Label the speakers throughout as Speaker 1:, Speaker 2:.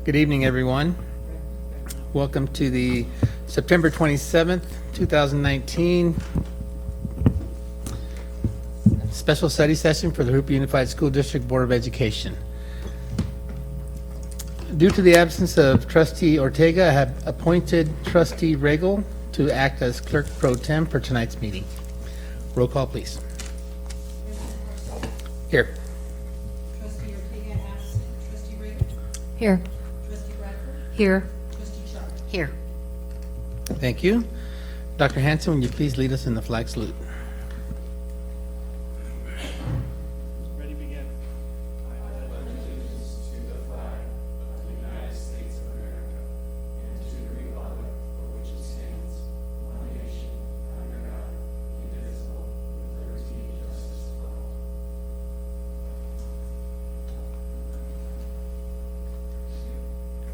Speaker 1: Good evening, everyone. Welcome to the September 27th, 2019 special study session for the Harupa Unified School District Board of Education. Due to the absence of Trustee Ortega, I have appointed Trustee Regal to act as Clerk Pro Tem for tonight's meeting. Roll call, please. Here.
Speaker 2: Trustee Ortega absent. Trustee Regal.
Speaker 3: Here.
Speaker 2: Trustee Bradford.
Speaker 3: Here.
Speaker 2: Trustee Sharp.
Speaker 3: Here.
Speaker 1: Thank you. Dr. Hanson, will you please lead us in the flag salute?
Speaker 4: Ready, begin.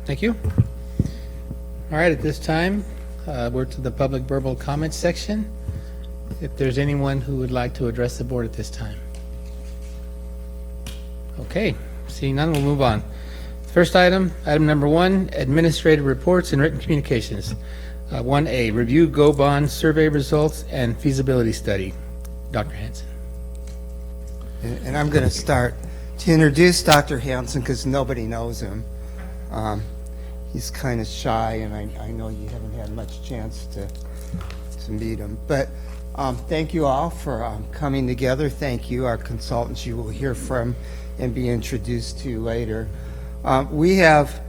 Speaker 1: Thank you. All right, at this time, we're to the public verbal comments section. If there's anyone who would like to address the board at this time. Okay, seeing none, we'll move on. First item number 1, administrative reports and written communications. 1A, review Go Bond survey results and feasibility study. Dr. Hanson.
Speaker 5: And I'm going to start to introduce Dr. Hanson because nobody knows him. He's kind of shy, and I know you haven't had much chance to meet him. But thank you all for coming together. Thank you, our consultants you will hear from and be introduced to later. We have,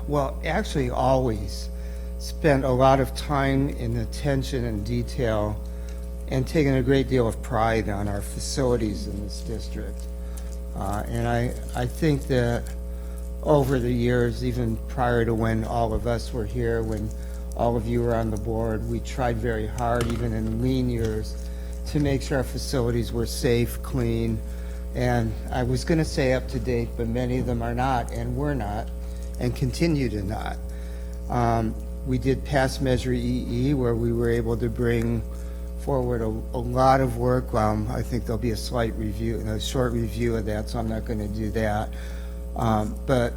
Speaker 5: well, actually always spent a lot of time and attention and detail and taken a great deal of pride on our facilities in this district. And I think that over the years, even prior to when all of us were here, when all of you were on the board, we tried very hard, even in lean years, to make sure our facilities were safe, clean, and I was going to say up to date, but many of them are not, and were not, and continue to not. We did pass Measure EE, where we were able to bring forward a lot of work. I think there'll be a slight review, a short review of that, so I'm not going to do that. But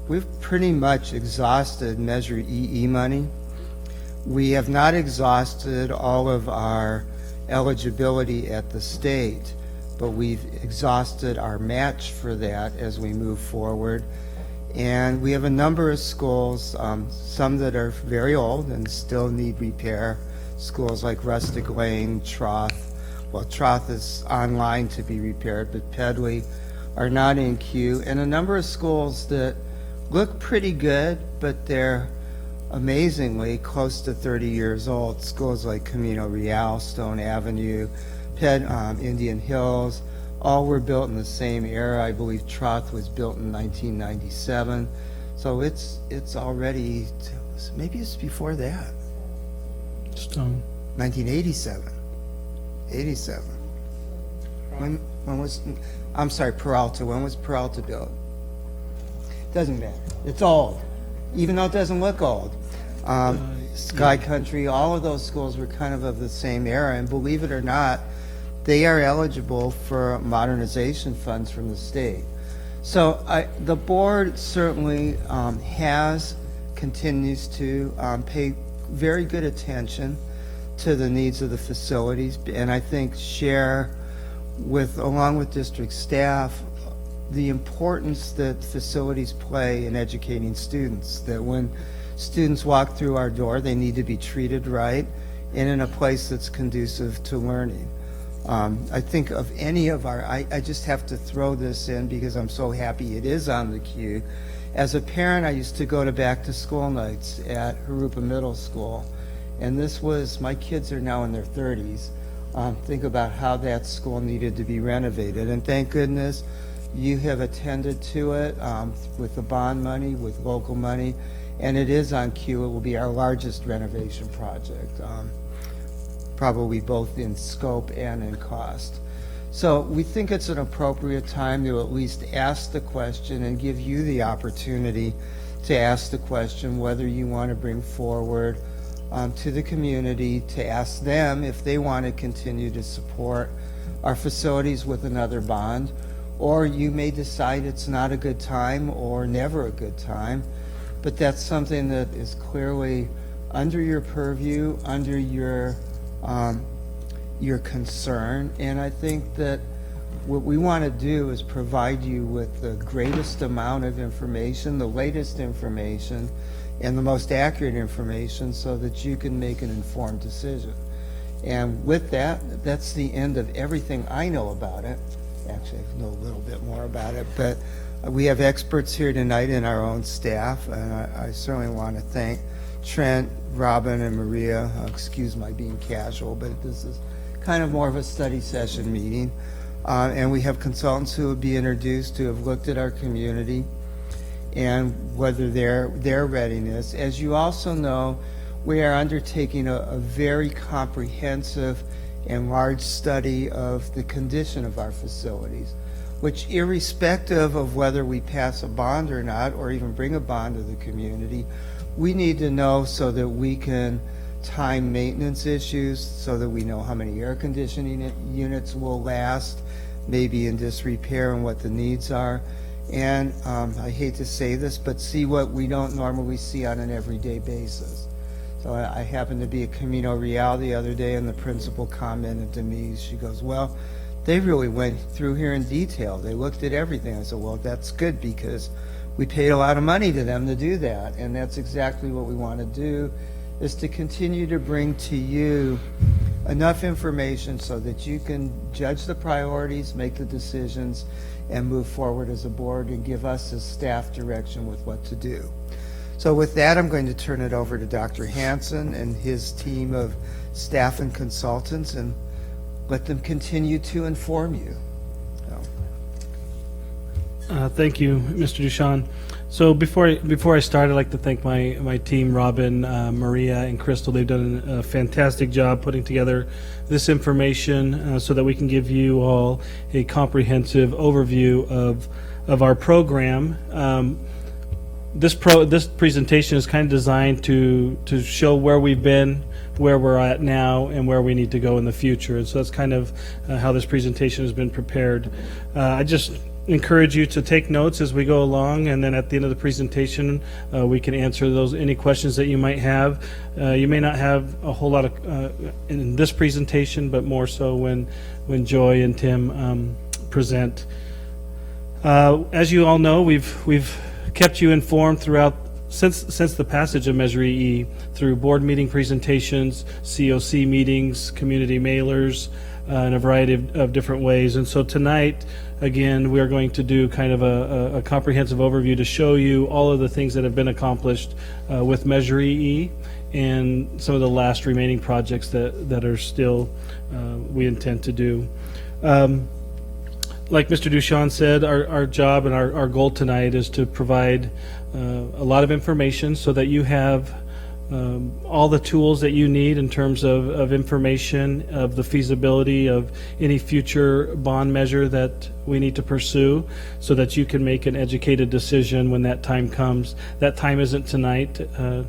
Speaker 5: we've pretty much exhausted Measure EE money. We have not exhausted all of our eligibility at the state, but we've exhausted our match for that as we move forward. And we have a number of schools, some that are very old and still need repair, schools like Rustic Lane, Troth. Well, Troth is online to be repaired, but Pedley are not in queue, and a number of schools that look pretty good, but they're amazingly close to 30 years old. Schools like Camino Real, Stone Avenue, Indian Hills, all were built in the same era. I believe Troth was built in 1997, so it's already, maybe it's before that.
Speaker 4: Stone.
Speaker 5: 1987. 87. When was, I'm sorry, Peralta. When was Peralta built? Doesn't matter. It's old, even though it doesn't look old. Sky Country, all of those schools were kind of the same era, and believe it or not, they are eligible for modernization funds from the state. So the board certainly continues to pay very good attention to the needs of the facilities, and I think share along with district staff, the importance that facilities play in educating students, that when students walk through our door, they need to be treated right and in a place that's conducive to learning. I think of any of I just have to throw this in because I'm so happy it is on the queue. As a parent, I used to go to back to school nights at Harupa Middle School, and my kids are now in their 30s. Think about how that school needed to be renovated, and thank goodness you have attended to it with the bond money, with local money, and it is on queue. It will be our largest renovation project, probably both in scope and in cost. So we think it's an appropriate time to at least ask the question and give you the opportunity to ask the question whether you want to bring forward to the community to ask them if they want to continue to support our facilities with another bond, or you may decide it's not a good time or never a good time, but that's something that is clearly under your purview, under your concern, and I think that what we want to do is provide you with the greatest amount of information, the latest information, and the most accurate information so that you can make an informed decision. And with that, that's the end of everything I know about it. Actually, I know a little bit more about it, but we have experts here tonight in our own staff, and I certainly want to thank Trent, Robin, and Maria. Excuse my being casual, but this is kind of more of a study session meeting. And we have consultants who will be introduced who have looked at our community and whether their readiness. As you also know, we are undertaking a very comprehensive and large study of the condition of our facilities, which irrespective of whether we pass a bond or not, or even bring a bond to the community, we need to know so that we can time maintenance issues, so that we know how many air conditioning units will last, maybe in disrepair, and what the needs are. And I hate to say this, but see what we don't normally see on an everyday basis. So I happened to be at Camino Real the other day, and the principal commented to me, she goes, well, they really went through here in detail. They looked at everything. I said, well, that's good, because we paid a lot of money to them to do that, and that's exactly what we want to do, is to continue to bring to you enough information so that you can judge the priorities, make the decisions, and move forward as a board and give us as staff direction with what to do. So with that, I'm going to turn it over to Dr. Hansen and his team of staff and consultants and let them continue to inform you.
Speaker 4: Thank you, Mr. Duchamp. So before I start, I'd like to thank my team, Robin, Maria, and Crystal. They've done a fantastic job putting together this information so that we can give you all a comprehensive overview of our program. This presentation is kind of designed to show where we've been, where we're at now, and where we need to go in the future. And so that's kind of how this presentation has been prepared. I just encourage you to take notes as we go along, and then at the end of the presentation we can answer any questions that you might have. You may not have a whole lot of in this presentation, but more so when Joy and Tim present. As you all know, we've kept you informed throughout since the passage of Measure EE through board meeting presentations, COC meetings, community mailers, in a variety of different ways. And so tonight, again, we are going to do kind of a comprehensive overview to show you all of the things that have been accomplished with Measure EE and some of the last remaining projects that are still we intend to do. Like Mr. Duchamp said, our job and our goal tonight is to provide a lot of information so that you have all the tools that you need in terms of information, of the feasibility of any future bond measure that we need to pursue, so that you can make an educated decision when that time comes. That time isn't tonight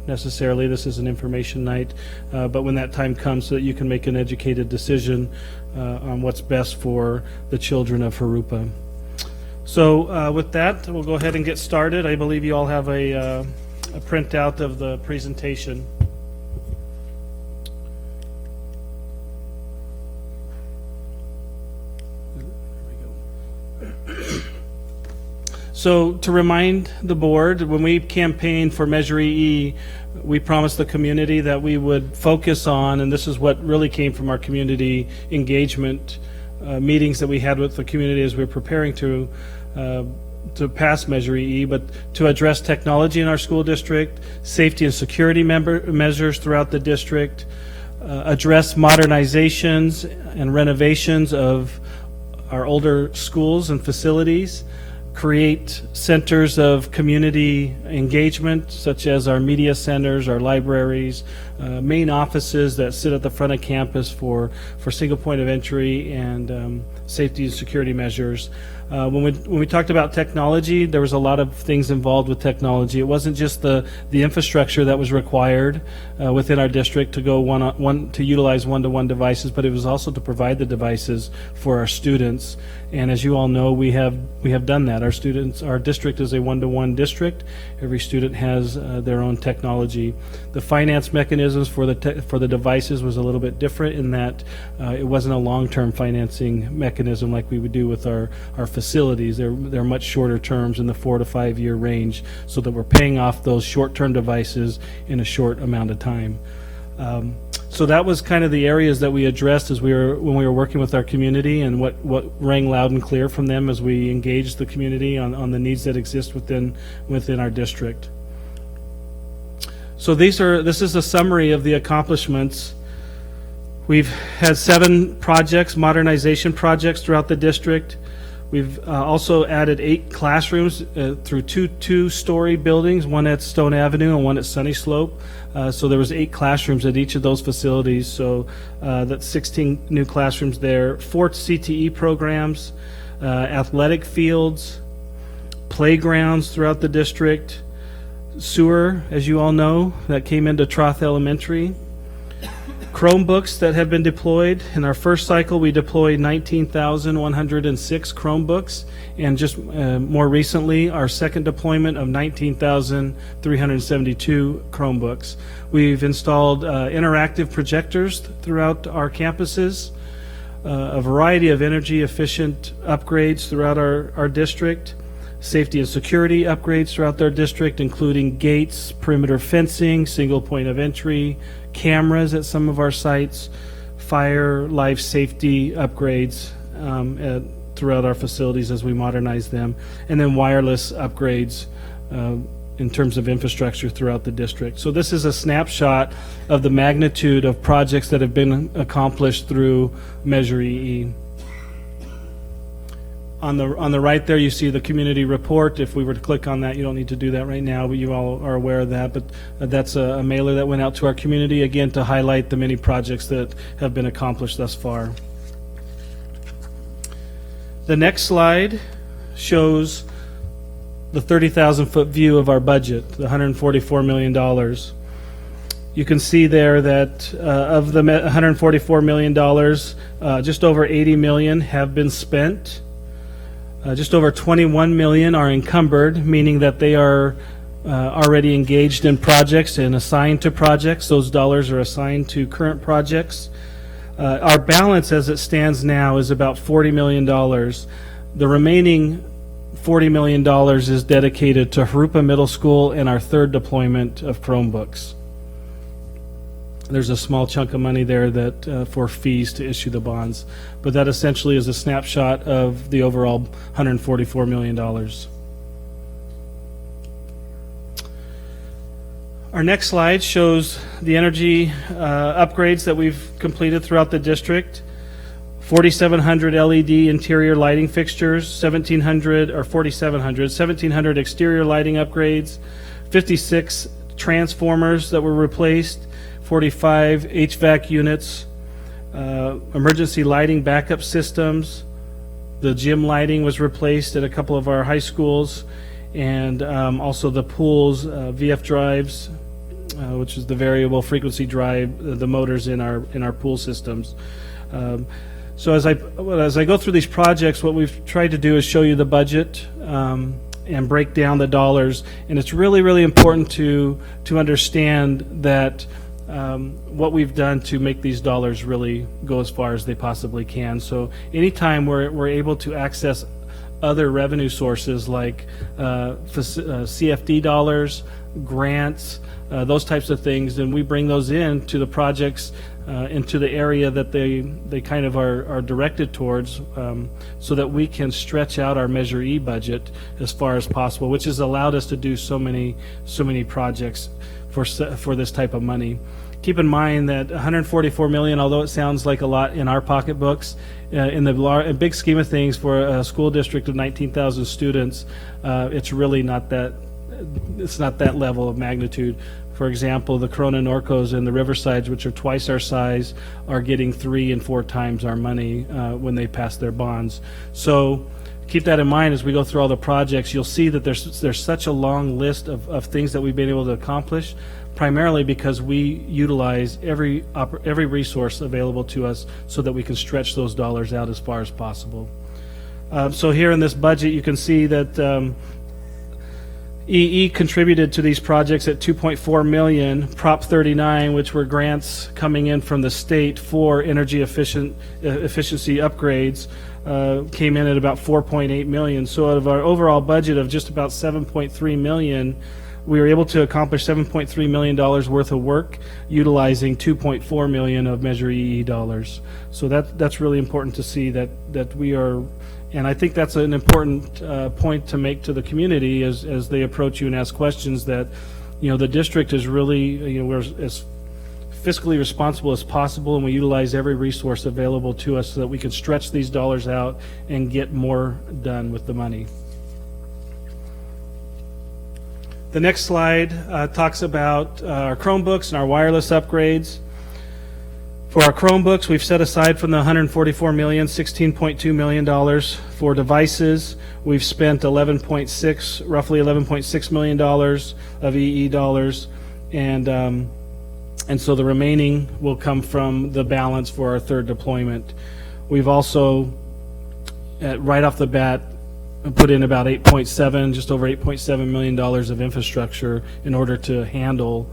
Speaker 4: necessarily. This is an information night, but when that time comes, so that you can make an educated decision on what's best for the children of Harupa. So with that, we'll go ahead and get started. I believe you all have a printout of the presentation. So to remind the board, when we campaigned for Measure EE, we promised the community that we would focus on, and this is what really came from our community engagement meetings that we had with the community as we were preparing to pass Measure EE, but to address technology in our school district, safety and security measures throughout the district, address modernizations and renovations of our older schools and facilities, create centers of community engagement, such as our media centers, our libraries, main offices that sit at the front of campus for single point of entry and safety and security measures. When we talked about technology, there was a lot of things involved with technology. It wasn't just the infrastructure that was required within our district to go to utilize one-to-one devices, but it was also to provide the devices for our students. And as you all know, we have done that. Our district is a one-to-one district. Every student has their own technology. The finance mechanisms for the devices was a little bit different in that it wasn't a long-term financing mechanism like we would do with our facilities. They're much shorter terms in the 4 to 5 year range, so that we're paying off those short-term devices in a short amount of time. So that was kind of the areas that we addressed when we were working with our community, and what rang loud and clear from them as we engaged the community on the needs that exist within our district. So this is a summary of the accomplishments. We've had 7 projects, modernization projects throughout the district. We've also added 8 classrooms through two-story buildings, one at Stone Avenue and one at Sunny Slope. So there was 8 classrooms at each of those facilities. So that's 16 new classrooms there. 4 CTE programs, athletic fields, playgrounds throughout the district, sewer, as you all know, that came into Troth Elementary. Chromebooks that have been deployed. In our first cycle, we deployed 19,106 Chromebooks, and just more recently, our second deployment of 19,372 Chromebooks. We've installed interactive projectors throughout our campuses, a variety of energy-efficient upgrades throughout our district, safety and security upgrades throughout our district, including gates, perimeter fencing, single point of entry, cameras at some of our sites, fire, life safety upgrades throughout our facilities as we modernize them, and then wireless upgrades in terms of infrastructure throughout the district. So this is a snapshot of the magnitude of projects that have been accomplished through Measure EE. On the right there, you see the community report. If we were to click on that, you don't need to do that right now, but you all are aware of that. But that's a mailer that went out to our community, again, to highlight the many projects that have been accomplished thus far. The next slide shows the 30,000-foot view of our budget, the $144 million. You can see there that of the $144 million, just over $80 million have been spent. Just over 21 million are encumbered, meaning that they are already engaged in projects and assigned to projects. Those dollars are assigned to current projects. Our balance as it stands now is about $40 million. The remaining $40 million is dedicated to Harupa Middle School and our third deployment of Chromebooks. There's a small chunk of money there that for fees to issue the bonds, but that essentially is a snapshot of the overall $144 million. Our next slide shows the energy upgrades that we've completed throughout the district. 4,700 LED interior lighting fixtures, 1,700 exterior lighting upgrades, 56 transformers that were replaced, 45 HVAC units, emergency lighting backup systems. The gym lighting was replaced at a couple of our high schools, and also the pool's VF drives, which is the variable frequency drive, the motors in our pool systems. So as I go through these projects, what we've tried to do is show you the budget and break down the dollars, and it's really, really important to understand that what we've done to make these dollars really go as far as they possibly can. So anytime we're able to access other revenue sources like CFD dollars, grants, those types of things, then we bring those in to the projects into the area that they kind of are directed towards, so that we can stretch out our Measure E budget as far as possible, which has allowed us to do so many projects for this type of money. Keep in mind that $144 million, although it sounds like a lot in our pocketbooks, in the big scheme of things for a school district of 19,000 students, it's really not that. It's not that level of magnitude. For example, the Corona Norcos and the Riversides, which are twice our size, are getting 3 and 4 times our money when they pass their bonds. So keep that in mind as we go through all the projects. You'll see that there's such a long list of things that we've been able to accomplish, primarily because we utilize every resource available to us so that we can stretch those dollars out as far as possible. So here in this budget, you can see that EE contributed to these projects at $2.4 million. Prop 39, which were grants coming in from the state for energy efficiency upgrades, came in at about $4.8 million. So out of our overall budget of just about $7.3 million, we were able to accomplish $7.3 million worth of work utilizing $2.4 million of Measure EE dollars. So that's really important to see that we are. And I think that's an important point to make to the community as they approach you and ask questions, that, the district is really, we're as fiscally responsible as possible, and we utilize every resource available to us so that we can stretch these dollars out and get more done with the money. The next slide talks about our Chromebooks and our wireless upgrades. For our Chromebooks, we've set aside from the $144 million, $16.2 million for devices. We've spent roughly $11.6 million of EE dollars, and so the remaining will come from the balance for our third deployment. We've also, right off the bat, put in about just over $8.7 million of infrastructure in order to handle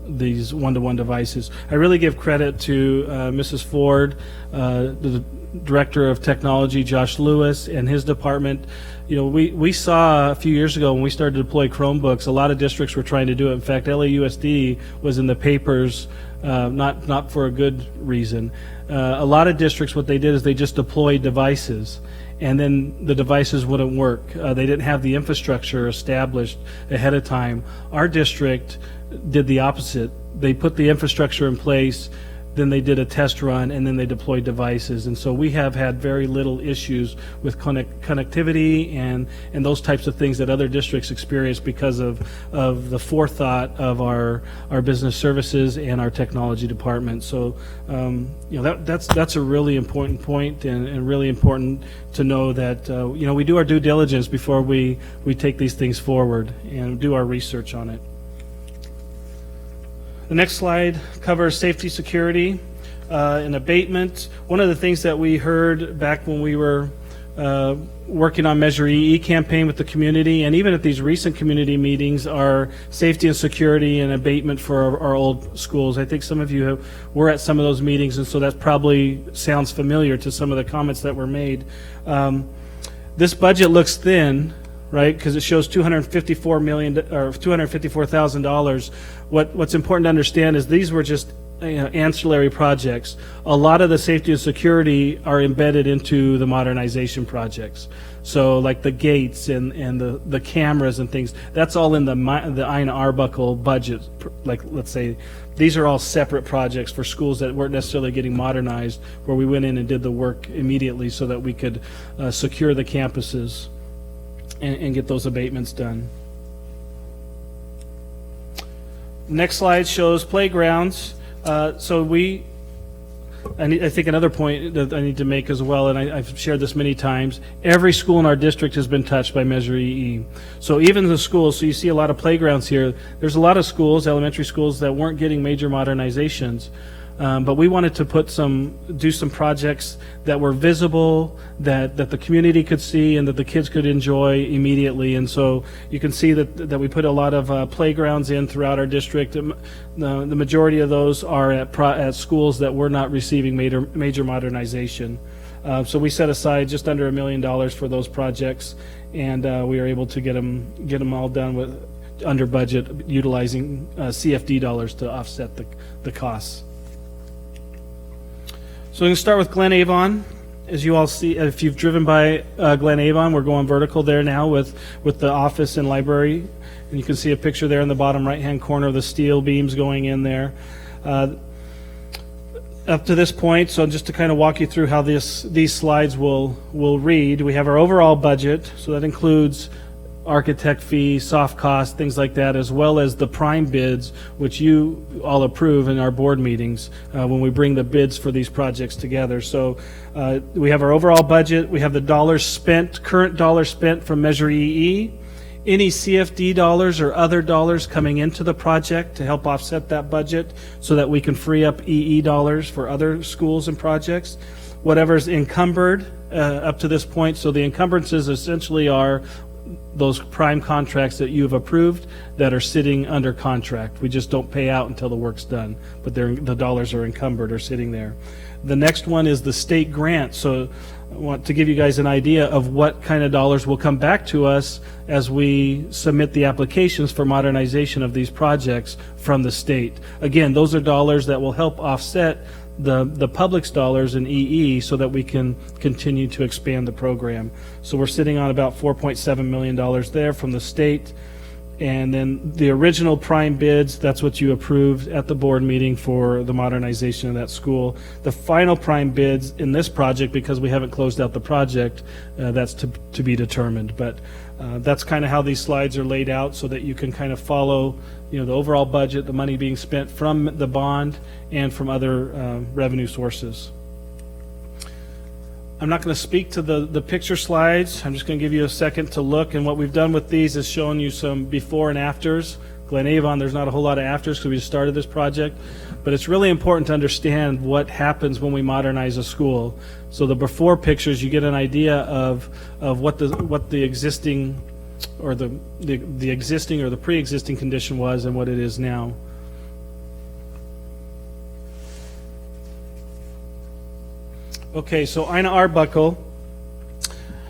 Speaker 4: these one-to-one devices. I really give credit to Mrs. Ford, the Director of Technology, Josh Lewis, and his department. We saw a few years ago when we started to deploy Chromebooks, a lot of districts were trying to do it. In fact, LAUSD was in the papers, not for a good reason. A lot of districts, what they did is they just deployed devices, and then the devices wouldn't work. They didn't have the infrastructure established ahead of time. Our district did the opposite. They put the infrastructure in place, then they did a test run, and then they deployed devices. And so we have had very little issues with connectivity and those types of things that other districts experience because of the forethought of our business services and our technology department. So that's a really important point, and really important to know that we do our due diligence before we take these things forward and do our research on it. The next slide covers safety, security, and abatement. One of the things that we heard back when we were working on Measure EE campaign with the community, and even at these recent community meetings, are safety and security and abatement for our old schools. I think some of you were at some of those meetings, and so that probably sounds familiar to some of the comments that were made. This budget looks thin, right? Because it shows $254 million or $254,000. What's important to understand is these were just ancillary projects. A lot of the safety and security are embedded into the modernization projects. So like the gates and the cameras and things, that's all in the Ina Arbuckle budget. Like, let's say these are all separate projects for schools that weren't necessarily getting modernized, where we went in and did the work immediately so that we could secure the campuses and get those abatements done. Next slide shows playgrounds. I think another point that I need to make as well, and I've shared this many times, every school in our district has been touched by Measure EE. So even the schools, so you see a lot of playgrounds here, there's a lot of schools, elementary schools, that weren't getting major modernizations. But we wanted to do some projects that were visible, that the community could see, and that the kids could enjoy immediately. And so you can see that we put a lot of playgrounds in throughout our district. The majority of those are at schools that were not receiving major modernization. So we set aside just under $1 million for those projects, and we were able to get them all done under budget, utilizing CFD dollars to offset the costs. So we can start with Glen Avon. As you all see, if you've driven by Glen Avon, we're going vertical there now with the office and library. And you can see a picture there in the bottom right-hand corner of the steel beams going in there. Up to this point, so just to kind of walk you through how these slides will read, we have our overall budget. So that includes architect fee, soft cost, things like that, as well as the prime bids, which you all approve in our board meetings when we bring the bids for these projects together. So we have our overall budget, we have the dollars spent, current dollars spent from Measure EE, any CFD dollars or other dollars coming into the project to help offset that budget so that we can free up EE dollars for other schools and projects. Whatever's encumbered up to this point, so the encumbrances essentially are those prime contracts that you have approved that are sitting under contract. We just don't pay out until the work's done, but the dollars are encumbered or sitting there. The next one is the state grant. So I want to give you guys an idea of what kind of dollars will come back to us as we submit the applications for modernization of these projects from the state. Again, those are dollars that will help offset the public's dollars in EE so that we can continue to expand the program. So we're sitting on about $4.7 million there from the state. And then the original prime bids, that's what you approved at the board meeting for the modernization of that school. The final prime bids in this project, because we haven't closed out the project, that's to be determined. But that's kind of how these slides are laid out so that you can kind of follow, the overall budget, the money being spent from the bond and from other revenue sources. I'm not going to speak to the picture slides. I'm just going to give you a second to look. And what we've done with these is shown you some before and afters. Glen Avon, there's not a whole lot of afters because we just started this project. But it's really important to understand what happens when we modernize a school. So the before pictures, you get an idea of what the existing or the existing or the pre-existing condition was and what it is now. Okay, so Ina Arbuckle,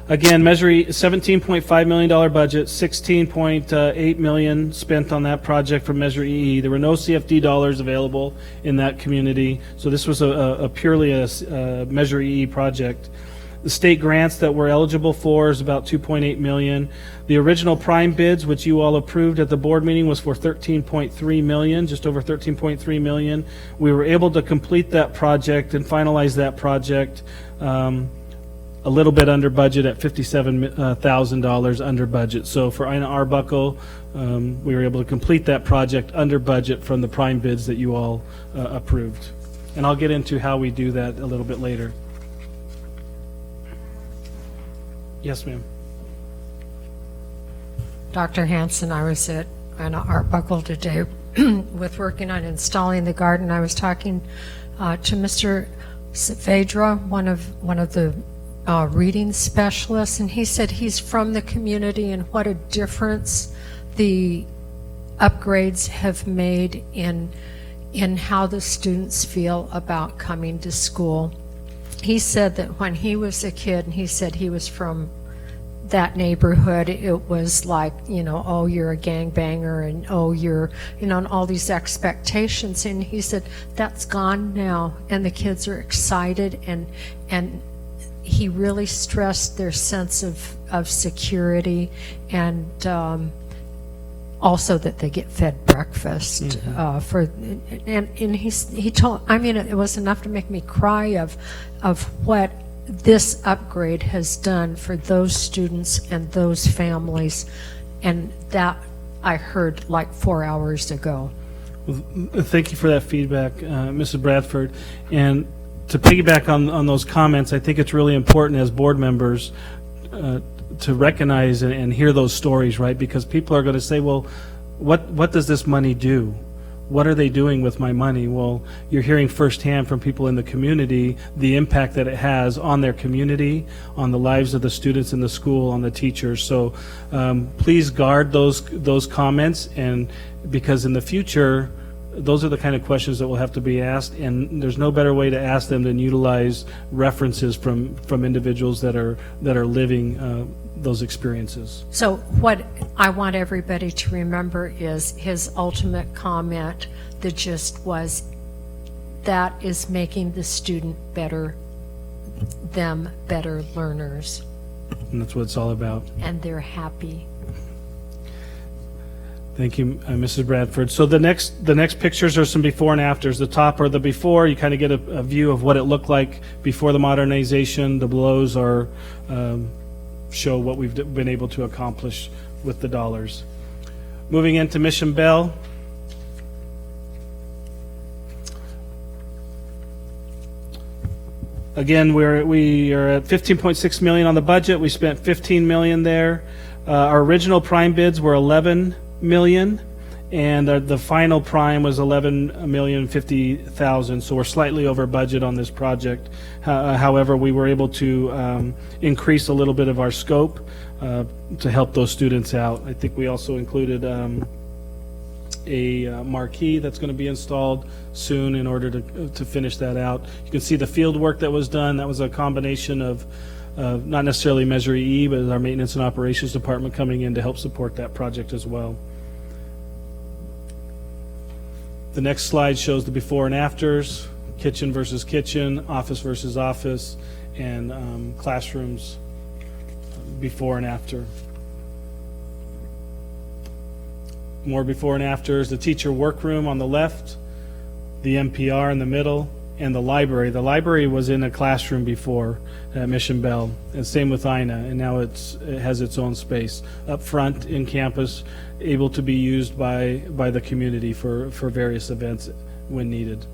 Speaker 4: again, Measure $17.5 million budget, $16.8 million spent on that project from Measure EE. There were no CFD dollars available in that community, so this was purely a Measure EE project. The state grants that we're eligible for is about $2.8 million. The original prime bids, which you all approved at the board meeting, was for $13.3 million, just over $13.3 million. We were able to complete that project and finalize that project a little bit under budget at $57,000 under budget. So for Ina Arbuckle, we were able to complete that project under budget from the prime bids that you all approved. And I'll get into how we do that a little bit later. Yes, ma'am.
Speaker 3: Dr. Hanson, I was at Ina Arbuckle today with working on installing the garden. I was talking to Mr. Saavedra, one of the reading specialists, and he said he's from the community and what a difference the upgrades have made in how the students feel about coming to school. He said that when he was a kid, and he said he was from that neighborhood, it was like, oh, you're a gangbanger, and oh, you're, and all these expectations. And he said that's gone now, and the kids are excited, and he really stressed their sense of security, and also that they get fed breakfast. And he told, it was enough to make me cry of what this upgrade has done for those students and those families, and that I heard like 4 hours ago.
Speaker 4: Well, thank you for that feedback, Mrs. Bradford. And to piggyback on those comments, I think it's really important as board members to recognize and hear those stories, right? Because people are going to say, well, what does this money do? What are they doing with my money? Well, you're hearing firsthand from people in the community the impact that it has on their community, on the lives of the students in the school, on the teachers. So please guard those comments, and because in the future, those are the kind of questions that will have to be asked, and there's no better way to ask them than utilize references from individuals that are living those experiences.
Speaker 3: So what I want everybody to remember is his ultimate comment, the gist was, that is making the student better learners,
Speaker 4: And that's what it's all about.
Speaker 3: and they're happy.
Speaker 4: Thank you, Mrs. Bradford. So the next pictures are some before and afters. The top are the before. You kind of get a view of what it looked like before the modernization. The belows are show what we've been able to accomplish with the dollars. Moving into Mission Bell. Again, we are at 15.6 million on the budget. We spent 15 million there. Our original prime bids were 11 million, and the final prime was 11,050,000. So we're slightly over budget on this project. However, we were able to increase a little bit of our scope to help those students out. I think we also included a marquee that's going to be installed soon in order to finish that out. You can see the field work that was done. That was a combination of not necessarily Measure E, but our maintenance and operations department coming in to help support that project as well. The next slide shows the before and afters, kitchen versus kitchen, office versus office, and classrooms before and after. More before and afters, the teacher workroom on the left, the MPR in the middle, and the library. The library was in a classroom before at Mission Bell, and same with INA, and now it has its own space up front in campus, able to be used by the community for various events when needed.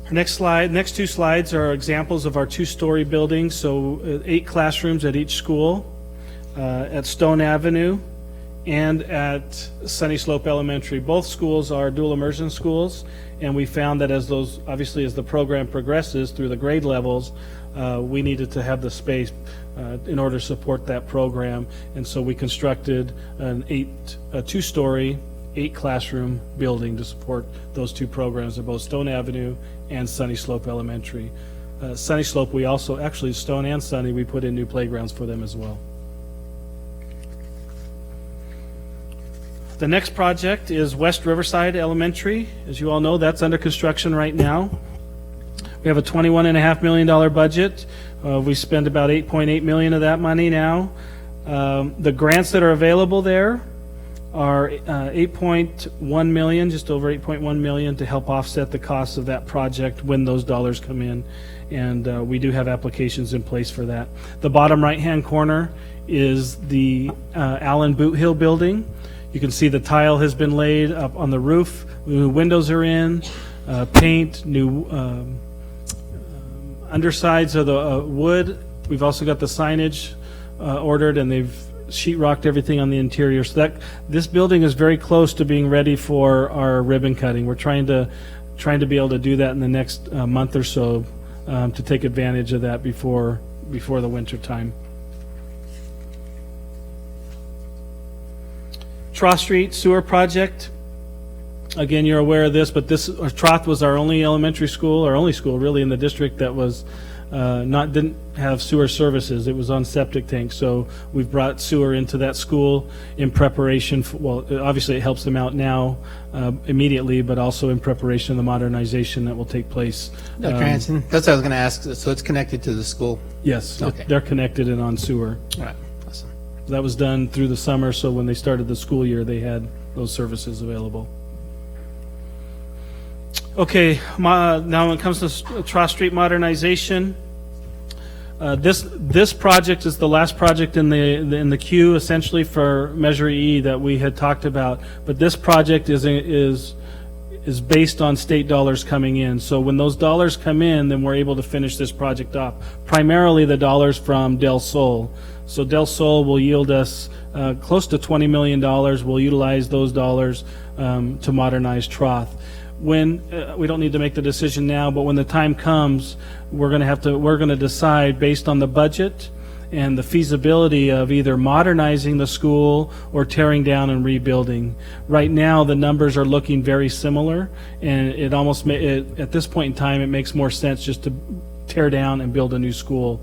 Speaker 4: Our next two slides are examples of our two-story buildings. So 8 classrooms at each school, at Stone Avenue and at Sunny Slope Elementary. Both schools are dual immersion schools, and we found that as the program progresses through the grade levels, we needed to have the space in order to support that program, and so we constructed a two-story, 8-classroom building to support those two programs at both Stone Avenue and Sunny Slope Elementary. Sunny Slope, we also, actually Stone and Sunny, we put in new playgrounds for them as well. The next project is West Riverside Elementary. As you all know, that's under construction right now. We have a $21.5 million budget. We spend about $8.8 million of that money now. The grants that are available there are $8.1 million, just over $8.1 million, to help offset the costs of that project when those dollars come in. And we do have applications in place for that. The bottom right-hand corner is the Allen Boot Hill building. You can see the tile has been laid up on the roof. New windows are in, paint, new undersides of the wood. We've also got the signage ordered, and they've sheetrocked everything on the interior. So this building is very close to being ready for our ribbon cutting. We're trying to be able to do that in the next month or so to take advantage of that before the winter time. Troth Street Sewer Project. Again, you're aware of this, but Troth was our only elementary school, our only school really in the district that was didn't have sewer services. It was on septic tanks, so we've brought sewer into that school in preparation for, well, obviously it helps them out now immediately, but also in preparation of the modernization that will take place.
Speaker 1: Dr. Hanson, that's what I was going to ask. So it's connected to the school?
Speaker 4: Yes,
Speaker 1: Okay.
Speaker 4: they're connected and on sewer.
Speaker 1: All right, awesome.
Speaker 4: That was done through the summer, so when they started the school year, they had those services available. Okay, now when it comes to Troth Street modernization, this project is the last project in the queue, essentially, for Measure E that we had talked about. But this project is based on state dollars coming in. So when those dollars come in, then we're able to finish this project off. Primarily the dollars from Del Sol. So Del Sol will yield us close to $20 million. We'll utilize those dollars to modernize Troth. When we don't need to make the decision now, but when the time comes, we're going to decide based on the budget and the feasibility of either modernizing the school or tearing down and rebuilding. Right now, the numbers are looking very similar, and it almost at this point in time, it makes more sense just to tear down and build a new school.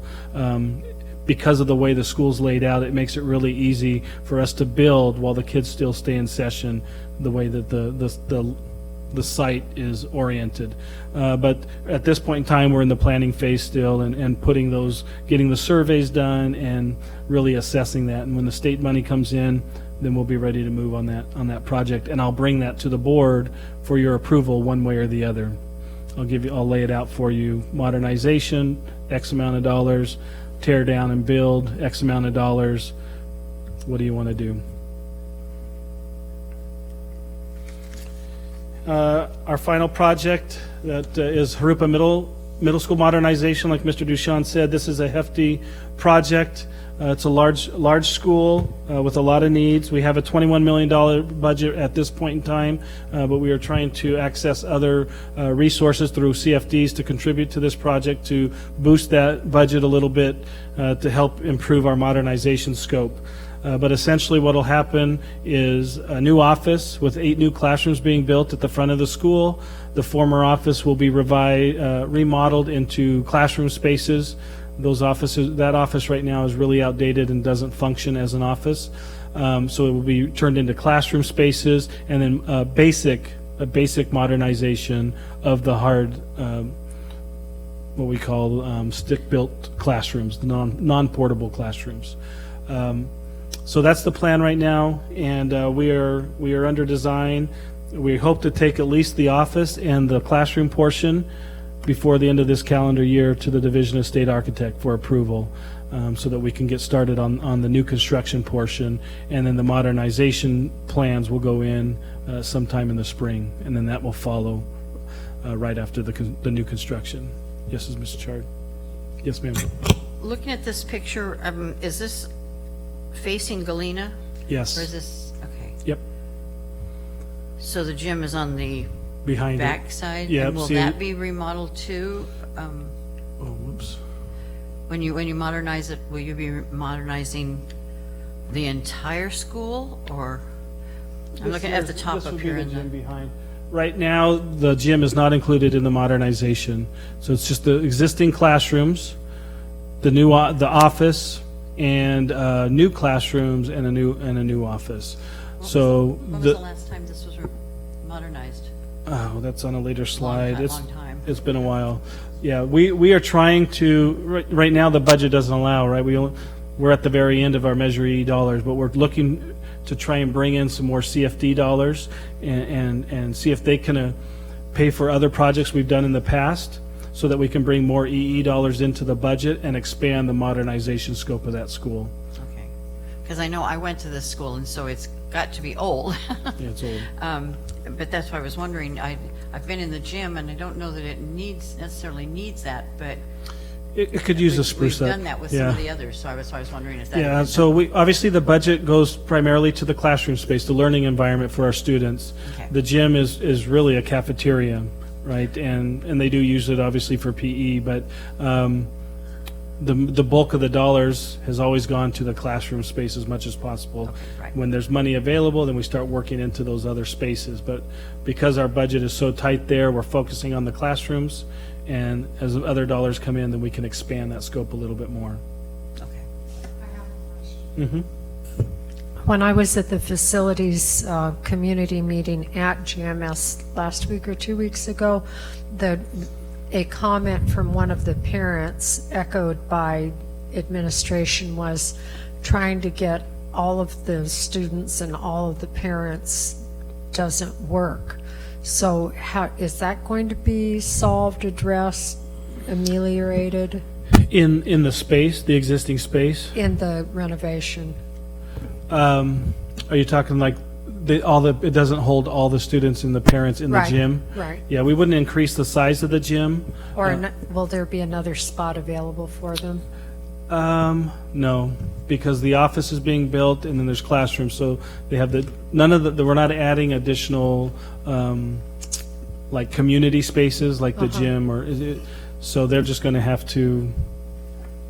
Speaker 4: Because of the way the school's laid out, it makes it really easy for us to build while the kids still stay in session, the way that the site is oriented. But at this point in time, we're in the planning phase still and getting the surveys done and really assessing that. And when the state money comes in, then we'll be ready to move on that project. And I'll bring that to the board for your approval one way or the other. I'll lay it out for you. Modernization, X amount of dollars. tear down and build X amount of dollars. What do you want to do? Our final project that is Harupa Middle School Modernization. Like Mr. Duchamp said, this is a hefty project. It's a large school with a lot of needs. We have a $21 million budget at this point in time, but we are trying to access other resources through CFDs to contribute to this project to boost that budget a little bit to help improve our modernization scope. But essentially what will happen is a new office with 8 new classrooms being built at the front of the school. The former office will be remodeled into classroom spaces. That office right now is really outdated and doesn't function as an office. So it will be turned into classroom spaces, and then a basic modernization of the hard, what we call stick-built classrooms, non-portable classrooms. So that's the plan right now, and we are under design. We hope to take at least the office and the classroom portion before the end of this calendar year to the Division of State Architect for approval, so that we can get started on the new construction portion, and then the modernization plans will go in sometime in the spring, and then that will follow right after the new construction. Yes, Mr. Chard. Yes, ma'am.
Speaker 6: Looking at this picture, is this facing Galena?
Speaker 4: Yes.
Speaker 6: Or is this, okay.
Speaker 4: Yep.
Speaker 6: So the gym is on the
Speaker 4: Behind
Speaker 6: back
Speaker 4: it.
Speaker 6: side?
Speaker 4: Yep,
Speaker 6: And will
Speaker 4: see-
Speaker 6: that be remodeled too?
Speaker 4: Oh, whoops.
Speaker 6: When you modernize it, will you be modernizing the entire school, or? I'm looking at the top
Speaker 4: This
Speaker 6: up
Speaker 4: would be
Speaker 6: here
Speaker 4: the
Speaker 6: in
Speaker 4: gym
Speaker 6: the,
Speaker 4: behind. Right now, the gym is not included in the modernization. So it's just the existing classrooms, the office, and new classrooms and a new office. So
Speaker 6: when was the last time this was modernized?
Speaker 4: oh, that's on a later slide.
Speaker 6: Long time.
Speaker 4: It's been a while. Yeah, we are trying to right now. The budget doesn't allow. Right, we're at the very end of our Measure E dollars, but we're looking to try and bring in some more CFD dollars and see if they can pay for other projects we've done in the past, so that we can bring more EE dollars into the budget and expand the modernization scope of that school.
Speaker 6: Okay. Because I know I went to this school, and so it's got to be old.
Speaker 4: Yeah, it's old.
Speaker 6: But that's why I was wondering, I've been in the gym, and I don't know that it necessarily needs that, but
Speaker 4: It could use a spruce
Speaker 6: we've
Speaker 4: up.
Speaker 6: done that with some of the others, so I was wondering if that.
Speaker 4: Yeah, so obviously the budget goes primarily to the classroom space, the learning environment for our students.
Speaker 6: Okay.
Speaker 4: The gym is really a cafeteria, right? And they do use it obviously for PE, but the bulk of the dollars has always gone to the classroom space as much as possible.
Speaker 6: right.
Speaker 4: When there's money available, then we start working into those other spaces. But because our budget is so tight there, we're focusing on the classrooms, and as other dollars come in, then we can expand that scope a little bit more.
Speaker 6: Okay.
Speaker 3: When I was at the facilities community meeting at GMS last week or 2 weeks ago, a comment from one of the parents echoed by administration was trying to get all of the students and all of the parents doesn't work. So how is that going to be solved, addressed, ameliorated
Speaker 4: In the space, the existing space,
Speaker 3: in the renovation?
Speaker 4: are you talking like it doesn't hold all the students and the parents in the
Speaker 3: Right,
Speaker 4: gym?
Speaker 3: right.
Speaker 4: Yeah, we wouldn't increase the size of the gym.
Speaker 3: Or will there be another spot available for them?
Speaker 4: No, because the office is being built and then there's classrooms, so they have we're not adding additional, like community spaces like the gym so they're just gonna have to,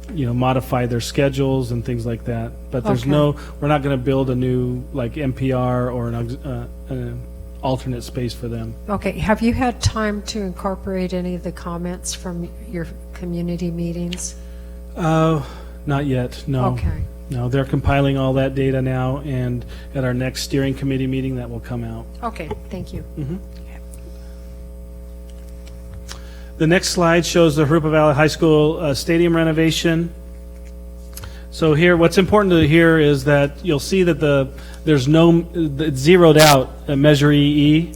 Speaker 4: modify their schedules and things like that. But
Speaker 3: Okay.
Speaker 4: we're not gonna build a new like NPR or an alternate space for them.
Speaker 3: Okay, have you had time to incorporate any of the comments from your community meetings?
Speaker 4: Not yet, no.
Speaker 3: Okay.
Speaker 4: No, they're compiling all that data now, and at our next steering committee meeting, that will come out.
Speaker 3: Okay, thank you.
Speaker 4: The next slide shows the Harupa Valley High School stadium renovation. So here, what's important to hear is that you'll see that it's zeroed out at Measure EE.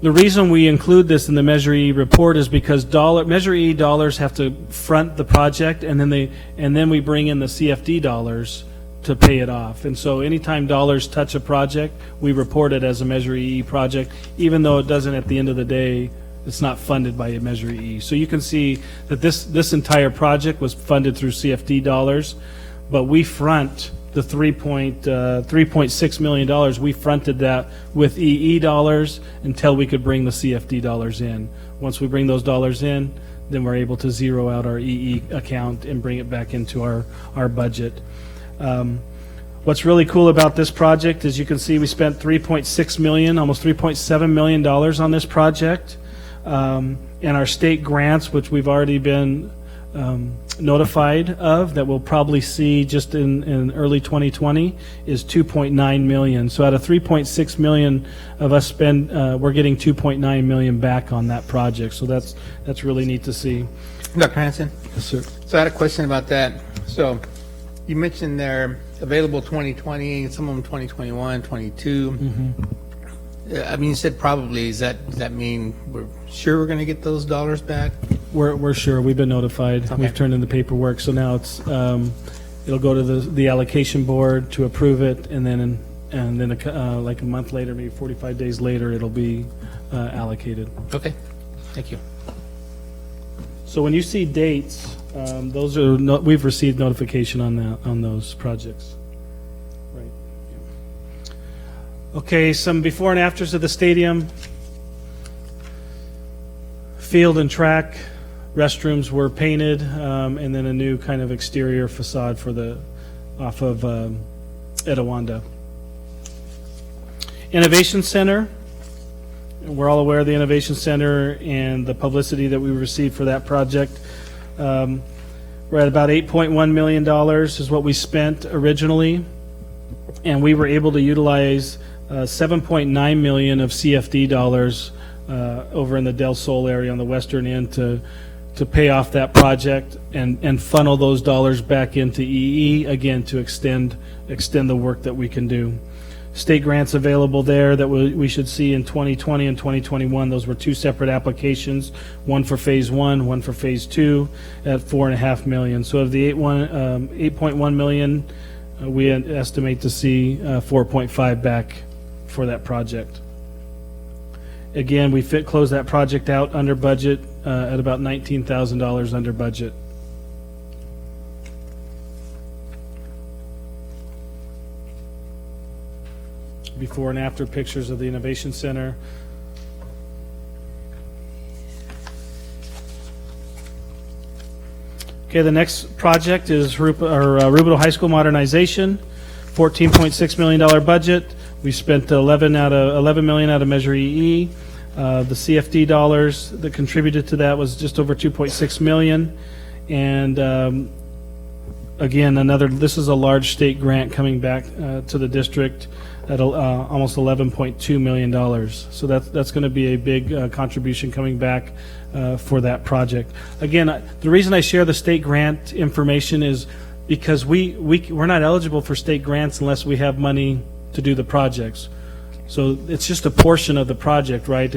Speaker 4: the reason we include this in the Measure E report is because Measure E dollars have to front the project, and then we bring in the CFD dollars to pay it off. And so anytime dollars touch a project, we report it as a Measure E project, even though it doesn't at the end of the day, it's not funded by a Measure E. So you can see that this entire project was funded through CFD dollars, but we front the $3.6 million. We fronted that with EE dollars until we could bring the CFD dollars in. Once we bring those dollars in, then we're able to zero out our EE account and bring it back into our budget. What's really cool about this project is you can see we spent $3.6 million, almost $3.7 million on this project. And our state grants, which we've already been notified of, that we'll probably see just in early 2020, is $2.9 million. So out of $3.6 million of us spend, we're getting $2.9 million back on that project. So that's really neat to see.
Speaker 1: Dr. Hanson?
Speaker 4: Yes, sir.
Speaker 1: So I had a question about that. So you mentioned they're available 2020, some of them 2021, 22. I mean, you said probably. Does that mean we're sure we're going to get those dollars back?
Speaker 4: We're sure. We've been notified.
Speaker 1: Okay.
Speaker 4: We've turned in the paperwork. So now it's it'll go to the allocation board to approve it, and then like a month later, maybe 45 days later, it'll be allocated.
Speaker 1: Okay, thank you.
Speaker 4: So when you see dates, those are we've received notification on those projects. Right. Okay, some before and afters of the stadium. Field and track restrooms were painted, and then a new kind of exterior facade off of Etiwanda. Innovation Center. We're all aware of the Innovation Center and the publicity that we received for that project. We're at about $8.1 million is what we spent originally, and we were able to utilize $7.9 million of CFD dollars over in the Del Sol area on the western end to pay off that project and funnel those dollars back into EE, again, to extend the work that we can do. State grants available there that we should see in 2020 and 2021. Those were two separate applications, one for phase 1, one for phase 2 at $4.5 million. So of the 8.1 million, we estimate to see 4.5 back for that project. Again, we closed that project out under budget at about $19,000 under budget. Before and after pictures of the Innovation Center. Okay, the next project is Reuben High School Modernization, $14.6 million budget. We spent 11 million out of Measure EE. The CFD dollars that contributed to that was just over 2.6 million. And again, this is a large state grant coming back to the district at almost $11.2 million. So that's going to be a big contribution coming back for that project. Again, the reason I share the state grant information is because we're not eligible for state grants unless we have money to do the projects. So it's just a portion of the project, right?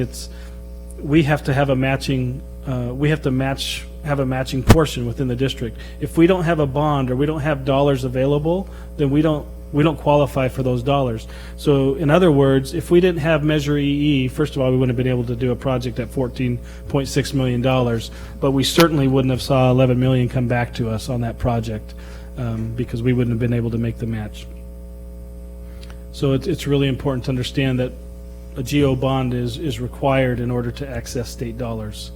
Speaker 4: We have to have a matching. Have a matching portion within the district. If we don't have a bond or we don't have dollars available, then we don't qualify for those dollars. So in other words, if we didn't have Measure EE, first of all, we wouldn't have been able to do a project at $14.6 million, but we certainly wouldn't have saw $11 million come back to us on that project because we wouldn't have been able to make the match. So it's really important to understand that a GO bond is required in order to access state dollars.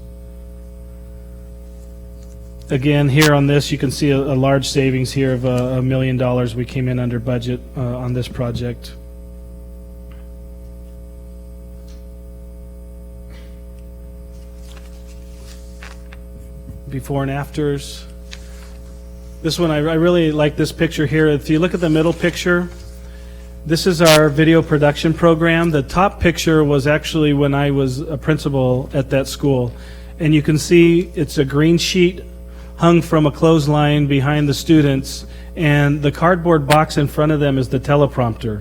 Speaker 4: Again, here on this, you can see a large savings here of $1 million. We came in under budget on this project. Before and afters. This one, I really like this picture here. If you look at the middle picture, this is our video production program. The top picture was actually when I was a principal at that school. And you can see it's a green sheet hung from a clothesline behind the students, and the cardboard box in front of them is the teleprompter.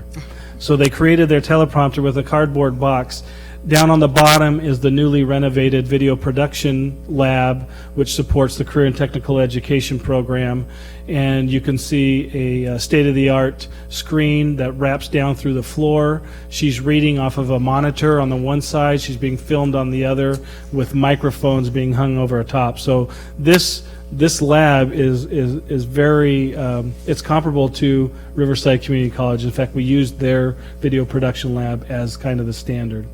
Speaker 4: So they created their teleprompter with a cardboard box. Down on the bottom is the newly renovated video production lab, which supports the career and technical education program. And you can see a state-of-the-art screen that wraps down through the floor. She's reading off of a monitor on the one side. She's being filmed on the other with microphones being hung over top. So this lab is very, it's comparable to Riverside Community College. In fact, we used their video production lab as kind of the standard.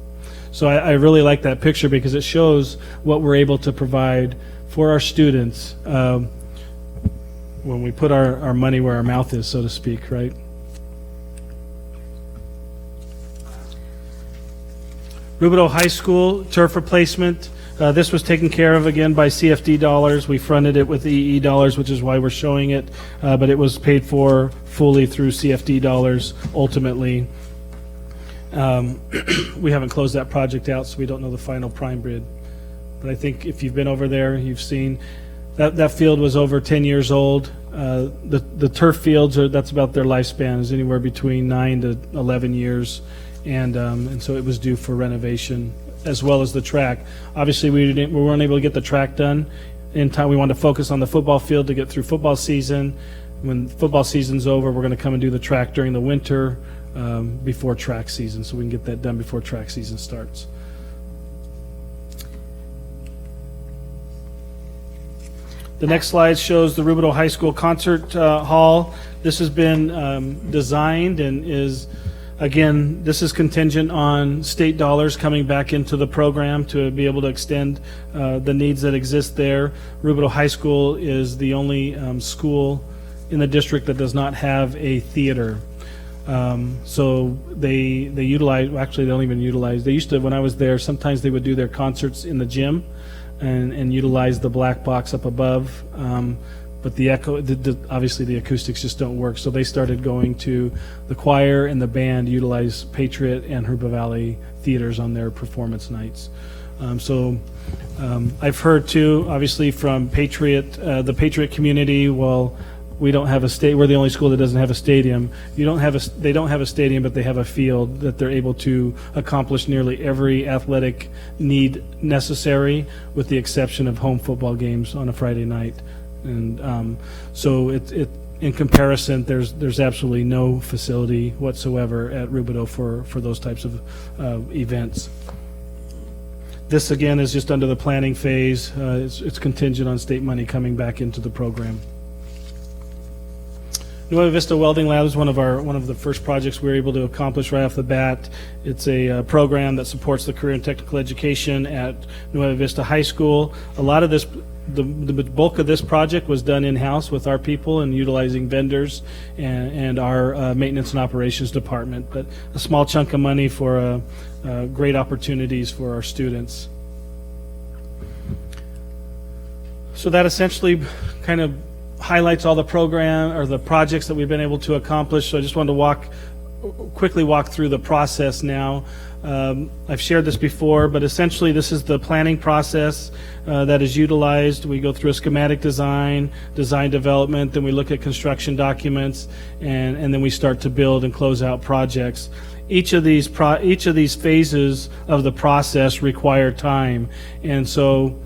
Speaker 4: So I really like that picture because it shows what we're able to provide for our students when we put our money where our mouth is, so to speak, right? Rubidoux High School turf replacement. This was taken care of again by CFD dollars. We fronted it with EE dollars, which is why we're showing it, but it was paid for fully through CFD dollars ultimately. We haven't closed that project out, so we don't know the final prime bid. But I think if you've been over there, you've seen that field was over 10 years old. The turf fields, that's about their lifespan, is anywhere between 9 to 11 years. And so it was due for renovation, as well as the track. Obviously, we weren't able to get the track done in time. We wanted to focus on the football field to get through football season. When football season's over, we're going to come and do the track during the winter before track season, so we can get that done before track season starts. The next slide shows the Rubidoux High School Concert Hall. This has been designed and is, again, this is contingent on state dollars coming back into the program to be able to extend the needs that exist there. Rubidoux High School is the only school in the district that does not have a theater. So they utilize, actually they don't even utilize, they used to, when I was there, sometimes they would do their concerts in the gym and utilize the black box up above. But the echo, obviously the acoustics just don't work. So they started going to the choir and the band utilize Patriot and Harupa Valley theaters on their performance nights. I've heard too, obviously from Patriot, the Patriot community, well, we don't have a we're the only school that doesn't have a stadium. They don't have a stadium, but they have a field that they're able to accomplish nearly every athletic need necessary, with the exception of home football games on a Friday night. And so in comparison, there's absolutely no facility whatsoever at Rubidoux for those types of events. This again is just under the planning phase. It's contingent on state money coming back into the program. Vista Welding Lab is one of the first projects we were able to accomplish right off the bat. It's a program that supports the career and technical education at Nueva Vista High School. A lot of this, the bulk of this project was done in-house with our people and utilizing vendors and our maintenance and operations department, but a small chunk of money for great opportunities for our students. So that essentially kind of highlights all the program or the projects that we've been able to accomplish. So I just wanted to quickly walk through the process now. I've shared this before, but essentially this is the planning process that is utilized. We go through a schematic design development, then we look at construction documents, and then we start to build and close out projects. Each of these phases of the process require time, and so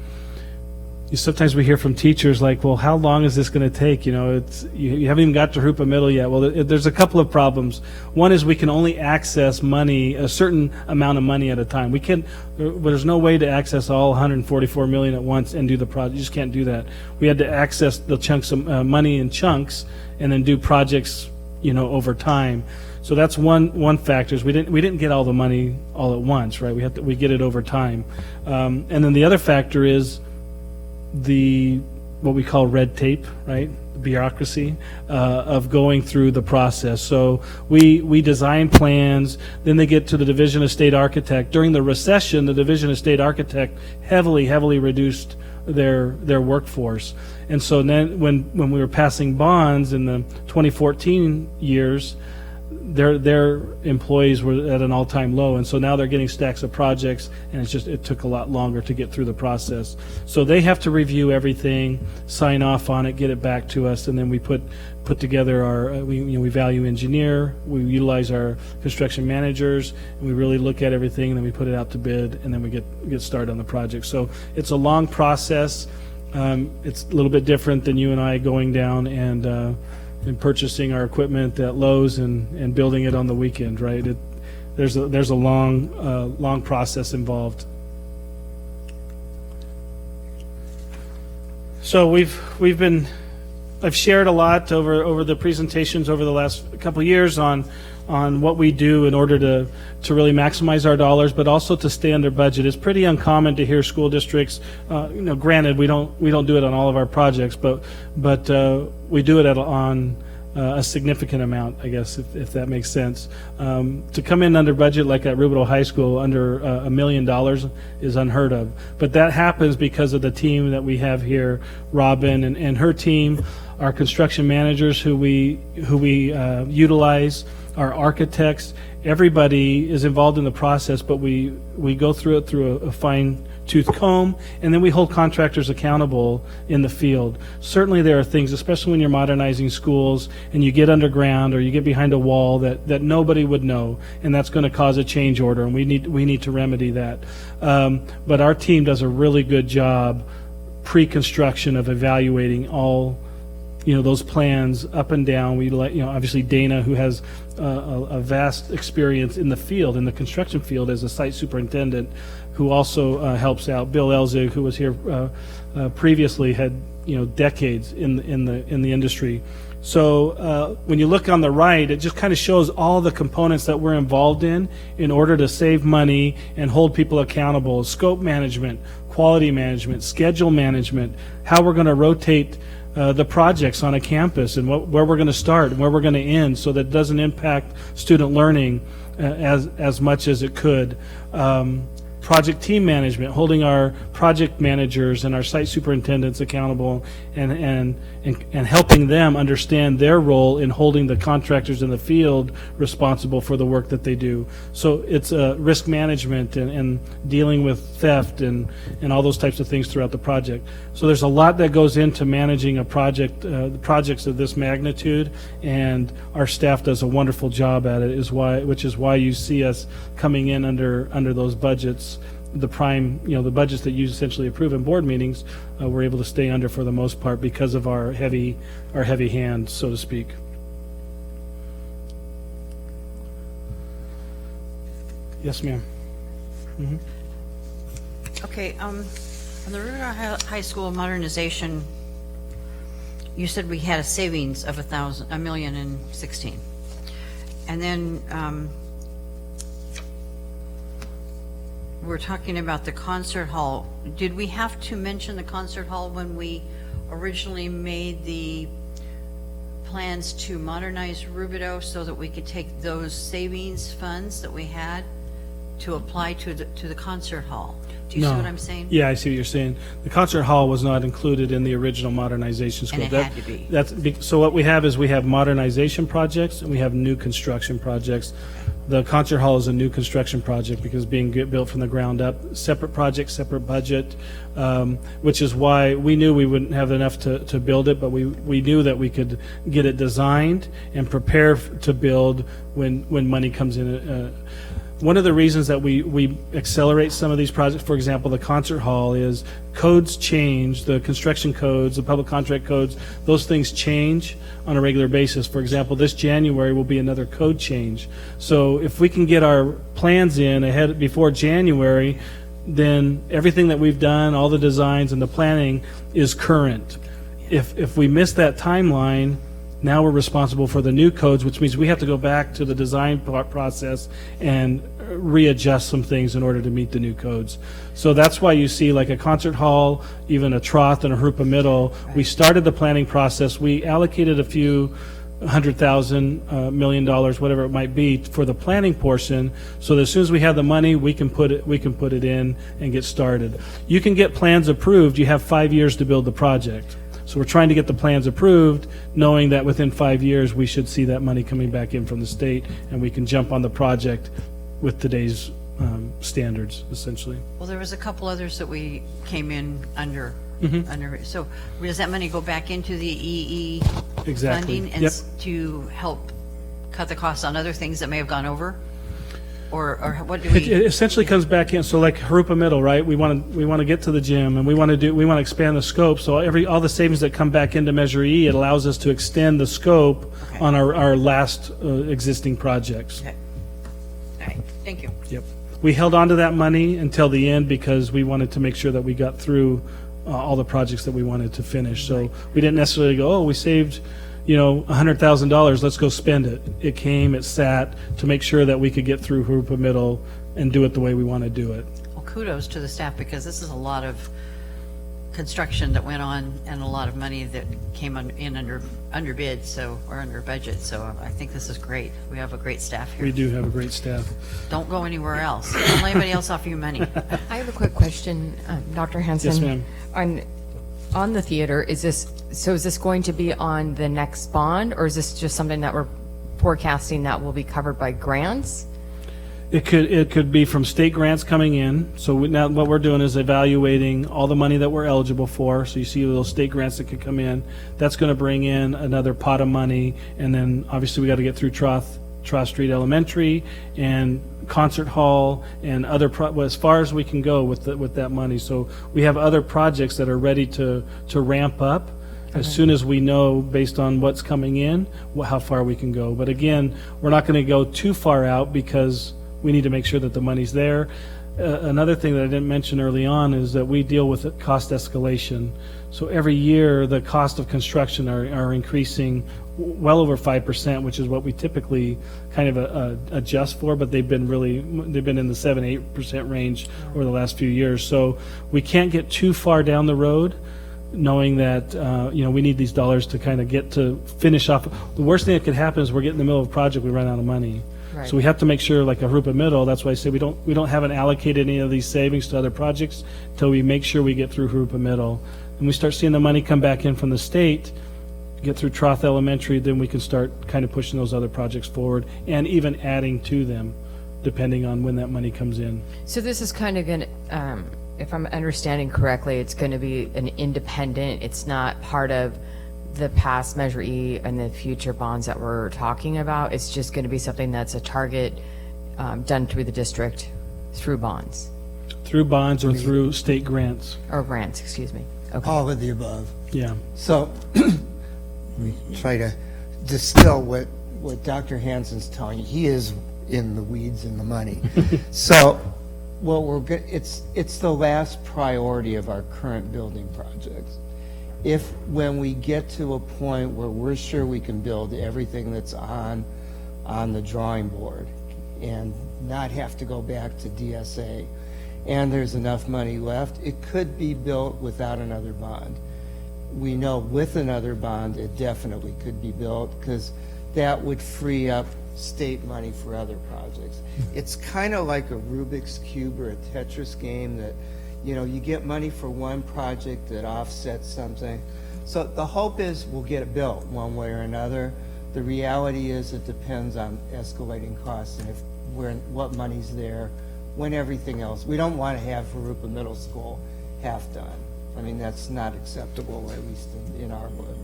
Speaker 4: sometimes we hear from teachers like, well, how long is this going to take? You haven't even got to Harupa Middle yet. Well, there's a couple of problems. One is we can only access money, a certain amount of money at a time. There's no way to access all 144 million at once and do the project. You just can't do that. We had to access the chunks of money in chunks and then do projects, over time. So that's one factor. Is we didn't get all the money all at once, right? We get it over time. And then the other factor is what we call red tape, right? The bureaucracy of going through the process. So we design plans, then they get to the Division of State Architect. During the recession, the Division of State Architect heavily reduced their workforce. And so then when we were passing bonds in the 2014 years, their employees were at an all-time low, and so now they're getting stacks of projects, and it took a lot longer to get through the process. So they have to review everything, sign off on it, get it back to us, and then we put together our we value engineer, we utilize our construction managers, and we really look at everything, and then we put it out to bid, and then we get started on the project. So it's a long process. It's a little bit different than you and I going down and purchasing our equipment at Lowe's and building it on the weekend, right? There's a long process involved. So I've shared a lot over the presentations over the last couple of years on what we do in order to really maximize our dollars, but also to stay under budget. It's pretty uncommon to hear school districts, granted, we don't do it on all of our projects, but we do it on a significant amount, I guess, if that makes sense. To come in under budget like at Rubidoux High School under $1 million is unheard of. But that happens because of the team that we have here, Robin and her team, our construction managers who we utilize, our architects. Everybody is involved in the process, but we go through it through a fine-tooth comb, and then we hold contractors accountable in the field. Certainly there are things, especially when you're modernizing schools and you get underground or you get behind a wall that nobody would know, and that's going to cause a change order, and we need to remedy that. But our team does a really good job pre-construction of evaluating all those plans up and down. We obviously Dana, who has a vast experience in the field, in the construction field as a site superintendent, who also helps out. Bill Elzig, who was here previously, had decades in the industry. So when you look on the right, it just kind of shows all the components that we're involved in order to save money and hold people accountable. Scope management, quality management, schedule management, how we're going to rotate the projects on a campus, and where we're going to start and where we're going to end, so that it doesn't impact student learning as much as it could. Project team management, holding our project managers and our site superintendents accountable, and helping them understand their role in holding the contractors in the field responsible for the work that they do. So it's risk management and dealing with theft and all those types of things throughout the project. So there's a lot that goes into managing a project, projects of this magnitude, and our staff does a wonderful job at it, which is why you see us coming in under those budgets. The the budgets that you essentially approve in board meetings, we're able to stay under for the most part because of our heavy hand, so to speak. Yes, ma'am.
Speaker 6: Okay, on the Riverside High School modernization, you said we had a savings of $1 million in 16, and then we're talking about the concert hall. Did we have to mention the concert hall when we originally made the plans to modernize Rubidoux, so that we could take those savings funds that we had to apply to the concert hall? Do you see what I'm saying?
Speaker 4: Yeah, I see what you're saying. The concert hall was not included in the original modernization scope.
Speaker 6: And it had to be.
Speaker 4: So what we have is we have modernization projects and we have new construction projects. The concert hall is a new construction project because being built from the ground up, separate project, separate budget, which is why we knew we wouldn't have enough to build it, but we knew that we could get it designed and prepare to build when money comes in. One of the reasons that we accelerate some of these projects, for example, the concert hall, is codes change, the construction codes, the public contract codes, those things change on a regular basis. For example, this January will be another code change. So if we can get our plans in before January, then everything that we've done, all the designs and the planning is current. If we miss that timeline, now we're responsible for the new codes, which means we have to go back to the design process and readjust some things in order to meet the new codes. So that's why you see like a concert hall, even a Troth and a Harupa Middle. We started the planning process. We allocated a few $100,000, $1 million, whatever it might be, for the planning portion, so that as soon as we have the money, we can put it in and get started. You can get plans approved. You have 5 years to build the project. So we're trying to get the plans approved, knowing that within 5 years, we should see that money coming back in from the state, and we can jump on the project with today's standards, essentially.
Speaker 6: Well, there was a couple others that we came in under, so does that money go back into the EE
Speaker 4: Exactly.
Speaker 6: funding and
Speaker 4: Yep.
Speaker 6: to help cut the costs on other things that may have gone over? Or what do
Speaker 4: It
Speaker 6: we,
Speaker 4: essentially comes back in, so like Harupa Middle, right? We want to get to the gym, and we want to expand the scope. So all the savings that come back into Measure E, it allows us to extend the scope
Speaker 6: Okay.
Speaker 4: on our last existing projects.
Speaker 6: okay. All right, thank you.
Speaker 4: Yep. We held on to that money until the end because we wanted to make sure that we got through all the projects that we wanted to finish. So we didn't necessarily go, oh, we saved, $100,000, let's go spend it. It came, it sat to make sure that we could get through Harupa Middle and do it the way we want to do it.
Speaker 6: Well, kudos to the staff, because this is a lot of construction that went on and a lot of money that came in under bid, so, or under budget, so I think this is great. We have a great staff here.
Speaker 4: We do have a great staff.
Speaker 6: Don't go anywhere else. Don't let anybody else offer you money.
Speaker 7: I have a quick question, Dr. Hanson.
Speaker 4: Yes, ma'am.
Speaker 7: On the theater, is this going to be on the next bond, or is this just something that we're forecasting that will be covered by grants?
Speaker 4: It could be from state grants coming in. So now what we're doing is evaluating all the money that we're eligible for. So you see those state grants that could come in. That's going to bring in another pot of money. And then obviously we got to get through Troth Street Elementary and Concert Hall and other, as far as we can go with that money. So we have other projects that are ready to ramp up as soon as we know, based on what's coming in, how far we can go. But again, we're not going to go too far out because we need to make sure that the money's there. Another thing that I didn't mention early on is that we deal with cost escalation. So every year, the cost of construction are increasing well over 5%, which is what we typically kind of adjust for, but they've been in the 7-8% range over the last few years. So we can't get too far down the road, knowing that we need these dollars to kind of get to finish off. The worst thing that could happen is we're getting in the middle of a project, we run out of money.
Speaker 7: Right.
Speaker 4: So we have to make sure, like a Harupa Middle, that's why I say we haven't allocated any of these savings to other projects until we make sure we get through Harupa Middle. And we start seeing the money come back in from the state, get through Troth Elementary, then we can start kind of pushing those other projects forward and even adding to them, depending on when that money comes in.
Speaker 7: So this is kind of going to, if I'm understanding correctly, it's going to be an independent, it's not part of the past Measure E and the future bonds that we're talking about. It's just going to be something that's a target done through the district, through bonds,
Speaker 4: Through bonds or through state grants.
Speaker 7: or grants, excuse me. Okay.
Speaker 5: All of the above.
Speaker 4: Yeah.
Speaker 5: So, we try to distill what Dr. Hanson's telling you. He is in the weeds in the money. So, it's the last priority of our current building projects. When we get to a point where we're sure we can build everything that's on the drawing board and not have to go back to DSA, and there's enough money left, it could be built without another bond. We know with another bond, it definitely could be built, because that would free up state money for other projects. It's kind of like a Rubik's Cube or a Tetris game that, you get money for one project that offsets something. So the hope is we'll get it built one way or another. The reality is it depends on escalating costs and what money's there, when everything else. We don't want to have Harupa Middle School half done. I mean, that's not acceptable, at least in our book.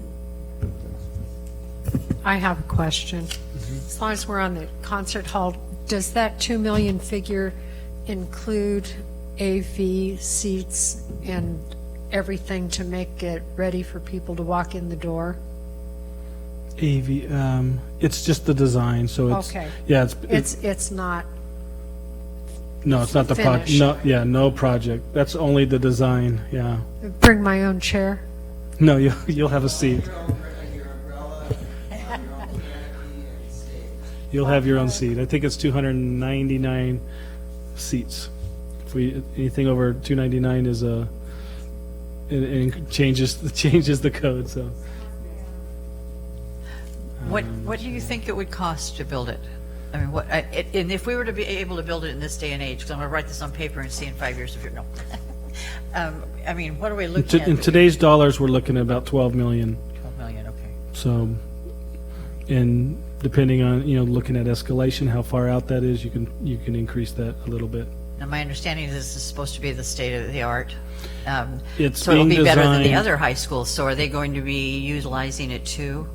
Speaker 3: I have a question. As long as we're on the concert hall, does that 2 million figure include AV seats and everything to make it ready for people to walk in the door?
Speaker 4: AV, it's just the design, so it's,
Speaker 3: Okay.
Speaker 4: yeah,
Speaker 3: It's not,
Speaker 4: no, it's not the project,
Speaker 3: finished.
Speaker 4: no project. That's only the design, yeah.
Speaker 3: bring my own chair?
Speaker 4: No, you'll have a seat. You'll have your own seat. I think it's 299 seats. Anything over 299 is it changes the code, so.
Speaker 6: What do you think it would cost to build it? I mean, and if we were to be able to build it in this day and age, because I'm going to write this on paper and see in 5 years if you're, no. I mean, what are we looking at?
Speaker 4: In today's dollars, we're looking at about 12 million.
Speaker 6: 12 million, okay.
Speaker 4: So, and depending on, looking at escalation, how far out that is, you can increase that a little bit.
Speaker 6: Now, my understanding is this is supposed to be the state of the art.
Speaker 4: It's
Speaker 6: So it'll
Speaker 4: being
Speaker 6: be better than the
Speaker 4: designed-
Speaker 6: other high schools. So are they going to be utilizing it too?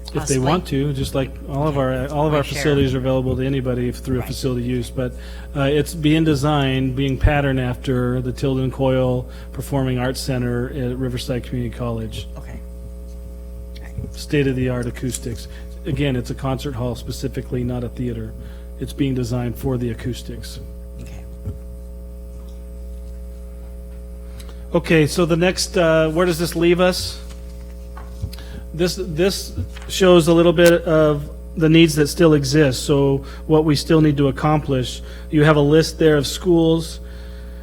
Speaker 4: If they
Speaker 6: possibly?
Speaker 4: want to, just like all of our
Speaker 6: Right,
Speaker 4: facilities are available to anybody through a facility use, but it's being designed, being patterned after the Tilden Coyle Performing Arts Center at Riverside Community College.
Speaker 6: Okay.
Speaker 4: State-of-the-art acoustics. Again, it's a concert hall specifically, not a theater. It's being designed for the acoustics.
Speaker 6: Okay.
Speaker 4: Okay, so the next, where does this leave us? This shows a little bit of the needs that still exist, so what we still need to accomplish. You have a list there of schools,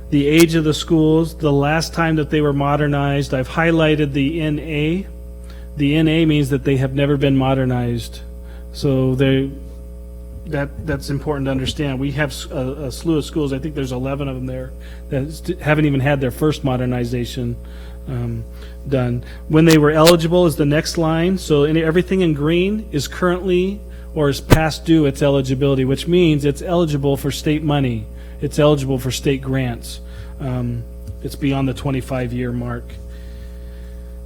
Speaker 4: the age of the schools, the last time that they were modernized. I've highlighted the NA. The NA means that they have never been modernized. So that's important to understand. We have a slew of schools, I think there's 11 of them there, that haven't even had their first modernization done. When they were eligible is the next line. So everything in green is currently or is past due its eligibility, which means it's eligible for state money. It's eligible for state grants. It's beyond the 25-year mark.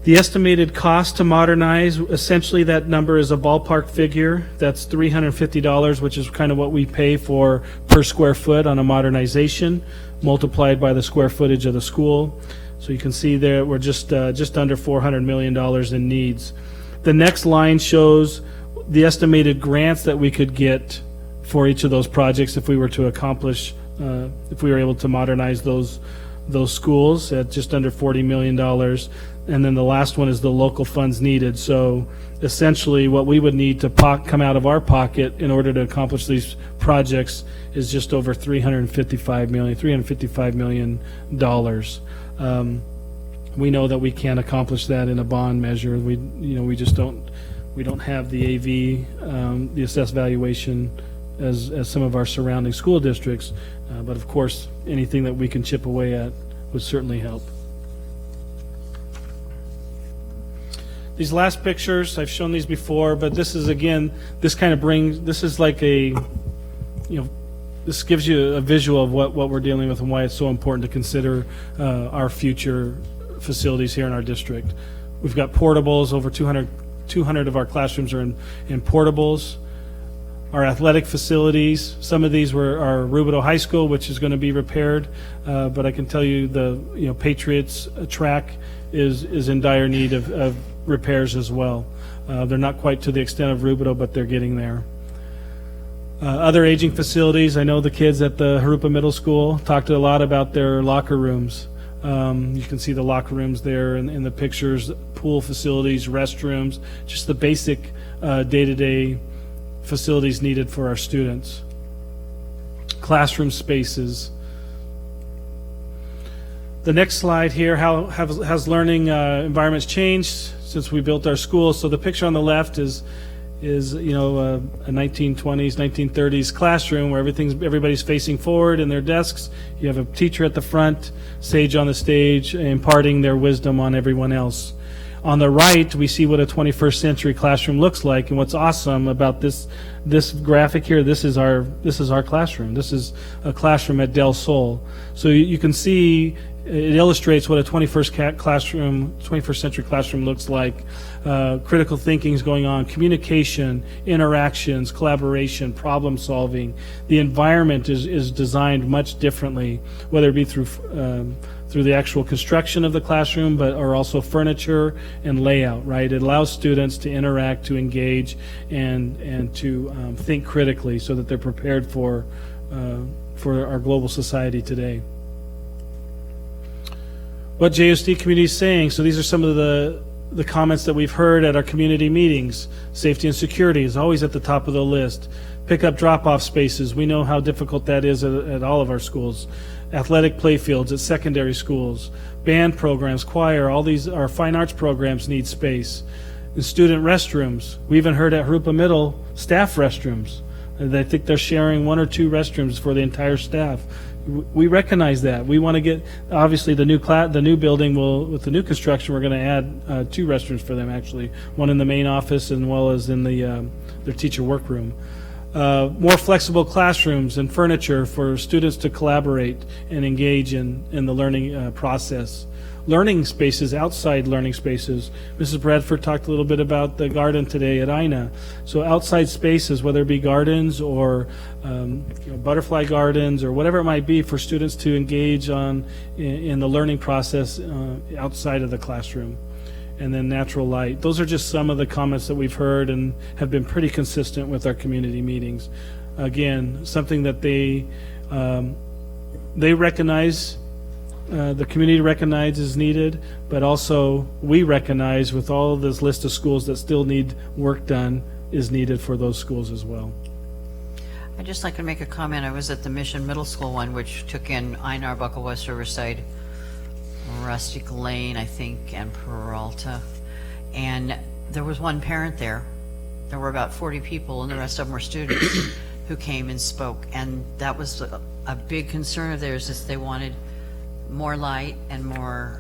Speaker 4: The estimated cost to modernize, essentially that number is a ballpark figure. That's $350, which is kind of what we pay for per square foot on a modernization, multiplied by the square footage of the school. So you can see there we're just under $400 million in needs. The next line shows the estimated grants that we could get for each of those projects if we were to accomplish, if we were able to modernize those schools at just under $40 million. And then the last one is the local funds needed. So essentially what we would need to come out of our pocket in order to accomplish these projects is just over $355 million. We know that we can't accomplish that in a bond measure. We just don't have the AV, the assessed valuation as some of our surrounding school districts. But of course, anything that we can chip away at would certainly help. These last pictures, I've shown these before, but this is, again, this is like a, this gives you a visual of what we're dealing with and why it's so important to consider our future facilities here in our district. We've got portables, over 200 of our classrooms are in portables. Our athletic facilities, some of these were our Rubidoux High School, which is going to be repaired, but I can tell you the Patriots track is in dire need of repairs as well. They're not quite to the extent of Rubidoux, but they're getting there. Other aging facilities, I know the kids at the Harupa Middle School talked a lot about their locker rooms. You can see the locker rooms there in the pictures, pool facilities, restrooms, just the basic day-to-day facilities needed for our students. Classroom spaces. The next slide here, how has learning environments changed since we built our schools? So the picture on the left is a 1920s, 1930s classroom where everybody's facing forward in their desks. You have a teacher at the front, sage on the stage, imparting their wisdom on everyone else. On the right, we see what a 21st century classroom looks like, and what's awesome about this graphic here, this is our classroom. This is a classroom at Del Sol. So you can see it illustrates what a 21st century classroom looks like. Critical thinking is going on, communication, interactions, collaboration, problem solving. The environment is designed much differently, whether it be through the actual construction of the classroom, or also furniture and layout, right? It allows students to interact, to engage, and to think critically so that they're prepared for our global society today. What JSD community is saying, so these are some of the comments that we've heard at our community meetings. Safety and security is always at the top of the list. Pick-up drop-off spaces, we know how difficult that is at all of our schools. Athletic playfields at secondary schools. Band programs, choir, all these, our fine arts programs need space. And student restrooms, we even heard at Harupa Middle, staff restrooms. I think they're sharing 1 or 2 restrooms for the entire staff. We recognize that. We want to get, obviously, the new building will, with the new construction, we're going to add 2 restrooms for them, actually. One in the main office as well as in their teacher workroom. More flexible classrooms and furniture for students to collaborate and engage in the learning process. Learning spaces, outside learning spaces. Mrs. Bradford talked a little bit about the garden today at INA. So outside spaces, whether it be gardens or butterfly gardens or whatever it might be, for students to engage in the learning process outside of the classroom. And then natural light. Those are just some of the comments that we've heard and have been pretty consistent with our community meetings. Again, something that they recognize, the community recognizes needed, but also we recognize with all of this list of schools that still need work done is needed for those schools as well.
Speaker 6: I'd just like to make a comment. I was at the Mission Middle School one, which took in Ina, Arbuckle, West Riverside, Rustic Lane, I think, and Peralta. And there was one parent there. There were about 40 people, and the rest of them were students who came and spoke. And that was a big concern of theirs, is they wanted more light and more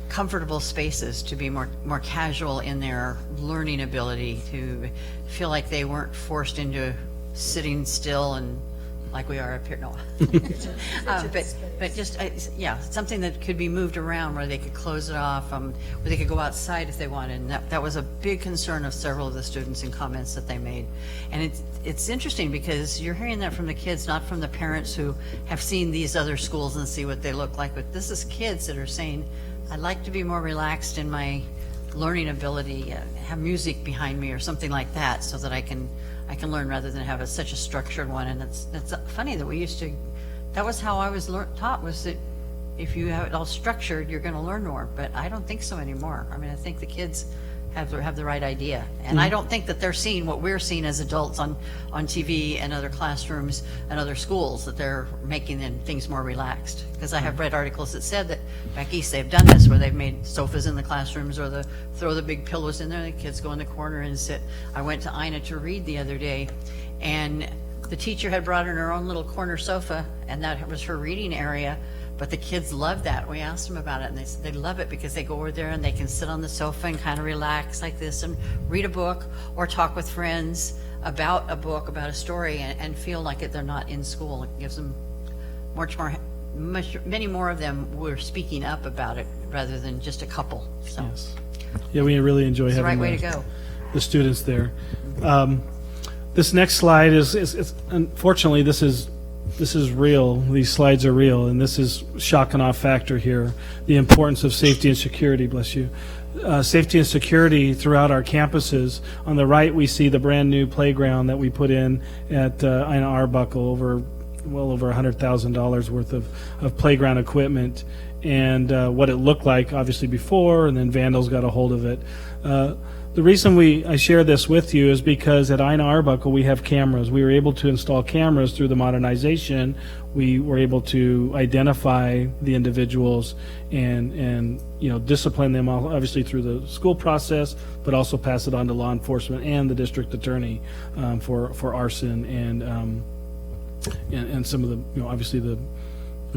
Speaker 6: comfortable spaces, to be more casual in their learning ability, to feel like they weren't forced into sitting still and like we are up here. No. But just, yeah, something that could be moved around where they could close it off, where they could go outside if they wanted. And that was a big concern of several of the students in comments that they made. And it's interesting because you're hearing that from the kids, not from the parents who have seen these other schools and see what they look like. But this is kids that are saying, I'd like to be more relaxed in my learning ability, have music behind me or something like that, so that I can learn rather than have such a structured one. And it's funny that we used to, that was how I was taught, was that if you have it all structured, you're going to learn more. But I don't think so anymore. I mean, I think the kids have the right idea. And I don't think that they're seeing what we're seeing as adults on TV and other classrooms and other schools, that they're making things more relaxed. Because I have read articles that said that back east they've done this, where they've made sofas in the classrooms, or throw the big pillows in there, the kids go in the corner and sit. I went to Ina to read the other day, and the teacher had brought in her own little corner sofa, and that was her reading area. But the kids loved that. We asked them about it, and they said they love it because they go over there and they can sit on the sofa and kind of relax like this and read a book or talk with friends about a book, about a story, and feel like they're not in school. It gives them many more of them were speaking up about it rather than just a couple. So
Speaker 4: Yes. Yeah, we really enjoy
Speaker 6: it's the
Speaker 4: having
Speaker 6: right way to go.
Speaker 4: the students there. This next slide is unfortunately, this is real. These slides are real, and this is shock and awe factor here. The importance of safety and security, bless you. Safety and security throughout our campuses. On the right, we see the brand new playground that we put in at Ina Arbuckle, well over $100,000 worth of playground equipment, and what it looked like obviously before, and then vandals got a hold of it. The reason I share this with you is because at Ina Arbuckle we have cameras. We were able to install cameras through the modernization. We were able to identify the individuals and discipline them, obviously through the school process, but also pass it on to law enforcement and the district attorney for arson and some of the obviously the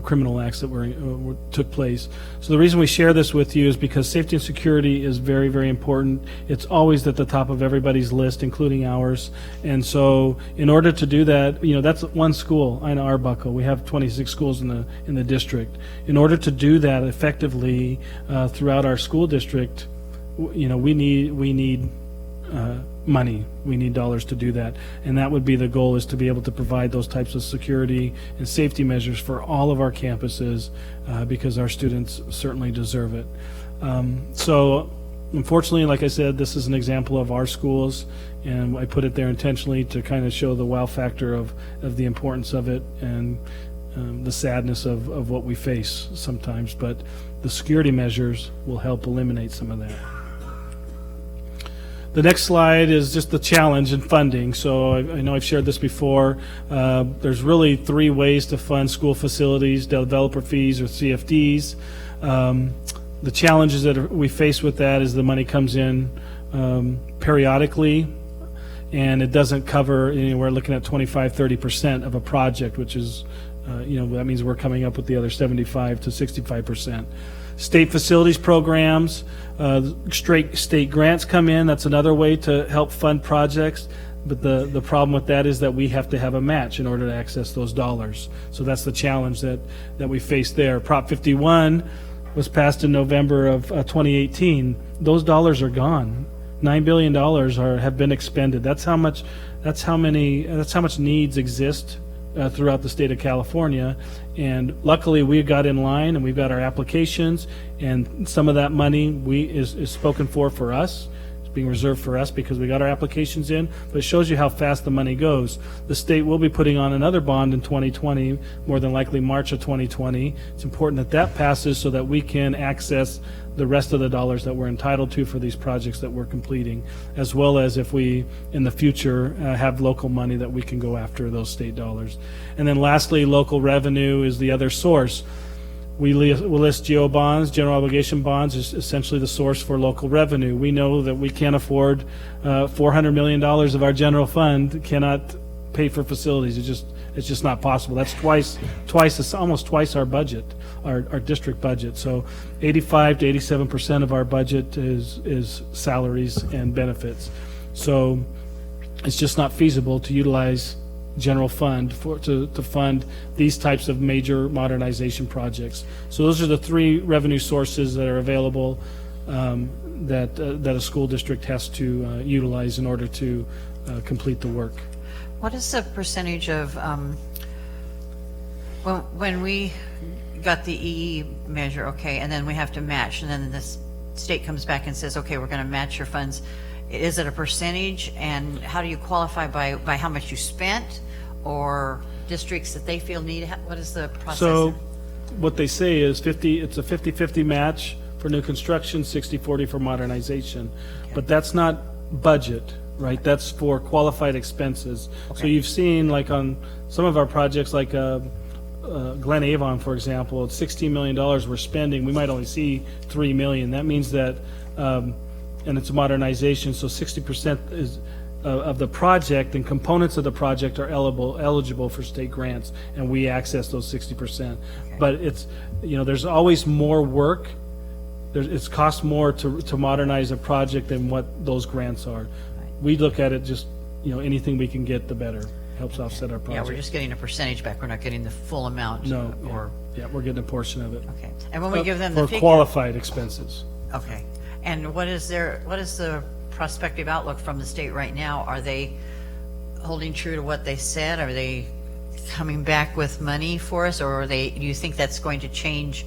Speaker 4: criminal acts that took place. So the reason we share this with you is because safety and security is very, very important. It's always at the top of everybody's list, including ours. And so in order to do that, that's one school, Ina Arbuckle. We have 26 schools in the district. In order to do that effectively throughout our school district, we need money. We need dollars to do that. And that would be the goal, is to be able to provide those types of security and safety measures for all of our campuses because our students certainly deserve it. So unfortunately, like I said, this is an example of our schools, and I put it there intentionally to kind of show the wow factor of the importance of it and the sadness of what we face sometimes. But the security measures will help eliminate some of that. The next slide is just the challenge in funding. So I know I've shared this before. There's really 3 ways to fund school facilities: developer fees or CFDs. The challenges that we face with that is the money comes in periodically. and it doesn't cover, we're looking at 25-30% of a project, which is, that means we're coming up with the other 75 to 65%. State facilities programs, straight state grants come in. That's another way to help fund projects. But the problem with that is that we have to have a match in order to access those dollars. So that's the challenge that we face there. Prop 51 was passed in November of 2018. Those dollars are gone. $9 billion have been expended. That's how much needs exist throughout the state of California. And luckily we got in line and we've got our applications, and some of that money is spoken for us. Being reserved for us because we got our applications in, but it shows you how fast the money goes. The state will be putting on another bond in 2020, more than likely March of 2020. It's important that passes so that we can access the rest of the dollars that we're entitled to for these projects that we're completing, as well as if we in the future have local money that we can go after those state dollars. And then lastly, local revenue is the other source. We'll list GO bonds, general obligation bonds, is essentially the source for local revenue. We know that we can't afford $400 million of our general fund cannot pay for facilities. It's just not possible. That's almost twice our budget, our district budget. So 85 to 87% of our budget is salaries and benefits. So it's just not feasible to utilize general fund to fund these types of major modernization projects. So those are the three revenue sources that are available that a school district has to utilize in order to complete the work.
Speaker 6: What is the percentage of, when we got the EE measure, okay, and then we have to match, and then the state comes back and says, okay, we're going to match your funds. Is it a percentage, and how do you qualify by how much you spent, or districts that they feel need? What is the process?
Speaker 4: So what they say is it's a 50-50 match for new construction, 60-40 for modernization. Okay. But that's not budget, right? That's for qualified expenses. Okay. So you've seen, like on some of our projects, like Glen Avon, for example, it's $16 million we're spending. We might only see $3 million. That means that, and it's a modernization, so 60% is of the project and components of the project are eligible for state grants, and we access those 60%. Okay. But it's, there's always more work. It's cost more to modernize a project than what those grants are. Right. We look at it just, anything we can get, the better. Helps offset our project.
Speaker 6: Yeah, we're just getting a percentage back. We're not getting the full amount.
Speaker 4: No, yeah, we're getting a portion of it.
Speaker 6: Okay. And when we give them the figure,
Speaker 4: qualified expenses.
Speaker 6: Okay. And what is the prospective outlook from the state right now? Are they holding true to what they said? Are they coming back with money for us, or do you think that's going to change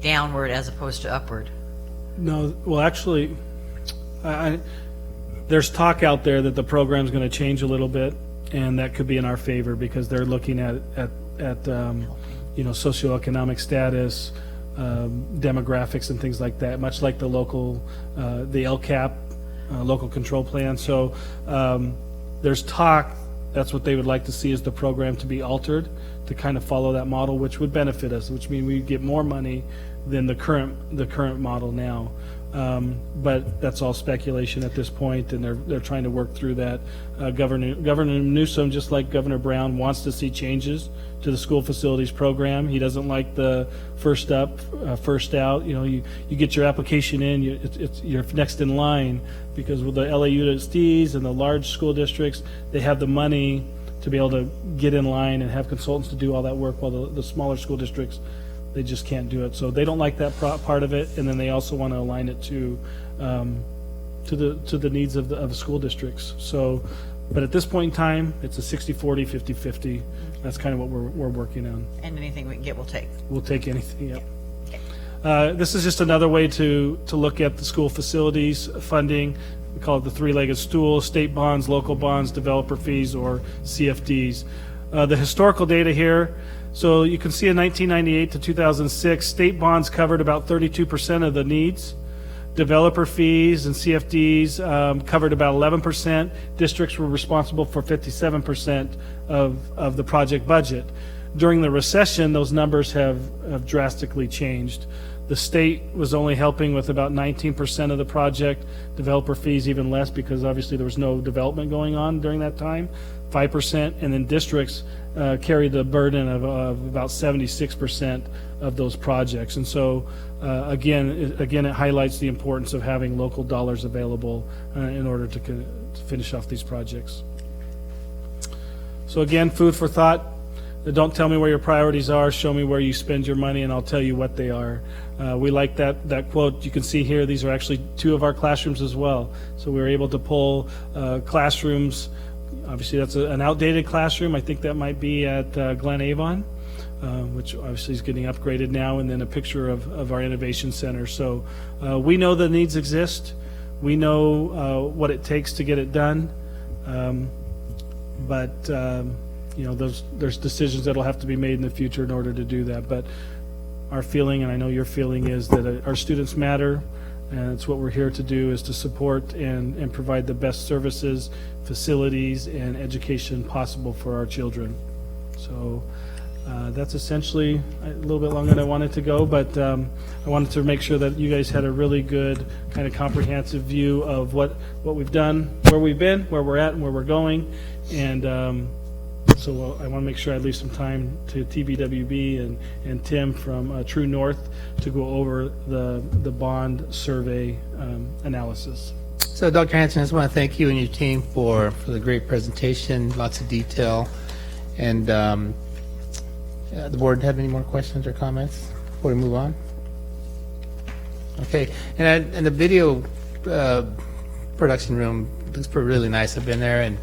Speaker 6: downward as opposed to upward? No, well, actually, there's talk out there that the program's going to change a little bit, and that could be in our favor because they're looking at socioeconomic status, demographics and things like that, much like the local, the LCAP, local control plan. So there's talk, that's what they would like to see, is the program to be altered to kind of follow that model, which would benefit us, which means we get more money than the current model now. But that's all speculation at this point, and they're trying to work through that. Governor Newsom, just like Governor Brown, wants to see changes to the school facilities program. He doesn't like the first up, first out. You get your application in, you're next in line, because with the LAUSDs and the large school districts, they have the money to be able to get in line and have consultants to do all that work, while the smaller school districts, they just can't do it. So they don't like that part of it, and then they also want to align it to the needs of the school districts. So, but at this point in time, it's a 60-40, 50-50. That's kind of what we're working on. And anything we can get, we'll take. We'll take anything. Yep. Okay. This is just another way to look at the school facilities funding. We call it the three-legged stool: state bonds, local bonds, developer fees, or CFDs. The historical data here. So you can see in 1998 to 2006, state bonds covered about 32% of the needs. Developer fees and CFDs covered about 11%. Districts were responsible for 57% of the project budget. During the recession, those numbers have drastically changed.
Speaker 4: The state was only helping with about 19% of the project, developer fees even less because obviously there was no development going on during that time, 5%, and then districts carried the burden of about 76% of those projects. And so again, it highlights the importance of having local dollars available in order to finish off these projects. So again, food for thought. Don't tell me where your priorities are, show me where you spend your money, and I'll tell you what they are. We like that quote. You can see here, these are actually 2 of our classrooms as well. So we were able to pull classrooms. Obviously, that's an outdated classroom. I think that might be at Glen Avon, which obviously is getting upgraded now, and then a picture of our Innovation Center. So we know the needs exist. We know what it takes to get it done. You know, there's decisions that'll have to be made in the future in order to do that. But our feeling, and I know your feeling, is that our students matter, and it's what we're here to do, is to support and provide the best services, facilities, and education possible for our children. So that's essentially a little bit longer than I wanted to go, but I wanted to make sure that you guys had a really good kind of comprehensive view of what we've done, where we've been, where we're at, and where we're going. And so I want to make sure I leave some time to TBWB and Tim from True North to go over the bond survey analysis.
Speaker 1: So, Dr. Hanson, I just want to thank you and your team for the great presentation, lots of detail. And the board have any more questions or comments before we move on? Okay, and the video production room looks really nice. I've been there, and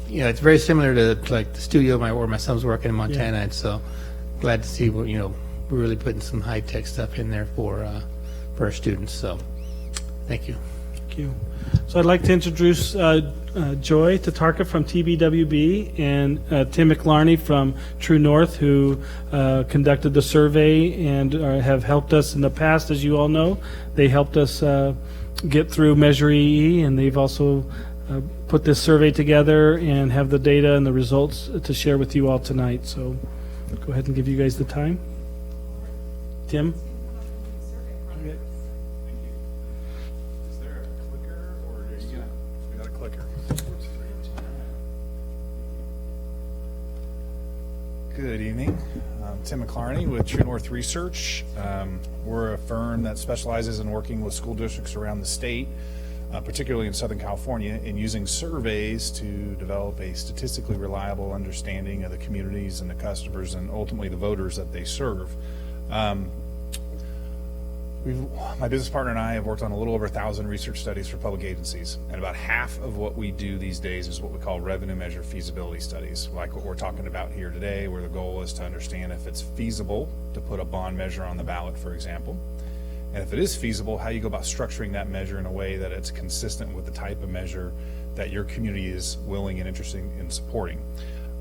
Speaker 1: you know, it's very similar to like the studio where my son's working in Montana, and so glad to see we're really putting some high-tech stuff in there for our students. So thank you.
Speaker 4: Thank you. So I'd like to introduce Joy Tatarka from TBWB and Tim McLarney from True North, who conducted the survey and have helped us in the past. As you all know, they helped us get through Measure EE, and they've also put this survey together and have the data and the results to share with you all tonight. So go ahead and give you guys the time. Tim? Okay.
Speaker 8: Is there a clicker, or are you gonna? We got a clicker. Good evening. I'm Tim McLarney with True North Research. We're a firm that specializes in working with school districts around the state, particularly in Southern California, in using surveys to develop a statistically reliable understanding of the communities and the customers and ultimately the voters that they serve. My business partner and I have worked on a little over 1,000 research studies for public agencies, and about half of what we do these days is what we call revenue measure feasibility studies, like what we're talking about here today, where the goal is to understand if it's feasible to put a bond measure on the ballot, for example. And if it is feasible, how you go about structuring that measure in a way that it's consistent with the type of measure that your community is willing and interested in supporting.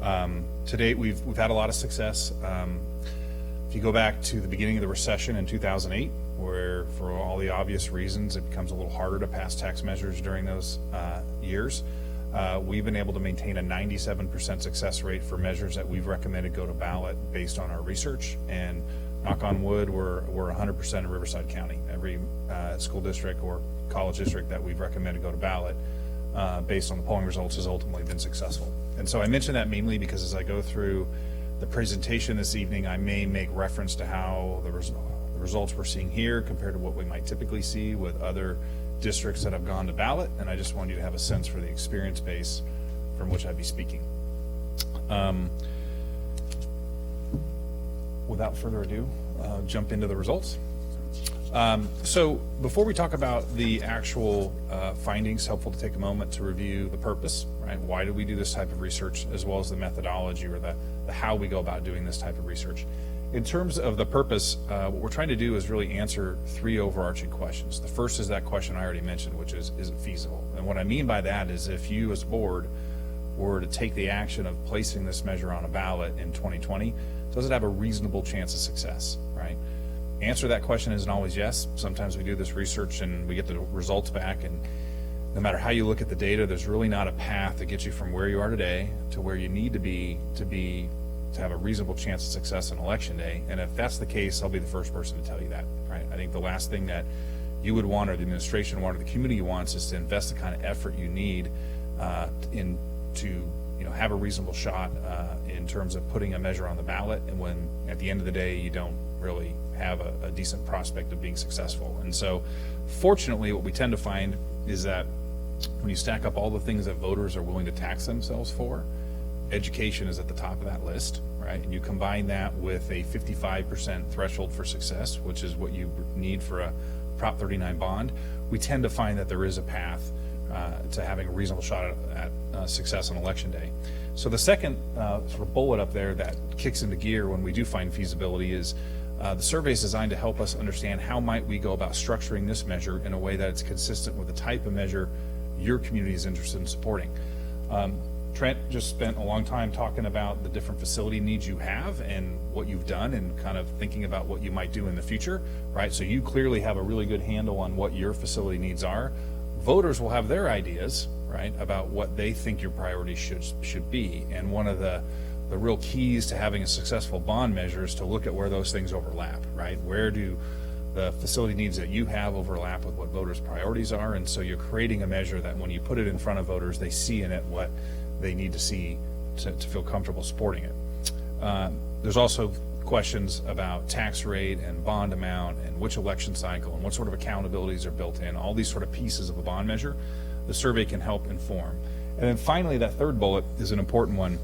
Speaker 8: To date, we've had a lot of success. If you go back to the beginning of the recession in 2008, where for all the obvious reasons it becomes a little harder to pass tax measures during those years, we've been able to maintain a 97% success rate for measures that we've recommended go to ballot based on our research. And knock on wood, we're 100% in Riverside County. Every school district or college district that we've recommended go to ballot based on the polling results has ultimately been successful. And so I mention that mainly because as I go through the presentation this evening, I may make reference to how the results we're seeing here compared to what we might typically see with other districts that have gone to ballot, and I just want you to have a sense for the experience base from which I'd be speaking. Without further ado, jump into the results. So before we talk about the actual findings, helpful to take a moment to review the purpose, right? Why do we do this type of research, as well as the methodology or the how we go about doing this type of research. In terms of the purpose, what we're trying to do is really answer three overarching questions. The first is that question I already mentioned, which is it feasible? And what I mean by that is if you as a board were to take the action of placing this measure on a ballot in 2020, does it have a reasonable chance of success, right? Answer to that question isn't always yes. Sometimes we do this research and we get the results back, and no matter how you look at the data, there's really not a path that gets you from where you are today to where you need to be to have a reasonable chance of success on election day. And if that's the case, I'll be the first person to tell you that, right? I think the last thing that you would want, or the administration want, or the community wants, is to invest the kind of effort you need to have a reasonable shot in terms of putting a measure on the ballot, and when at the end of the day you don't really have a decent prospect of being successful. And so fortunately what we tend to find is that when you stack up all the things that voters are willing to tax themselves for, education is at the top of that list, right? And you combine that with a 55% threshold for success, which is what you need for a Prop 39 bond, we tend to find that there is a path to having a reasonable shot at success on election day. So the second sort of bullet up there that kicks into gear when we do find feasibility is the survey is designed to help us understand how might we go about structuring this measure in a way that it's consistent with the type of measure your community is interested in supporting. Trent just spent a long time talking about the different facility needs you have and what you've done and kind of thinking about what you might do in the future, right? So you clearly have a really good handle on what your facility needs are. Voters will have their ideas, right, about what they think your priorities should be. And one of the real keys to having a successful bond measure is to look at where those things overlap, right? Where do the facility needs that you have overlap with what voters' priorities are? And so you're creating a measure that when you put it in front of voters, they see in it what they need to see to feel comfortable supporting it. There's also questions about tax rate and bond amount and which election cycle and what sort of accountabilities are built in, all these sort of pieces of a bond measure. The survey can help inform. And then finally, that third bullet is an important one.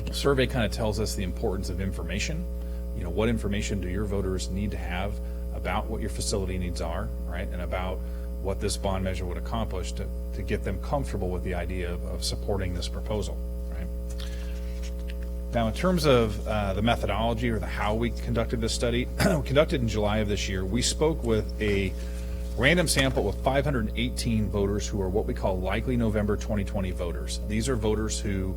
Speaker 8: The survey kind of tells us the importance of information. You know, what information do your voters need to have about what your facility needs are, right, and about what this bond measure would accomplish to get them comfortable with the idea of supporting this proposal, right? Now, in terms of the methodology or the how we conducted this study, conducted in July of this year, we spoke with a random sample of 518 voters who are what we call likely November 2020 voters. These are voters who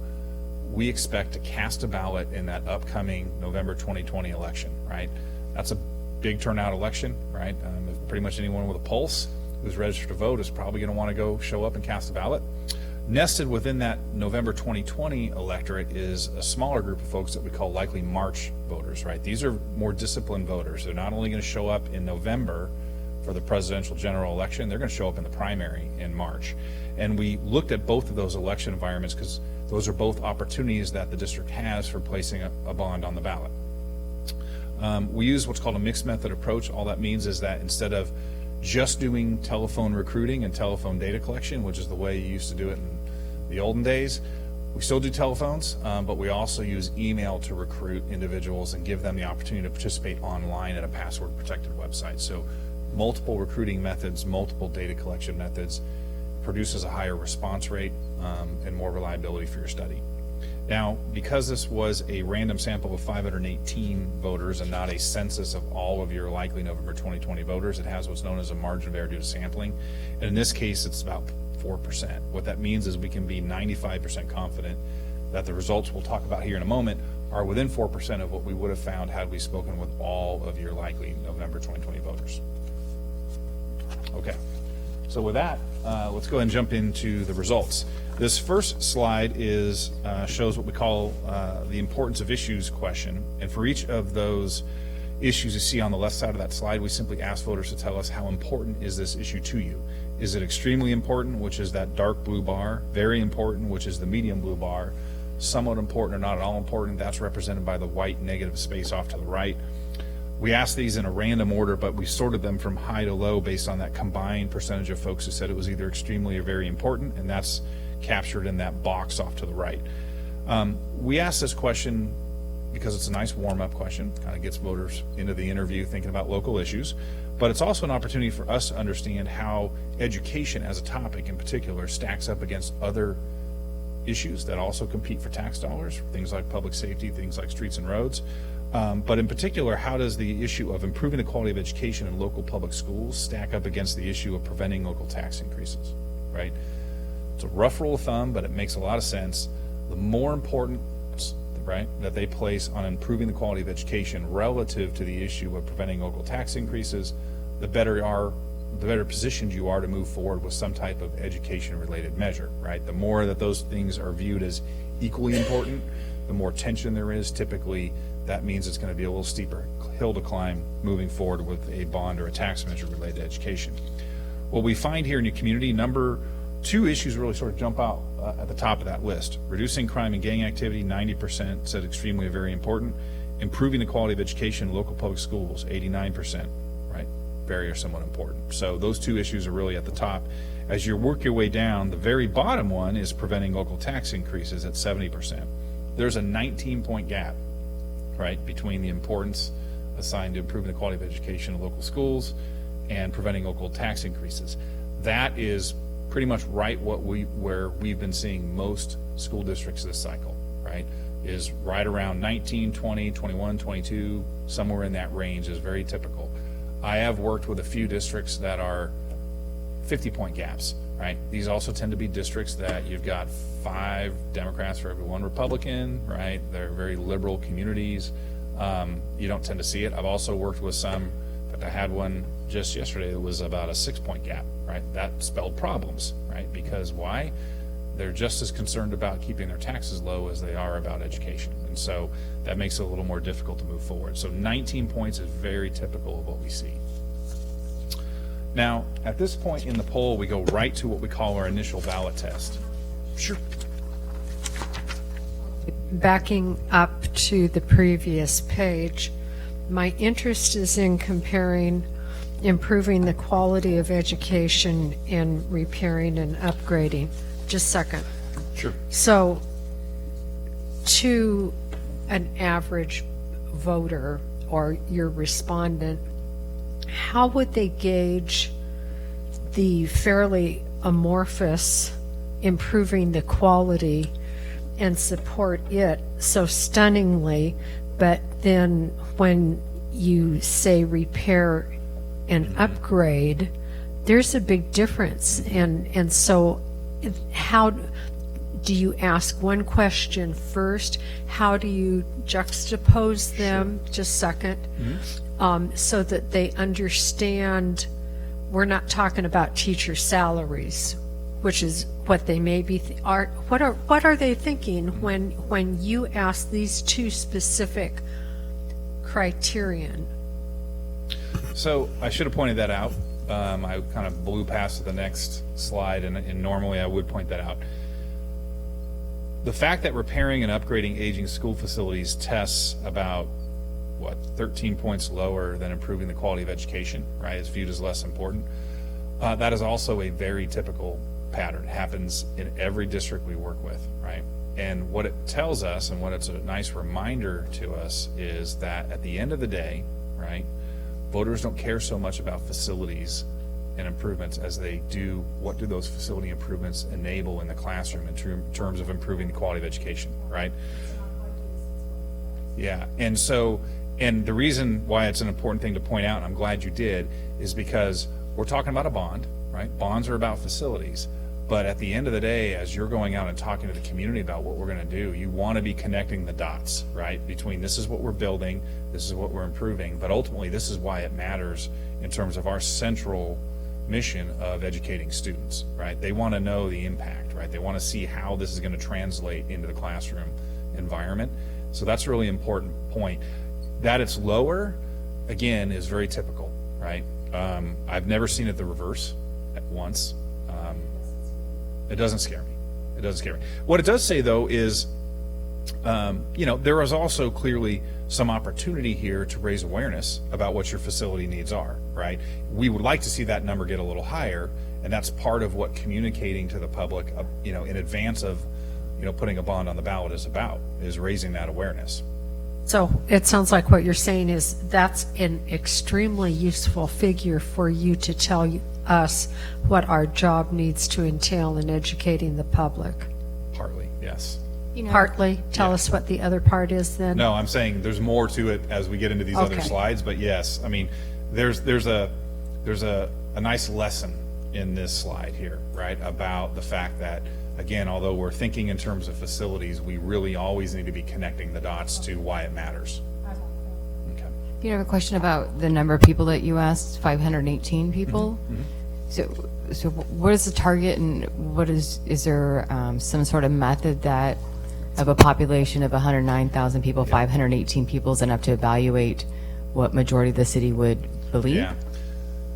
Speaker 8: we expect to cast a ballot in that upcoming November 2020 election, right? That's a big turnout election, right? Pretty much anyone with a pulse who's registered to vote is probably going to want to go show up and cast a ballot. Nested within that November 2020 electorate is a smaller group of folks that we call likely March voters, right? These are more disciplined voters. They're not only going to show up in November for the presidential general election, they're going to show up in the primary in March. And we looked at both of those election environments because those are both opportunities that the district has for placing a bond on the ballot. We use what's called a mixed method approach. All that means is that instead of just doing telephone recruiting and telephone data collection, which is the way you used to do it in the olden days, we still do telephones, but we also use email to recruit individuals and give them the opportunity to participate online at a password protected website. So multiple recruiting methods, multiple data collection methods produces a higher response rate and more reliability for your study. Now, because this was a random sample of 518 voters and not a census of all of your likely November 2020 voters, it has what's known as a margin of error due to sampling. And in this case, it's about 4%. What that means is we can be 95% confident that the results we'll talk about here in a moment are within 4% of what we would have found had we spoken with all of your likely November 2020 voters. Okay, so with that, let's go ahead and jump into the results. This first slide is shows what we call the importance of issues question. And for each of those issues you see on the left side of that slide, we simply ask voters to tell us how important is this issue to you. Is it extremely important, which is that dark blue bar, very important, which is the medium blue bar, somewhat important or not at all important, that's represented by the white negative space off to the right. We asked these in a random order, but we sorted them from high to low based on that combined percentage of folks who said it was either extremely or very important, and that's captured in that box off to the right. We asked this question because it's a nice warm-up question, kind of gets voters into the interview thinking about local issues, but it's also an opportunity for us to understand how education as a topic in particular stacks up against other issues that also compete for tax dollars, things like public safety, things like streets and roads. But in particular, how does the issue of improving the quality of education in local public schools stack up against the issue of preventing local tax increases, right? It's a rough rule of thumb, but it makes a lot of sense. The more important, right, that they place on improving the quality of education relative to the issue of preventing local tax increases, the better positioned you are to move forward with some type of education-related measure, right? The more that those things are viewed as equally important, The more tension there is, typically, that means it's going to be a little steeper hill to climb moving forward with a bond or a tax measure related to education. What we find here in your community, number 2 issues really sort of jump out at the top of that list. Reducing crime and gang activity, 90% said extremely very important. Improving the quality of education in local public schools, 89%, right? Very or somewhat important. So those 2 issues are really at the top. As you work your way down, the very bottom one is preventing local tax increases at 70%. There's a 19-point gap, right, between the importance assigned to improving the quality of education in local schools and preventing local tax increases. That is pretty much right where we've been seeing most school districts this cycle, right, is right around 19, 20, 21, 22, somewhere in that range is very typical. I have worked with a few districts that are 50-point gaps, right? These also tend to be districts that you've got 5 Democrats for every 1 Republican, right? They're very liberal communities. You don't tend to see it. I've also worked with some, in fact, I had one just yesterday that was about a 6-point gap, right? That spelled problems, right? Because why? They're just as concerned about keeping their taxes low as they are about education. And so that makes it a little more difficult to move forward. So 19 points is very typical of what we see. Now, at this point in the poll, we go right to what we call our initial ballot test. Sure.
Speaker 3: Backing up to the previous page, my interest is in comparing improving the quality of education and repairing and upgrading. Just a second.
Speaker 8: Sure.
Speaker 3: So, to an average voter or your respondent, how would they gauge the fairly amorphous improving the quality and support it so stunningly, but then when you say repair and upgrade, there's a big difference. And so how do you ask one question first? How do you juxtapose them? Just a second. So that they understand we're not talking about teacher salaries, which is what they may be what are they thinking when you ask these 2 specific criterion?
Speaker 8: So I should have pointed that out. I kind of blew past the next slide, and normally I would point that out. The fact that repairing and upgrading aging school facilities tests about 13 points lower than improving the quality of education, right, is viewed as less important. That is also a very typical pattern. It happens in every district we work with, right? And what it tells us, and what it's a nice reminder to us, is that at the end of the day, right, voters don't care so much about facilities and improvements as they do what do those facility improvements enable in the classroom in terms of improving the quality of education, right? Yeah, and so, and the reason why it's an important thing to point out, and I'm glad you did, is because we're talking about a bond, right? Bonds are about facilities. But at the end of the day, as you're going out and talking to the community about what we're going to do, you want to be connecting the dots, right? Between this is what we're building, this is what we're improving, but ultimately this is why it matters in terms of our central mission of educating students, right? They want to know the impact, right? They want to see how this is going to translate into the classroom environment. So that's a really important point. That it's lower, again, is very typical, right? I've never seen it the reverse at once. It doesn't scare me. It doesn't scare me. What it does say, though, is, there is also clearly some opportunity here to raise awareness about what your facility needs are, right? We would like to see that number get a little higher, and that's part of what communicating to the public, in advance of, putting a bond on the ballot is about, is raising that awareness.
Speaker 3: So it sounds like what you're saying is that's an extremely useful figure for you to tell us what our job needs to entail in educating the public.
Speaker 8: Partly, yes.
Speaker 3: Partly. Tell us what the other part is then.
Speaker 8: No, I'm saying there's more to it as we get into these other slides, but yes, I mean, there's a nice lesson in this slide here, right, about the fact that, again, although we're thinking in terms of facilities, we really always need to be connecting the dots to why it matters. Okay.
Speaker 7: You have a question about the number of people that you asked, 518 people?
Speaker 8: Mm-hmm.
Speaker 7: So what is the target, and what is there some sort of method that of a population of 109,000 people, 518 people is enough to evaluate what majority of the city would believe?
Speaker 8: Yeah.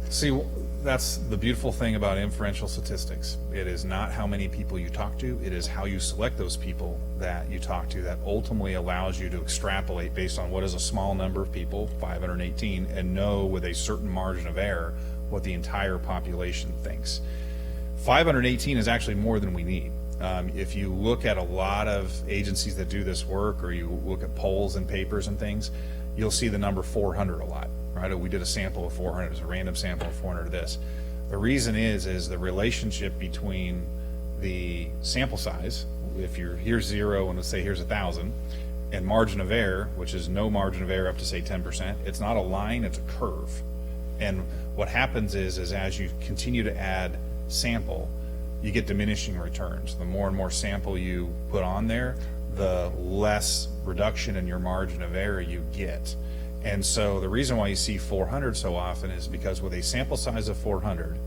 Speaker 8: See, that's the beautiful thing about inferential statistics. It is not how many people you talk to, it is how you select those people that you talk to that ultimately allows you to extrapolate based on what is a small number of people, 518, and know with a certain margin of error what the entire population thinks. 518 is actually more than we need. If you look at a lot of agencies that do this work, or you look at polls and papers and things, you'll see the number 400 a lot, right? We did a sample of 400, it was a random sample of 400 of this. The reason is the relationship between the sample size, if you're here's 0 and let's say here's 1,000, and margin of error, which is no margin of error up to say 10%, it's not a line, it's a curve. And what happens is as you continue to add sample, you get diminishing returns. The more and more sample you put on there, the less reduction in your margin of error you get. And so the reason why you see 400 so often is because with a sample size of 400,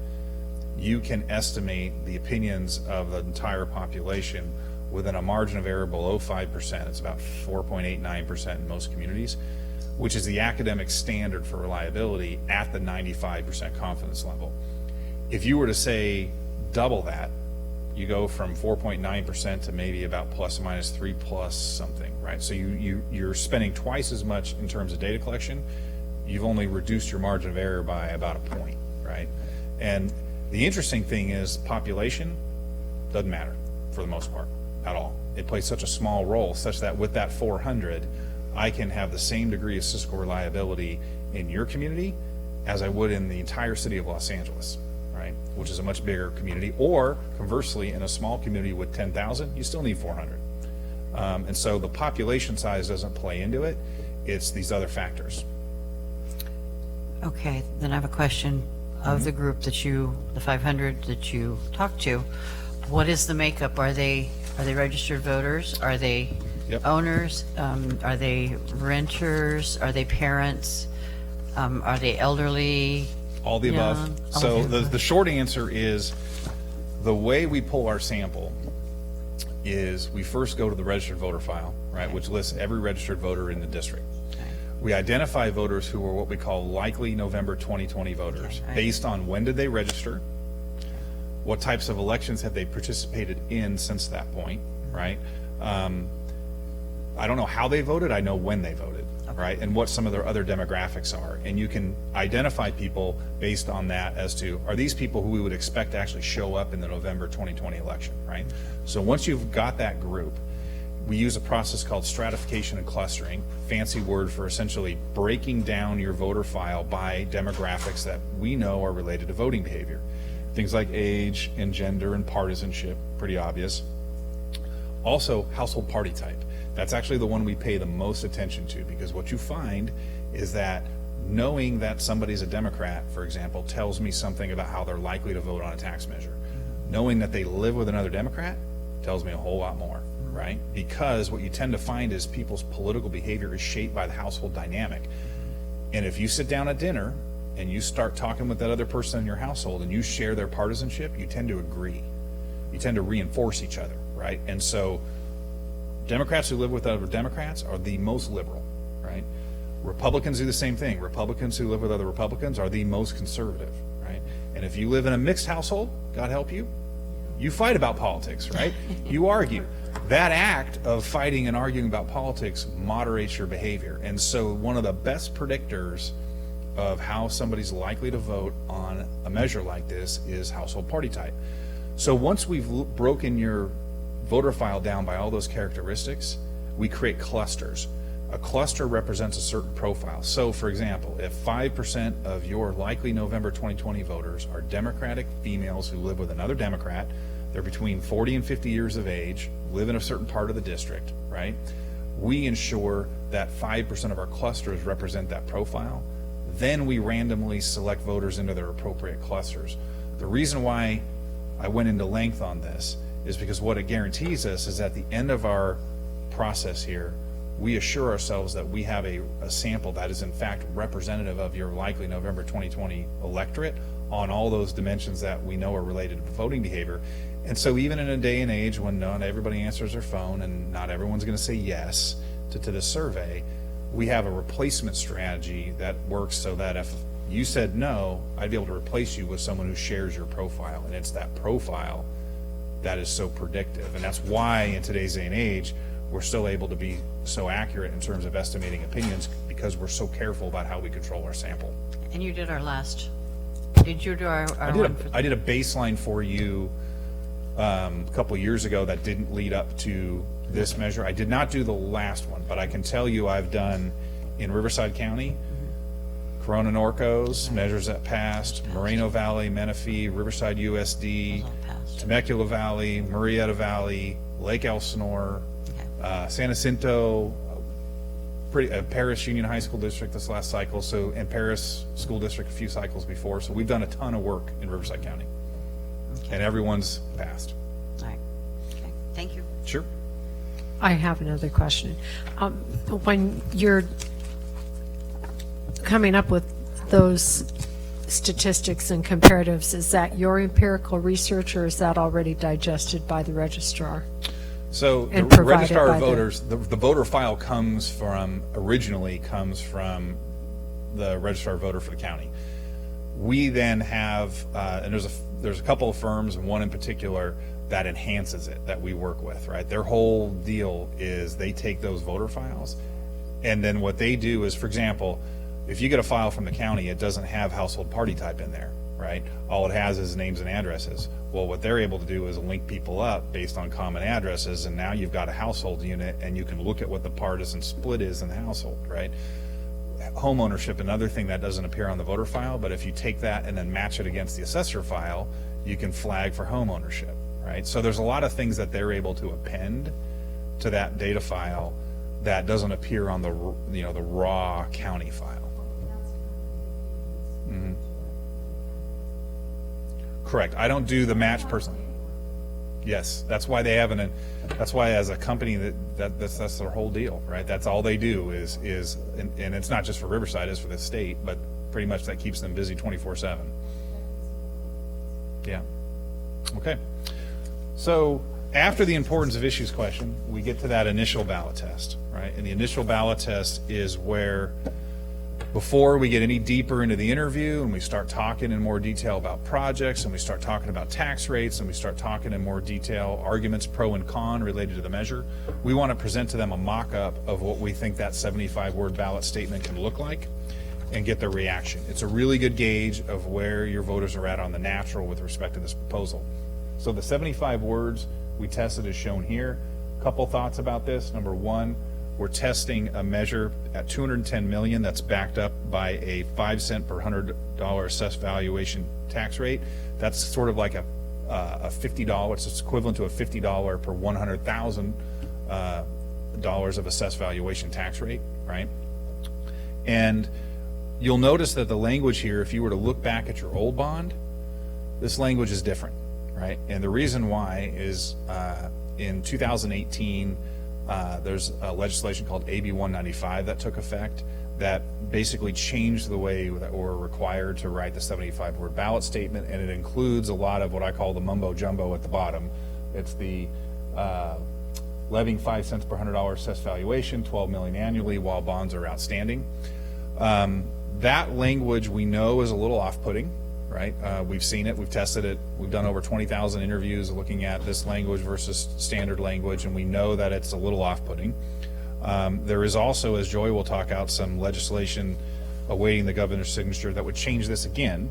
Speaker 8: you can estimate the opinions of the entire population within a margin of error below 5%. It's about 4.89% in most communities, which is the academic standard for reliability at the 95% confidence level. If you were to say double that, you go from 4.9% to maybe about plus or minus 3 plus something, right? So you're spending twice as much in terms of data collection. You've only reduced your margin of error by about a point, right? And the interesting thing is population doesn't matter for the most part at all. It plays such a small role such that with that 400, I can have the same degree of statistical reliability in your community as I would in the entire city of Los Angeles, right? Which is a much bigger community. Or conversely, in a small community with 10,000, you still need 400. And so the population size doesn't play into it. It's these other factors.
Speaker 6: Okay, then I have a question of the group that the 500 that you talked to. What is the makeup? Are they registered voters? Are they
Speaker 8: Yep.
Speaker 6: owners? Are they renters? Are they parents? Are they elderly?
Speaker 8: All the above.
Speaker 6: Young? All
Speaker 8: So
Speaker 6: of the above.
Speaker 8: the short answer is the way we pull our sample is we first go to the registered voter file, right, which lists every registered voter in the district. We identify voters who are what we call likely November 2020 voters,
Speaker 6: Okay, right.
Speaker 8: based on when did they register, what types of elections have they participated in since that point, right? I don't know how they voted, I know when they voted, right? And what some of their other demographics are. And you can identify people based on that as to, are these people who we would expect to actually show up in the November 2020 election, right? So once you've got that group, we use a process called stratification and clustering, fancy word for essentially breaking down your voter file by demographics that we know are related to voting behavior. Things like age and gender and partisanship, pretty obvious. Also, household party type. That's actually the one we pay the most attention to, because what you find is that knowing that somebody's a Democrat, for example, tells me something about how they're likely to vote on a tax measure. Knowing that they live with another Democrat tells me a whole lot more, right? Because what you tend to find is people's political behavior is shaped by the household dynamic. And if you sit down at dinner and you start talking with that other person in your household and you share their partisanship, you tend to agree. You tend to reinforce each other, right? And so Democrats who live with other Democrats are the most liberal, right? Republicans do the same thing. Republicans who live with other Republicans are the most conservative, right? And if you live in a mixed household, God help you, you fight about politics, right? You argue. That act of fighting and arguing about politics moderates your behavior. And so one of the best predictors of how somebody's likely to vote on a measure like this is household party type. So once we've broken your voter file down by all those characteristics, we create clusters. A cluster represents a certain profile. So for example, if 5% of your likely November 2020 voters are Democratic females who live with another Democrat, they're between 40 and 50 years of age, live in a certain part of the district, right? We ensure that 5% of our clusters represent that profile. Then we randomly select voters into their appropriate clusters. The reason why I went into length on this is because what it guarantees us is at the end of our process here, we assure ourselves that we have a sample that is in fact representative of your likely November 2020 electorate on all those dimensions that we know are related to voting behavior. And so even in a day and age when not everybody answers their phone and not everyone's going to say yes to this survey, we have a replacement strategy that works so that if you said no, I'd be able to replace you with someone who shares your profile. And it's that profile that is so predictive. And that's why in today's day and age, we're still able to be so accurate in terms of estimating opinions, because we're so careful about how we control our sample.
Speaker 6: And you did our last, did you do our one for?
Speaker 8: I did a baseline for you a couple years ago that didn't lead up to this measure. I did not do the last one, but I can tell you I've done in Riverside County, Corona Norcos, measures that passed, Moreno Valley, Menifee, Riverside USD,
Speaker 6: Those all passed.
Speaker 8: Temecula Valley, Murrieta Valley, Lake Elsinore, San Jacinto, Paris Union High School District this last cycle, and Paris School District a few cycles before. So we've done a ton of work in Riverside County, and everyone's passed.
Speaker 6: All right, okay, thank you.
Speaker 8: Sure.
Speaker 3: I have another question. When you're coming up with those statistics and comparatives, is that your empirical research, or is that already digested by the registrar?
Speaker 8: So the
Speaker 3: And provided
Speaker 8: registrar
Speaker 3: by
Speaker 8: of
Speaker 3: the-
Speaker 8: voters, the voter file originally comes from the registrar of voter for the county. We then have, and there's a couple of firms, and one in particular that enhances it, that we work with, right? Their whole deal is they take those voter files, and then what they do is, for example, if you get a file from the county, it doesn't have household party type in there, right? All it has is names and addresses. Well, what they're able to do is link people up based on common addresses, and now you've got a household unit, and you can look at what the partisan split is in the household, right? Home ownership, another thing that doesn't appear on the voter file, but if you take that and then match it against the assessor file, you can flag for home ownership, right? So there's a lot of things that they're able to append to that data file that doesn't appear on the raw county file. Mhm. Correct. I don't do the match person. Yes, that's why they have that's why as a company that's their whole deal, right? That's all they do is and it's not just for Riverside, it's for the state, but pretty much that keeps them busy 24/7. Yeah. Okay. So after the importance of issues question, we get to that initial ballot test, right? And the initial ballot test is where, before we get any deeper into the interview and we start talking in more detail about projects and we start talking about tax rates and we start talking in more detail arguments pro and con related to the measure, we want to present to them a mock-up of what we think that 75-word ballot statement can look like and get their reaction. It's a really good gauge of where your voters are at on the natural with respect to this proposal. So the 75 words we tested is shown here. A couple thoughts about this. Number one, we're testing a measure at 210 million that's backed up by a 5 cent per $100 assessed valuation tax rate. That's sort of like a $50, it's equivalent to a $50 per $100,000 dollars of assessed valuation tax rate, right? And you'll notice that the language here, if you were to look back at your old bond, this language is different, right? And the reason why is in 2018, there's a legislation called AB 195 that took effect that basically changed the way that we're required to write the 75-word ballot statement, and it includes a lot of what I call the mumbo jumbo at the bottom. It's the levying 5 cents per $100 assessed valuation, 12 million annually while bonds are outstanding. That language we know is a little off-putting, right? We've seen it, we've tested it, we've done over 20,000 interviews looking at this language versus standard language, and we know that it's a little off-putting. There is also, as Joy will talk out, some legislation awaiting the governor's signature that would change this again,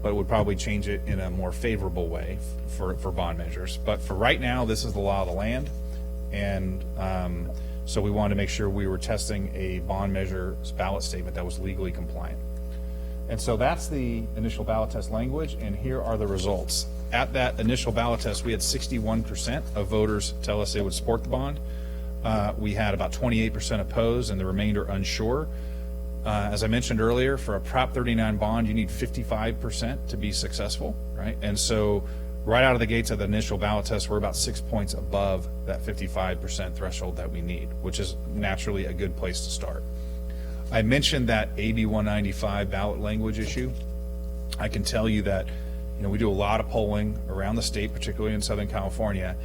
Speaker 8: but it would probably change it in a more favorable way for bond measures. But for right now, this is the law of the land, and so we wanted to make sure we were testing a bond measure ballot statement that was legally compliant. And so that's the initial ballot test language, and here are the results. At that initial ballot test, we had 61% of voters tell us they would support the bond. We had about 28% opposed, and the remainder unsure. As I mentioned earlier, for a Prop 39 bond, you need 55% to be successful, right? And so right out of the gates of the initial ballot test, we're about 6 points above that 55% threshold that we need, which is naturally a good place to start. I mentioned that AB 195 ballot language issue. I can tell you that we do a lot of polling around the state, particularly in Southern California,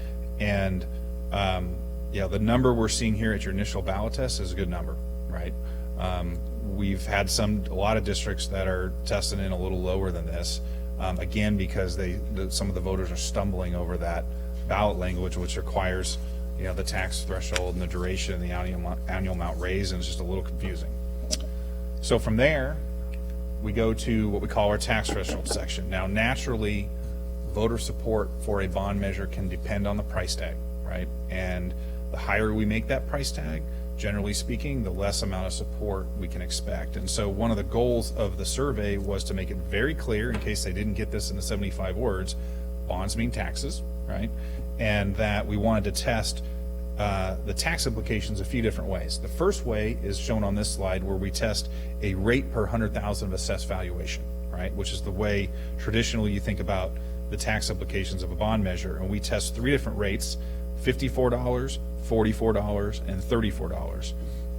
Speaker 8: and the number we're seeing here at your initial ballot test is a good number, right? We've had a lot of districts that are testing in a little lower than this, again, because some of the voters are stumbling over that ballot language, which requires, the tax threshold and the duration and the annual amount raised, and it's just a little confusing. So from there, we go to what we call our tax threshold section. Now, naturally, voter support for a bond measure can depend on the price tag, right? And the higher we make that price tag, generally speaking, the less amount of support we can expect. And so one of the goals of the survey was to make it very clear, in case they didn't get this in the 75 words, bonds mean taxes, right? And that we wanted to test the tax implications a few different ways. The first way is shown on this slide, where we test a rate per 100,000 of assessed valuation, right? Which is the way traditionally you think about the tax implications of a bond measure. And we test 3 different rates: $54, $44, and $34.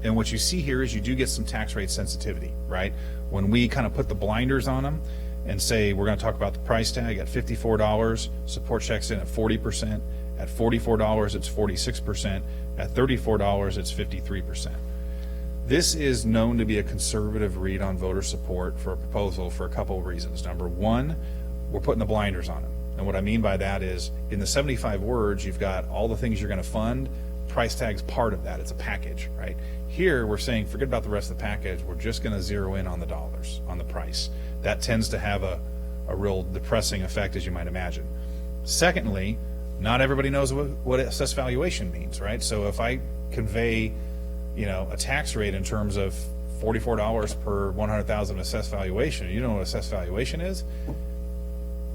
Speaker 8: And what you see here is you do get some tax rate sensitivity, right? When we kind of put the blinders on them and say we're going to talk about the price tag at $54, support checks in at 40%. At $44, it's 46%. At $34, it's 53%. This is known to be a conservative read on voter support for a proposal for a couple of reasons. Number one, we're putting the blinders on it. And what I mean by that is, in the 75 words, you've got all the things you're going to fund. Price tag's part of that. It's a package, right? Here, we're saying, forget about the rest of the package. We're just going to zero in on the dollars, on the price. That tends to have a real depressing effect, as you might imagine. Secondly, not everybody knows what assessed valuation means, right? So if I convey, a tax rate in terms of $44 per 100,000 assessed valuation, and you don't know what assessed valuation is,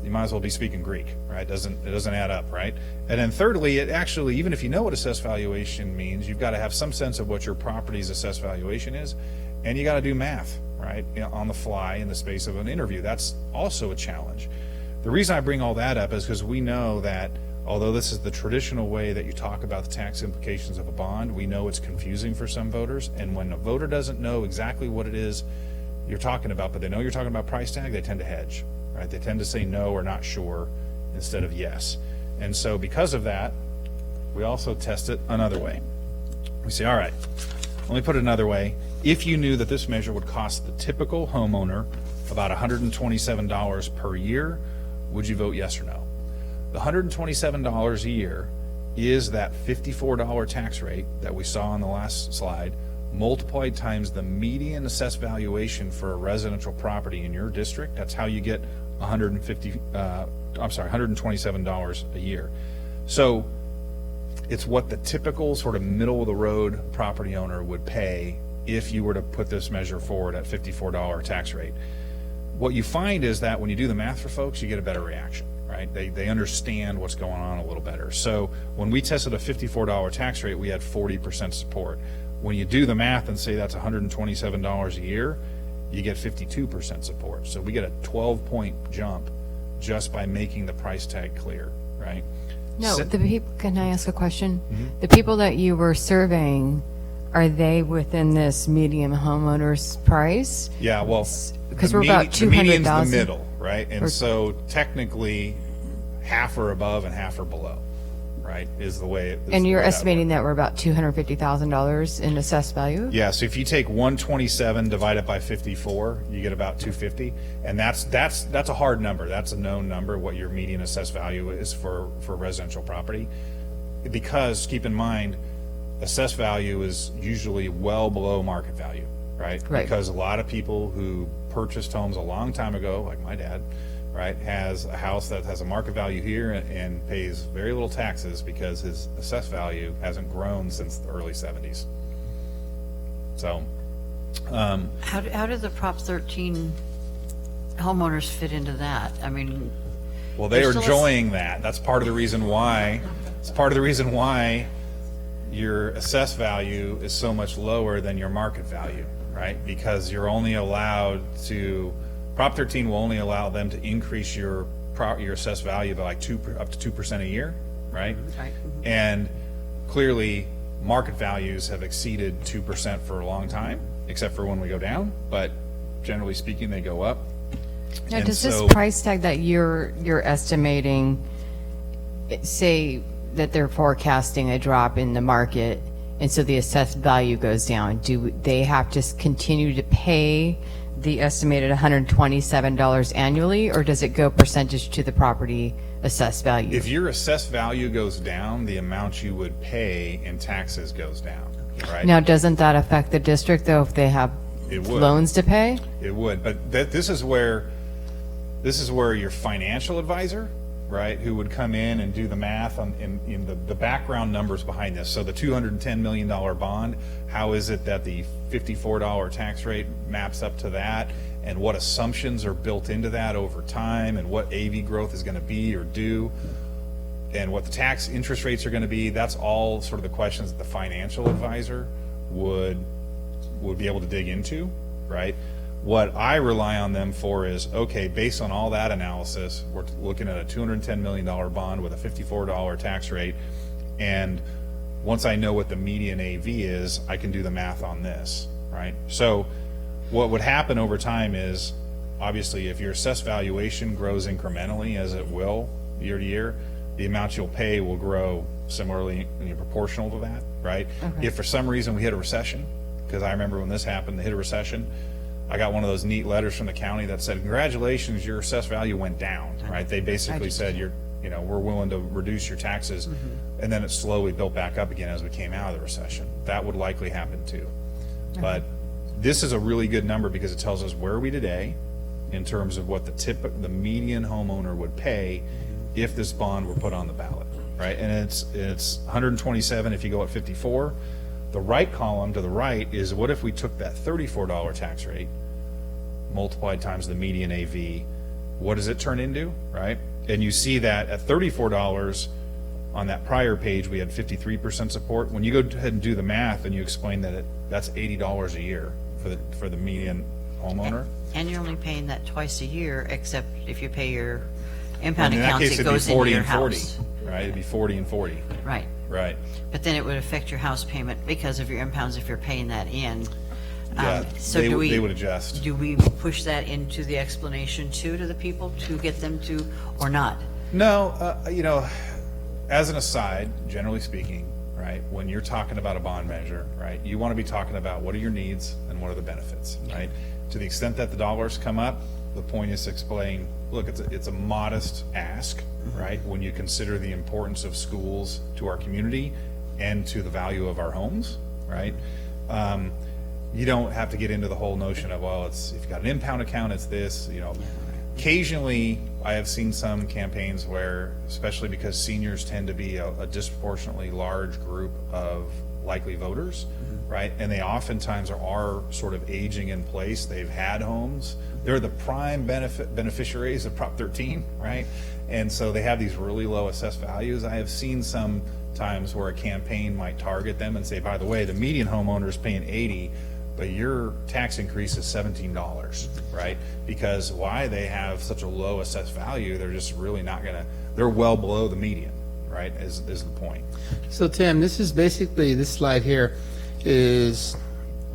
Speaker 8: you might as well be speaking Greek, right? It doesn't add up, right? And then thirdly, it actually, even if you know what assessed valuation means, you've got to have some sense of what your property's assessed valuation is, and you got to do math, right, on the fly in the space of an interview. That's also a challenge. The reason I bring all that up is because we know that although this is the traditional way that you talk about the tax implications of a bond, we know it's confusing for some voters. And when a voter doesn't know exactly what it is you're talking about, but they know you're talking about price tag, they tend to hedge, right? They tend to say no or not sure instead of yes. And so because of that, we also test it another way. We say, all right, let me put it another way. If you knew that this measure would cost the typical homeowner about $127 per year, would you vote yes or no? The $127 a year is that $54 tax rate that we saw on the last slide, multiplied times the median assessed valuation for a residential property in your district. That's how you get $127 a year. So it's what the typical sort of middle of the road property owner would pay if you were to put this measure forward at $54 tax rate. What you find is that when you do the math for folks, you get a better reaction, right? They understand what's going on a little better. So when we tested a $54 tax rate, we had 40% support. When you do the math and say that's $127 a year, you get 52% support. So we get a 12-point jump just by making the price tag clear, right?
Speaker 7: No, can I ask a question? Mm-hmm. The people that you were surveying, are they within this medium homeowner's price?
Speaker 8: Yeah, well,
Speaker 7: because we're about 200,000.
Speaker 8: The median's the middle, right? And so technically, half are above and half are below, right? Is the way.
Speaker 7: And you're estimating that we're about $250,000 in assessed value?
Speaker 8: Yeah. So if you take 127 divided by 54, you get about 250, and that's a hard number. That's a known number. What your median assessed value is for residential property, because keep in mind, assessed value is usually well below market value, right? Because a lot of people who purchased homes a long time ago, like my dad, right, has a house that has a market value here and pays very little taxes because his assessed value hasn't grown since the early 70s. So,
Speaker 6: How did the Prop 13 homeowners fit into that? I mean,
Speaker 8: well, they are enjoying that. That's part of the reason why. It's part of the reason why your assessed value is so much lower than your market value, right? Because you're only allowed to, Prop 13 will only allow them to increase your assessed value by like up to 2% a year, right?
Speaker 6: Right.
Speaker 8: And clearly, market values have exceeded 2% for a long time, except for when we go down, but generally speaking, they go up.
Speaker 7: Now,
Speaker 8: And
Speaker 7: does this
Speaker 8: so-
Speaker 7: price tag that you're estimating, say that they're forecasting a drop in the market, and so the assessed value goes down, do they have to continue to pay the estimated $127 annually, or does it go percentage to the property assessed value?
Speaker 8: If your assessed value goes down, the amount you would pay in taxes goes down, right?
Speaker 7: Now, doesn't that affect the district, though, if they have
Speaker 8: It would.
Speaker 7: loans to pay?
Speaker 8: It would, but this is where your financial advisor, right, who would come in and do the math in the background numbers behind this. So the $210 million bond, how is it that the $54 tax rate maps up to that? And what assumptions are built into that over time, and what AV growth is going to be or do, and what the tax interest rates are going to be? That's all sort of the questions that the financial advisor would be able to dig into, right? What I rely on them for is, okay, based on all that analysis, we're looking at a $210 million bond with a $54 tax rate, and once I know what the median AV is, I can do the math on this, right? So what would happen over time is, obviously, if your assessed valuation grows incrementally, as it will year to year, the amount you'll pay will grow similarly, proportional to that, right?
Speaker 7: Okay.
Speaker 8: If for some reason we hit a recession, because I remember when this happened, they hit a recession, I got one of those neat letters from the county that said, congratulations, your assessed value went down, right? They basically said, we're willing to reduce your taxes, and then it slowly built back up again as we came out of the recession. That would likely happen too. But this is a really good number because it tells us where are we today in terms of what the median homeowner would pay if this bond were put on the ballot, right? And it's 127 if you go at 54. The right column to the right is what if we took that $34 tax rate, multiplied times the median AV, what does it turn into, right? And you see that at $34 on that prior page, we had 53% support. When you go ahead and do the math and you explain that that's $80 a year for the median homeowner.
Speaker 6: And you're only paying that twice a year, except if you pay your
Speaker 8: And
Speaker 6: impound
Speaker 8: in that
Speaker 6: accounts,
Speaker 8: case,
Speaker 6: it
Speaker 8: it'd be
Speaker 6: goes into
Speaker 8: 40
Speaker 6: your
Speaker 8: and 40,
Speaker 6: house.
Speaker 8: right? It'd be 40 and 40,
Speaker 6: Right.
Speaker 8: right?
Speaker 6: But then it would affect your house payment because of your impounds if you're paying that in.
Speaker 8: Yeah,
Speaker 6: So
Speaker 8: they
Speaker 6: do
Speaker 8: would-
Speaker 6: we?
Speaker 8: they would adjust.
Speaker 6: Do we push that into the explanation too to the people to get them to, or not?
Speaker 8: No, as an aside, generally speaking, right, when you're talking about a bond measure, right, you want to be talking about what are your needs and what are the benefits, right? To the extent that the dollars come up, the point is to explain, look, it's a modest ask, right, when you consider the importance of schools to our community and to the value of our homes, right? You don't have to get into the whole notion of, well, if you've got an impound account, it's this, Occasionally, I have seen some campaigns where, especially because seniors tend to be a disproportionately large group of likely voters, right? And they oftentimes are sort of aging in place. They've had homes. They're the prime beneficiaries of Prop 13, right? And so they have these really low assessed values. I have seen some times where a campaign might target them and say, by the way, the median homeowner is paying 80, but your tax increase is $17, right? Because why? They have such a low assessed value, they're just really not gonna, they're well below the median, right, is the point.
Speaker 1: So Tim, this is basically, this slide here is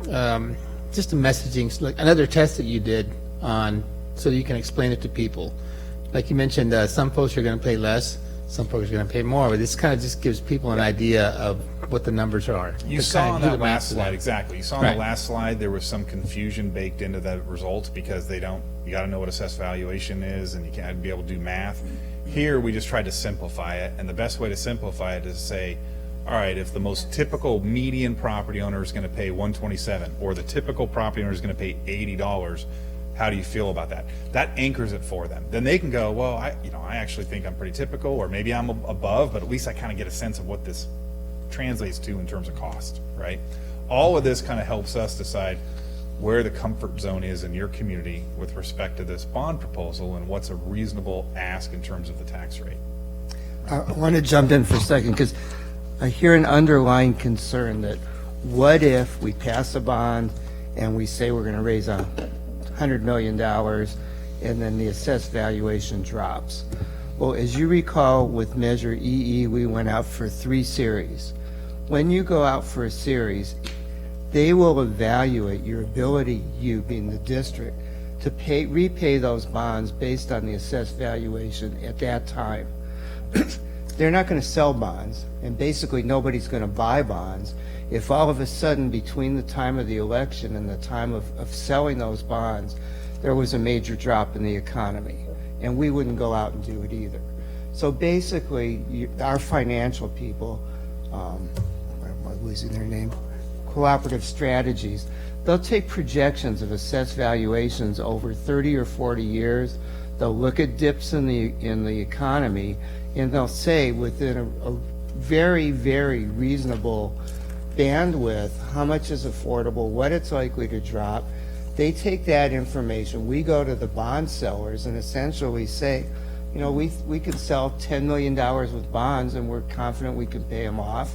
Speaker 1: just a messaging, like another test that you did on, so you can explain it to people. Like you mentioned, some folks are going to pay less, some folks are going to pay more, but this kind of just gives people an idea of what the numbers are.
Speaker 8: You
Speaker 1: to
Speaker 8: saw
Speaker 1: kind
Speaker 8: on
Speaker 1: of do
Speaker 8: that
Speaker 1: the math
Speaker 8: last
Speaker 1: for
Speaker 8: slide,
Speaker 1: them.
Speaker 8: exactly. You saw on
Speaker 1: Right.
Speaker 8: the last slide, there was some confusion baked into the results because you got to know what assessed valuation is and you can't be able to do math. Here, we just tried to simplify it, and the best way to simplify it is to say, all right, if the most typical median property owner is going to pay $127, or the typical property owner is going to pay $80, how do you feel about that? That anchors it for them. Then they can go, well, I actually think I'm pretty typical, or maybe I'm above, but at least I kind of get a sense of what this translates to in terms of cost, right? All of this kind of helps us decide where the comfort zone is in your community with respect to this bond proposal and what's a reasonable ask in terms of the tax rate.
Speaker 5: I want to jump in for a second because I hear an underlying concern that what if we pass a bond and we say we're going to raise $100 million and then the assessed valuation drops. Well, as you recall with Measure EE, we went out for 3 series. When you go out for a series, they will evaluate your ability, you being the district, to repay those bonds based on the assessed valuation at that time. They're not going to sell bonds, and basically nobody's going to buy bonds if all of a sudden between the time of the election and the time of selling those bonds, there was a major drop in the economy, and we wouldn't go out and do it either. So basically, our financial people, am I losing their name? Cooperative Strategies, they'll take projections of assessed valuations over 30 or 40 years. They'll look at dips in the economy, and they'll say within a very, very reasonable bandwidth how much is affordable, what it's likely to drop. They take that information. We go to the bond sellers and essentially say, you know, we could sell $10 million with bonds, and we're confident we can pay them off.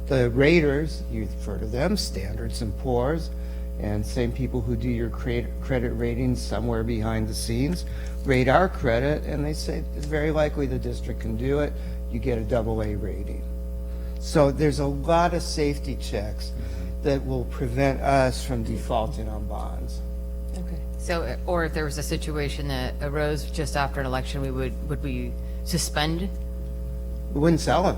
Speaker 5: The raters, you've heard of them, Standards and Poor's, and same people who do your credit ratings somewhere behind the scenes, rate our credit, and they say it's very likely the district can do it. You get a AA rating. So there's a lot of safety checks that will prevent us from defaulting on bonds.
Speaker 7: Okay. So, or if there was a situation that arose just after an election, would we suspend?
Speaker 5: We wouldn't sell them.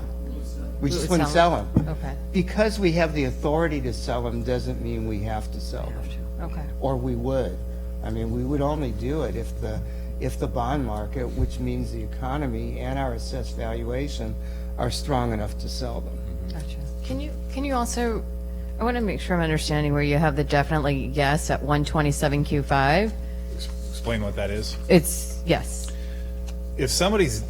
Speaker 5: We just wouldn't sell them.
Speaker 7: Okay.
Speaker 5: Because we have the authority to sell them doesn't mean we have to sell them.
Speaker 7: Okay.
Speaker 5: Or we would. I mean, we would only do it if the bond market, which means the economy and our assessed valuation, are strong enough to sell them.
Speaker 7: Gotcha. Can you also, I want to make sure I'm understanding where you have the definitely yes at 127Q5.
Speaker 8: Explain what that is.
Speaker 7: It's yes.
Speaker 8: If somebody's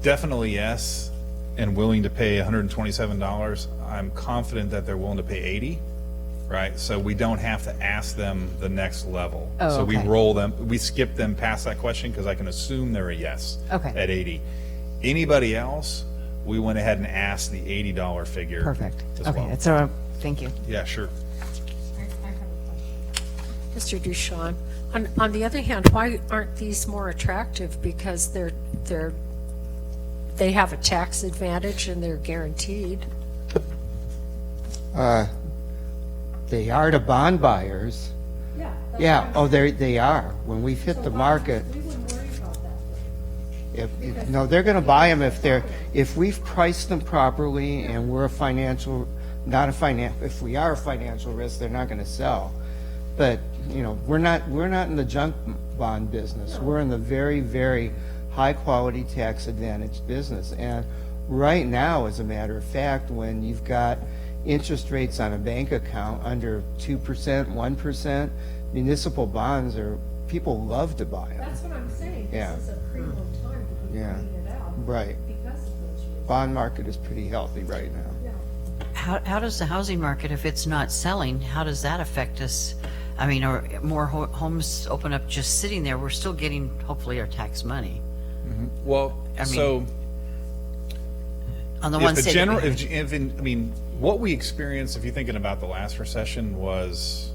Speaker 8: definitely yes and willing to pay $127, I'm confident that they're willing to pay 80, right? So we don't have to ask them the next level.
Speaker 7: Oh,
Speaker 8: so we
Speaker 7: okay.
Speaker 8: roll them, we skip them past that question because I can assume they're a yes
Speaker 7: Okay.
Speaker 8: at 80. Anybody else, we went ahead and asked the $80 figure.
Speaker 7: Perfect.
Speaker 8: as
Speaker 7: Okay.
Speaker 8: well.
Speaker 7: That's all. Thank you.
Speaker 8: Yeah, sure.
Speaker 2: I have a question.
Speaker 3: Mr. Duchamp, on the other hand, why aren't these more attractive? Because they have a tax advantage and they're guaranteed.
Speaker 5: They are to bond buyers.
Speaker 2: Yeah. that's
Speaker 5: Yeah,
Speaker 2: what I'm
Speaker 5: oh, they are. When we hit
Speaker 2: saying.
Speaker 5: the
Speaker 2: So
Speaker 5: market,
Speaker 2: we wouldn't worry about that.
Speaker 5: no, they're going to buy them if we've priced them properly and we're if we are a financial risk, they're not going to sell. But, you know, we're not in the junk bond business. We're in the very, very high-quality tax advantage business. And right now, as a matter of fact, when you've got interest rates on a bank account under 2%, 1%, municipal bonds people love to buy them.
Speaker 2: That's what I'm saying.
Speaker 5: Yeah.
Speaker 2: This is a critical time to be
Speaker 5: Yeah.
Speaker 2: putting it out.
Speaker 5: Right.
Speaker 2: Because of those years.
Speaker 5: Bond market is pretty healthy right now.
Speaker 6: How does the housing market, if it's not selling, how does that affect us? I mean, are more homes open up just sitting there? We're still getting, hopefully, our tax money.
Speaker 8: Well,
Speaker 6: I mean,
Speaker 8: so
Speaker 6: On the
Speaker 8: if
Speaker 6: one
Speaker 8: the
Speaker 6: side.
Speaker 8: general, I mean, what we experienced, if you're thinking about the last recession, was,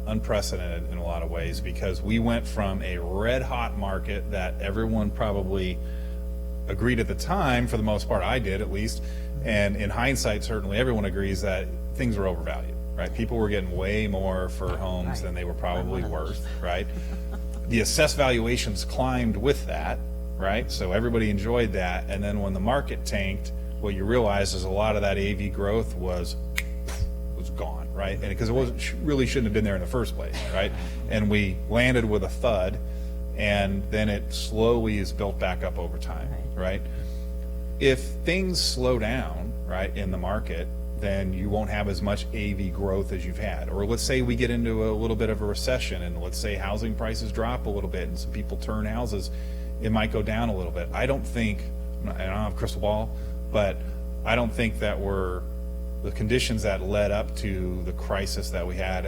Speaker 8: unprecedented in a lot of ways because we went from a red hot market that everyone probably agreed at the time, for the most part, I did at least, and in hindsight, certainly everyone agrees that things were overvalued, right? People were getting way more for homes than they were probably worth, right? The assessed valuations climbed with that, right? So everybody enjoyed that. And then when the market tanked, what you realize is a lot of that AV growth was gone, right? And because it really shouldn't have been there in the first place, right? And we landed with a thud, and then it slowly is built back up over time, right? If things slow down, right, in the market, then you won't have as much AV growth as you've had. Or let's say we get into a little bit of a recession, and let's say housing prices drop a little bit and some people turn houses, it might go down a little bit. I don't have a crystal ball, but I don't think that the conditions that led up to the crisis that we had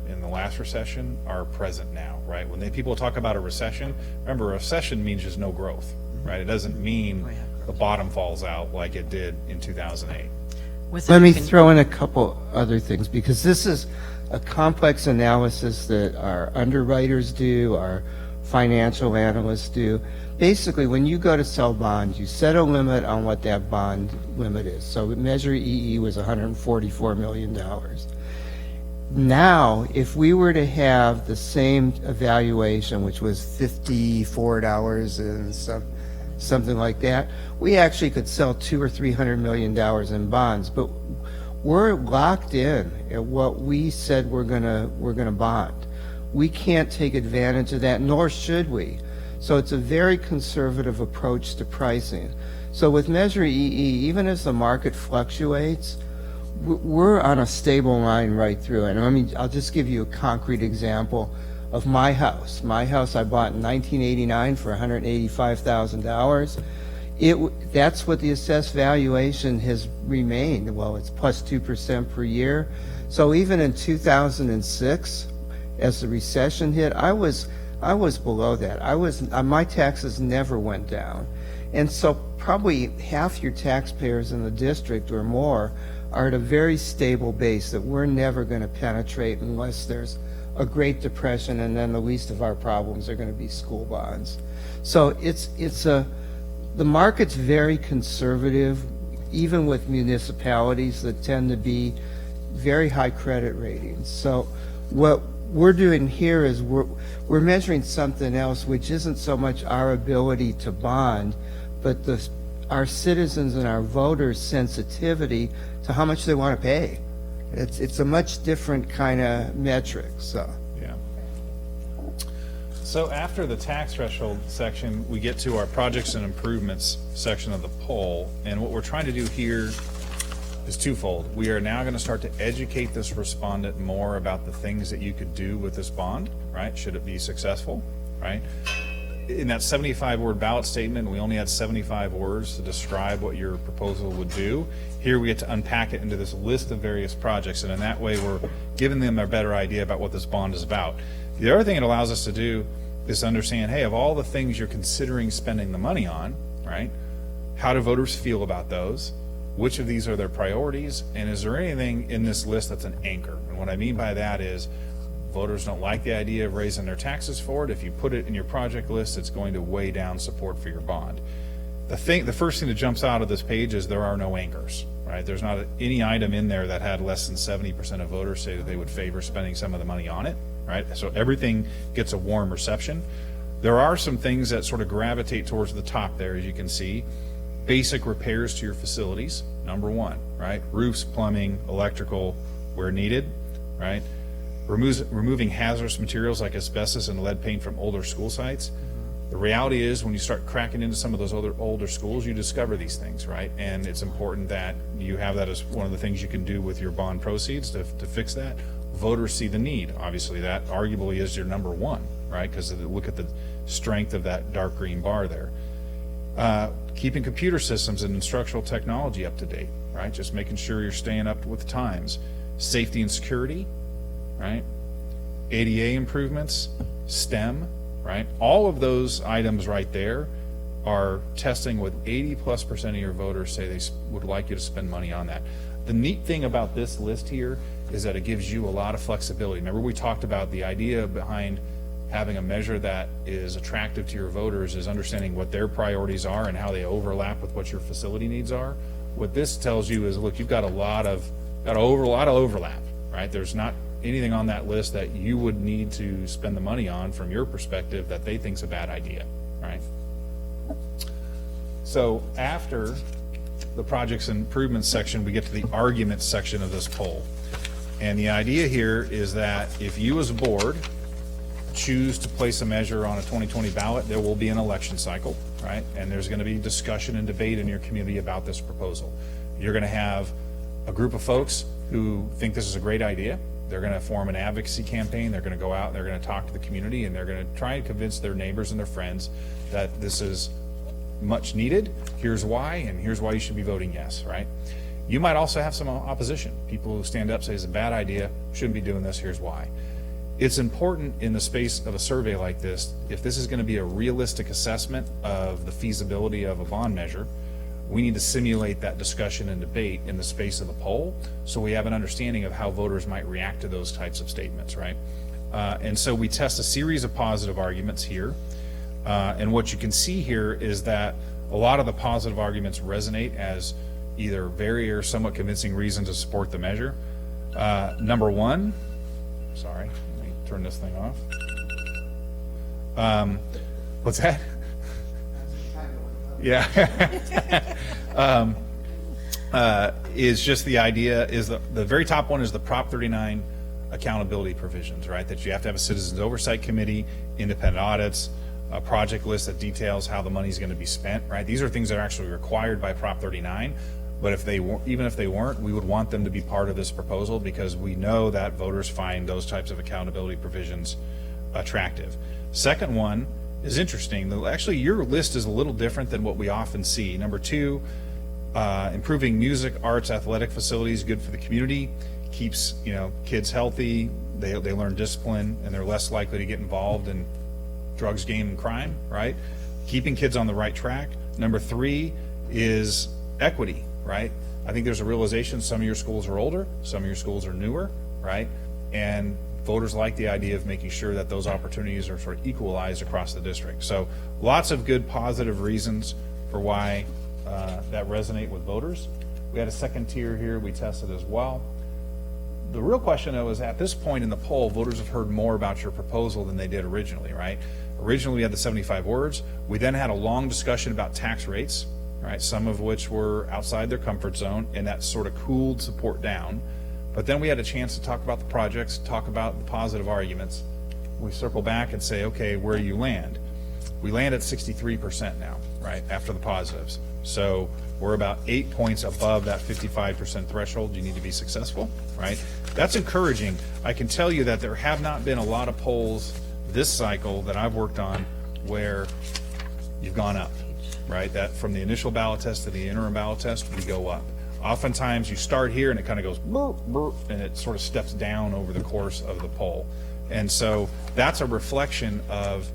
Speaker 8: in the last recession are present now, right? When people talk about a recession, remember, a recession means just no growth, right? It doesn't mean the bottom falls out like it did in 2008.
Speaker 5: Let me throw in a couple other things, because this is a complex analysis that our underwriters do, our financial analysts do. Basically, when you go to sell bonds, you set a limit on what that bond limit is. So Measure EE was $144 million. Now, if we were to have the same evaluation, which was $54 and something like that, we actually could sell $200 or $300 million in bonds. But we're locked in at what we said we're gonna bond. We can't take advantage of that, nor should we. So it's a very conservative approach to pricing. So with Measure EE, even as the market fluctuates, we're on a stable line right through it. And I'll just give you a concrete example of my house. My house I bought in 1989 for $185,000. That's what the assessed valuation has remained. Well, it's plus 2% per year. So even in 2006, as the recession hit, I was below that. My taxes never went down. And so probably half your taxpayers in the district or more are at a very stable base that we're never going to penetrate unless there's a Great Depression, and then the least of our problems are going to be school bonds. So the market's very conservative, even with municipalities that tend to be very high credit ratings. So what we're doing here is we're measuring something else, which isn't so much our ability to bond, but our citizens and our voters' sensitivity to how much they want to pay. It's a much different kind of metric. So
Speaker 8: Yeah. So after the tax threshold section, we get to our projects and improvements section of the poll. And what we're trying to do here is twofold. We are now going to start to educate this respondent more about the things that you could do with this bond, right? Should it be successful, right? In that 75-word ballot statement, we only had 75 words to describe what your proposal would do. Here we get to unpack it into this list of various projects, and in that way we're giving them a better idea about what this bond is about. The other thing it allows us to do is to understand, hey, of all the things you're considering spending the money on, right, how do voters feel about those? Which of these are their priorities? And is there anything in this list that's an anchor? And what I mean by that is voters don't like the idea of raising their taxes for it. If you put it in your project list, it's going to weigh down support for your bond. The first thing that jumps out of this page is there are no anchors, right? There's not any item in there that had less than 70% of voters say that they would favor spending some of the money on it, right? So everything gets a warm reception. There are some things that sort of gravitate towards the top there, as you can see. Basic repairs to your facilities, number one, right? Roofs, plumbing, electrical, where needed, right? Removing hazardous materials like asbestos and lead paint from older school sites. The reality is when you start cracking into some of those older schools, you discover these things, right? And it's important that you have that as one of the things you can do with your bond proceeds to fix that. Voters see the need. Obviously, that arguably is your number one, right? Because look at the strength of that dark green bar there. Keeping computer systems and instructional technology up to date, right? Just making sure you're staying up with the times. Safety and security, right? ADA improvements, STEM, right? All of those items right there are testing with 80+% of your voters say they would like you to spend money on that. The neat thing about this list here is that it gives you a lot of flexibility. Remember we talked about the idea behind having a measure that is attractive to your voters is understanding what their priorities are and how they overlap with what your facility needs are. What this tells you is, look, you've got a lot of overlap, right? There's not anything on that list that you would need to spend the money on from your perspective that they think's a bad idea, right? So after the projects and improvements section, we get to the arguments section of this poll. And the idea here is that if you as a board choose to place a measure on a 2020 ballot, there will be an election cycle, right? And there's going to be discussion and debate in your community about this proposal. You're going to have a group of folks who think this is a great idea. They're going to form an advocacy campaign. They're going to go out and they're going to talk to the community and they're going to try and convince their neighbors and their friends that this is much needed. Here's why, and here's why you should be voting yes, right? You might also have some opposition. People who stand up say it's a bad idea, shouldn't be doing this, here's why. It's important in the space of a survey like this, if this is going to be a realistic assessment of the feasibility of a bond measure, we need to simulate that discussion and debate in the space of the poll so we have an understanding of how voters might react to those types of statements, right? And so we test a series of positive arguments here. And what you can see here is that a lot of the positive arguments resonate as either very or somewhat convincing reasons to support the measure. Number one, sorry, let me turn this thing off. What's that? Yeah. Is just the idea is the very top one is the Prop 39 accountability provisions, right? That you have to have a citizens oversight committee, independent audits, a project list that details how the money's going to be spent, right? These are things that are actually required by Prop 39, but if they even if they weren't, we would want them to be part of this proposal because we know that voters find those types of accountability provisions attractive. Second one is interesting. Actually, your list is a little different than what we often see. Number 2, improving music, arts, athletic facilities, good for the community, keeps kids healthy, they learn discipline, and they're less likely to get involved in drugs, game, and crime, right? Keeping kids on the right track. Number 3 is equity, right? I think there's a realization some of your schools are older, some of your schools are newer, right? And voters like the idea of making sure that those opportunities are sort of equalized across the district. So lots of good positive reasons for why that resonate with voters. We had a second tier here we tested as well. The real question, though, is at this point in the poll, voters have heard more about your proposal than they did originally, right? Originally, we had the 75 words. We then had a long discussion about tax rates, right? Some of which were outside their comfort zone, and that sort of cooled support down. But then we had a chance to talk about the projects, talk about the positive arguments. We circle back and say, okay, where do you land? We land at 63% now, right, after the positives. So we're about 8 points above that 55% threshold you need to be successful, right? That's encouraging. I can tell you that there have not been a lot of polls this cycle that I've worked on where you've gone up, right? That from the initial ballot test to the interim ballot test, we go up. Oftentimes you start here and it kind of goes burp, burp, and it sort of steps down over the course of the poll. And so that's a reflection of,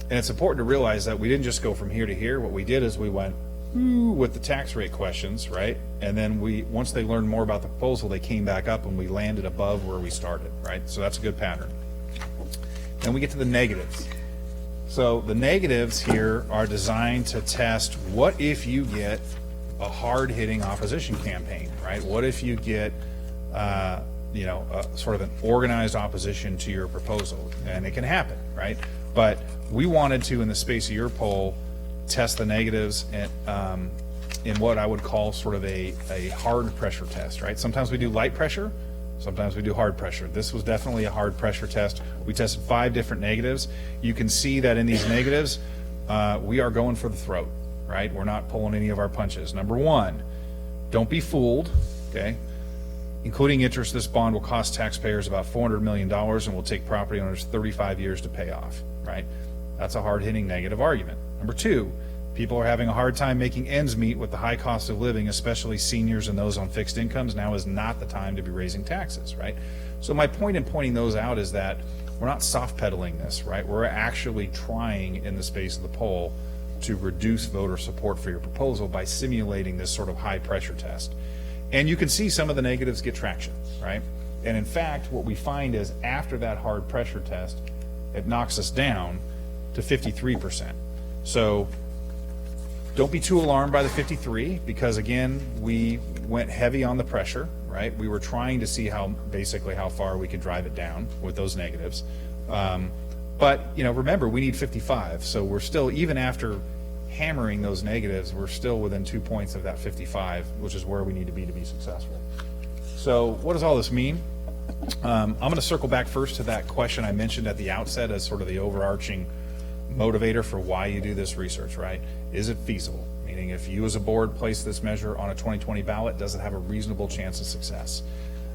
Speaker 8: and it's important to realize that we didn't just go from here to here. What we did is we went with the tax rate questions, right? And then once they learned more about the proposal, they came back up and we landed above where we started, right? So that's a good pattern. Then we get to the negatives. So the negatives here are designed to test what if you get a hard-hitting opposition campaign, right? What if you get, sort of an organized opposition to your proposal? And it can happen, right? But we wanted to, in the space of your poll, test the negatives in what I would call sort of a hard pressure test, right? Sometimes we do light pressure, sometimes we do hard pressure. This was definitely a hard pressure test. We tested 5 different negatives. You can see that in these negatives, we are going for the throat, right? We're not pulling any of our punches. Number 1, don't be fooled, okay? Including interest, this bond will cost taxpayers about $400 million and will take property owners 35 years to pay off, right? That's a hard-hitting negative argument. Number 2, people are having a hard time making ends meet with the high cost of living, especially seniors and those on fixed incomes. Now is not the time to be raising taxes, right? So my point in pointing those out is that we're not soft pedaling this, right? We're actually trying in the space of the poll to reduce voter support for your proposal by simulating this sort of high pressure test. And you can see some of the negatives get traction, right? And in fact, what we find is after that hard pressure test, it knocks us down to 53%. So don't be too alarmed by the 53 because again, we went heavy on the pressure, right? We were trying to see how far we could drive it down with those negatives. But remember, we need 55. So we're still, even after hammering those negatives, we're still within 2 points of that 55, which is where we need to be successful. So what does all this mean? I'm going to circle back first to that question I mentioned at the outset as sort of the overarching motivator for why you do this research, right? Is it feasible? Meaning if you as a board place this measure on a 2020 ballot, does it have a reasonable chance of success?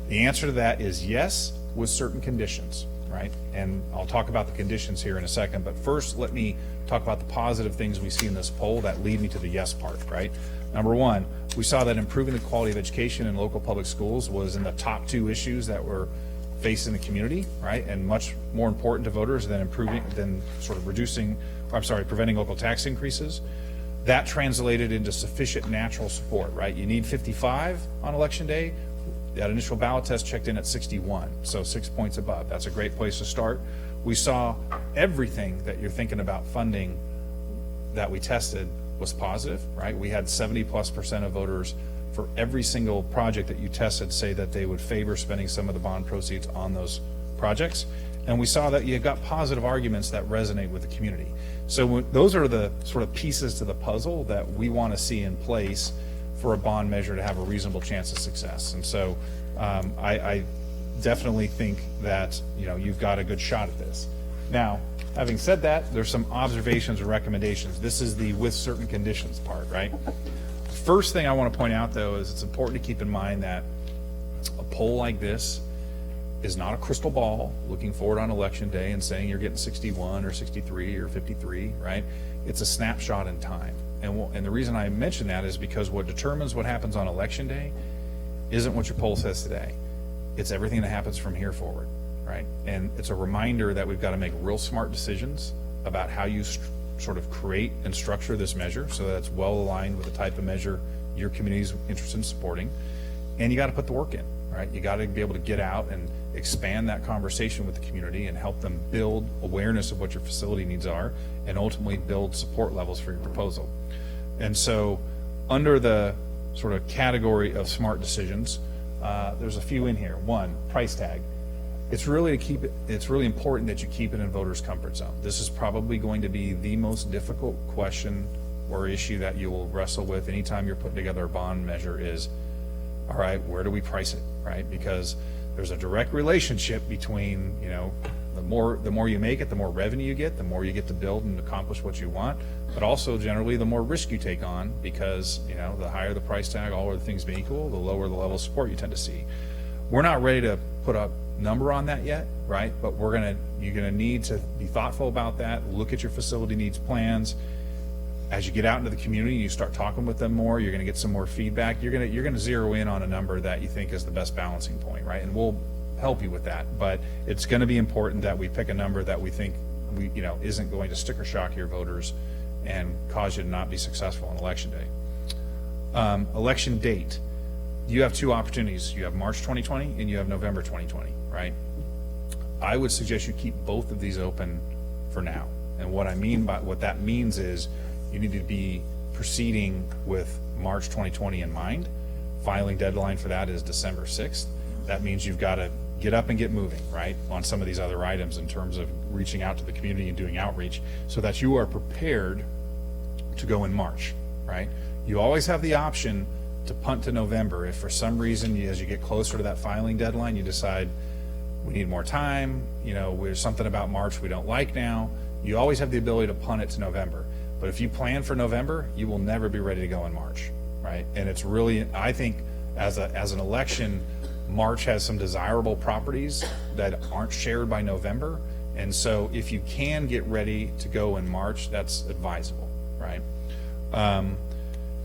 Speaker 8: The answer to that is yes, with certain conditions, right? And I'll talk about the conditions here in a second, but first let me talk about the positive things we see in this poll that lead me to the yes part, right? Number 1, we saw that improving the quality of education in local public schools was in the top 2 issues that were facing the community, right? And much more important to voters than preventing local tax increases. That translated into sufficient natural support, right? You need 55 on election day. That initial ballot test checked in at 61, so 6 points above. That's a great place to start. We saw everything that you're thinking about funding that we tested was positive, right? We had 70+% of voters for every single project that you tested say that they would favor spending some of the bond proceeds on those projects, and we saw that you got positive arguments that resonate with the community. So those are the sort of pieces to the puzzle that we want to see in place for a bond measure to have a reasonable chance of success. And so I definitely think that, you know, you've got a good shot at this. Now, having said that, there's some observations and recommendations. This is the with certain conditions part, right? First thing I want to point out, though, is it's important to keep in mind that a poll like this is not a crystal ball looking forward on election day and saying you're getting 61 or 63 or 53, right? It's a snapshot in time. And the reason I mention that is because what determines what happens on election day isn't what your poll says today. It's everything that happens from here forward, right? And it's a reminder that we've got to make real smart decisions about how you sort of create and structure this measure so that it's well aligned with the type of measure your community is interested in supporting. And you got to put the work in, right? You got to be able to get out and expand that conversation with the community and help them build awareness of what your facility needs are and ultimately build support levels for your proposal. And so under the sort of category of smart decisions, there's a few in here. One, price tag. It's really important that you keep it in voters' comfort zone. This is probably going to be the most difficult question or issue that you will wrestle with anytime you're putting together a bond measure is, all right, where do we price it, right? Because there's a direct relationship between, you know, the more you make it, the more revenue you get, the more you get to build and accomplish what you want, but also generally the more risk you take on because, you know, the higher the price tag, all other things being equal, the lower the level of support you tend to see. We're not ready to put a number on that yet, right? But you're gonna need to be thoughtful about that, look at your facility needs plans. As you get out into the community, you start talking with them more, you're gonna get some more feedback. You're gonna zero in on a number that you think is the best balancing point, right? And we'll help you with that, but it's gonna be important that we pick a number that we think isn't going to sticker shock your voters and cause you to not be successful on election day. Election date. You have two opportunities. You have March 2020 and you have November 2020, right? I would suggest you keep both of these open for now. And what that means is you need to be proceeding with March 2020 in mind. Filing deadline for that is December 6th. That means you've got to get up and get moving, right, on some of these other items in terms of reaching out to the community and doing outreach so that you are prepared to go in March, right? You always have the option to punt to November if for some reason as you get closer to that filing deadline you decide we need more time, there's something about March we don't like now. You always have the ability to punt it to November. But if you plan for November, you will never be ready to go in March, right? And it's really, I think as an election, March has some desirable properties that aren't shared by November. And so if you can get ready to go in March, that's advisable, right?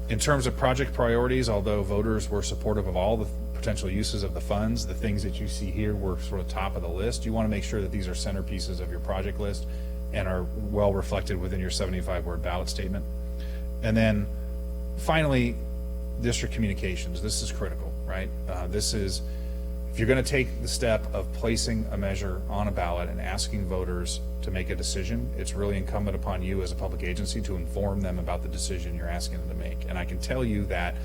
Speaker 8: In terms of project priorities, although voters were supportive of all the potential uses of the funds, the things that you see here were sort of top of the list. You want to make sure that these are centerpieces of your project list and are well reflected within your 75-word ballot statement. And then finally, district communications. This is critical, right? If you're going to take the step of placing a measure on a ballot and asking voters to make a decision, it's really incumbent upon you as a public agency to inform them about the decision you're asking them to make. And I can tell you that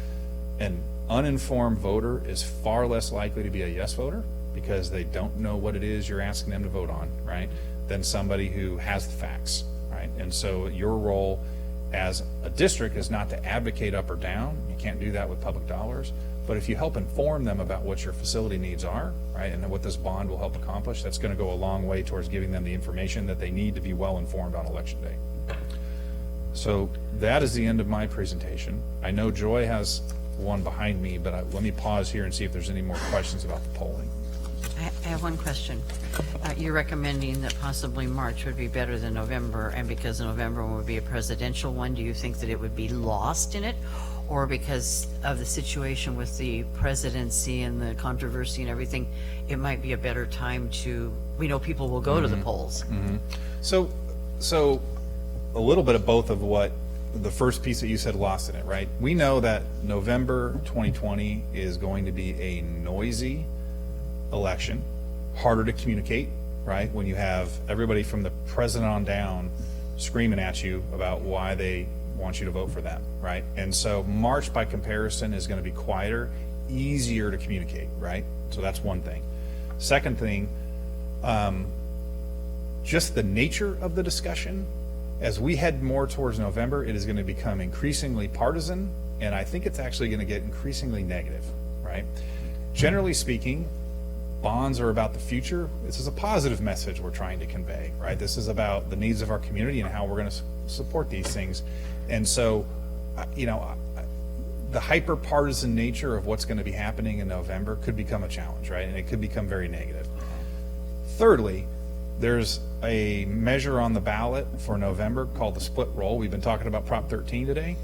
Speaker 8: an uninformed voter is far less likely to be a yes voter because they don't know what it is you're asking them to vote on, right, than somebody who has the facts, right? And so your role as a district is not to advocate up or down. You can't do that with public dollars. But if you help inform them about what your facility needs are, right, and what this bond will help accomplish, that's going to go a long way towards giving them the information that they need to be well informed on election day. So that is the end of my presentation. I know Joy has one behind me, but let me pause here and see if there's any more questions about the polling.
Speaker 6: I have one question. You're recommending that possibly March would be better than November, and because November would be a presidential one, do you think that it would be lost in it? Or because of the situation with the presidency and the controversy and everything, it might be a better time we know people will go to the polls.
Speaker 8: Mm-hmm. So a little bit of both of what the first piece that you said lost in it, right? We know that November 2020 is going to be a noisy election, harder to communicate, right? When you have everybody from the president on down screaming at you about why they want you to vote for them, right? And so March by comparison is going to be quieter, easier to communicate, right? So that's one thing. Second thing, just the nature of the discussion, as we head more towards November, it is going to become increasingly partisan, and I think it's actually going to get increasingly negative, right? Generally speaking, bonds are about the future. This is a positive message we're trying to convey, right? This is about the needs of our community and how we're going to support these things. And so, the hyper-partisan nature of what's going to be happening in November could become a challenge, right? And it could become very negative. Thirdly, there's a measure on the ballot for November called the split roll. We've been talking about Prop 13 today.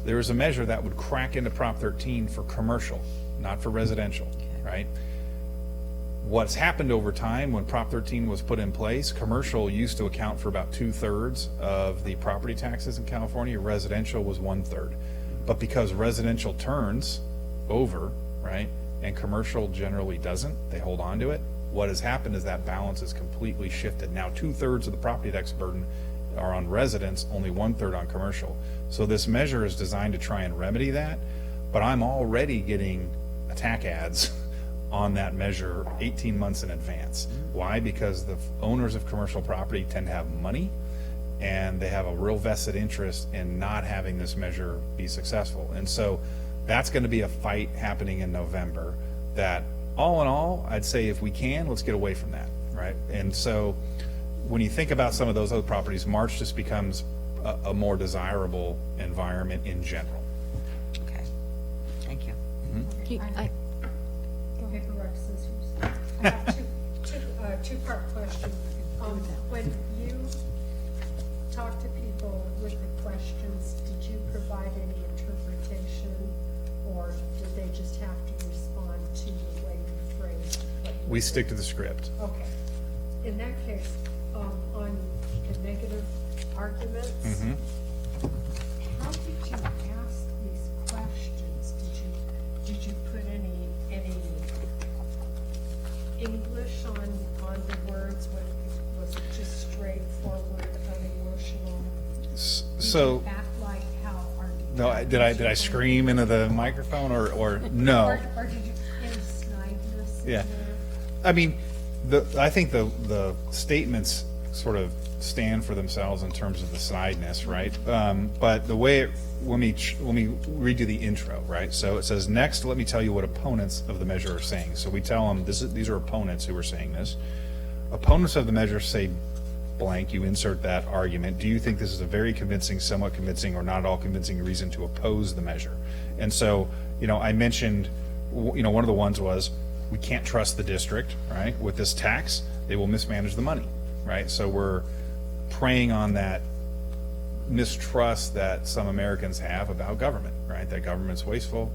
Speaker 8: There is a measure that would crack into Prop 13 for commercial, not for residential, right? What's happened over time when Prop 13 was put in place, commercial used to account for about 2/3 of the property taxes in California. Residential was 1/3. But because residential turns over, right, and commercial generally doesn't, they hold on to it. What has happened is that balance is completely shifted. Now 2/3 of the property tax burden are on residents, only 1/3 on commercial. So this measure is designed to try and remedy that, but I'm already getting attack ads on that measure 18 months in advance. Why? Because the owners of commercial property tend to have money, and they have a real vested interest in not having this measure be successful. And so that's going to be a fight happening in November that, all in all, I'd say if we can, let's get away from that, right? And so when you think about some of those other properties, March just becomes a more desirable environment in general.
Speaker 6: Okay, thank you.
Speaker 2: Go ahead, Alexis. I have two-part question. When you talk to people with the questions, did you provide any interpretation, or did they just have to respond to the way you phrased what you
Speaker 8: We
Speaker 2: said?
Speaker 8: stick to the script.
Speaker 2: Okay. In that case, on the negative arguments, how did you ask these questions? Did you put any English on the words? Was it just straightforward, unemotional?
Speaker 8: So,
Speaker 2: Did you act like how our
Speaker 8: no, did I scream into the microphone or no?
Speaker 2: Or did you any snideness in
Speaker 8: Yeah.
Speaker 2: there?
Speaker 8: I mean, I think the statements sort of stand for themselves in terms of the snideness, right? But the way let me read you the intro, right? So it says, next, let me tell you what opponents of the measure are saying. So we tell them these are opponents who are saying this. Opponents of the measure say blank. You insert that argument. Do you think this is a very convincing, somewhat convincing, or not at all convincing reason to oppose the measure? And so, I mentioned, one of the ones was, we can't trust the district, right? With this tax, they will mismanage the money, right? So we're preying on that mistrust that some Americans have about government, right? That government's wasteful,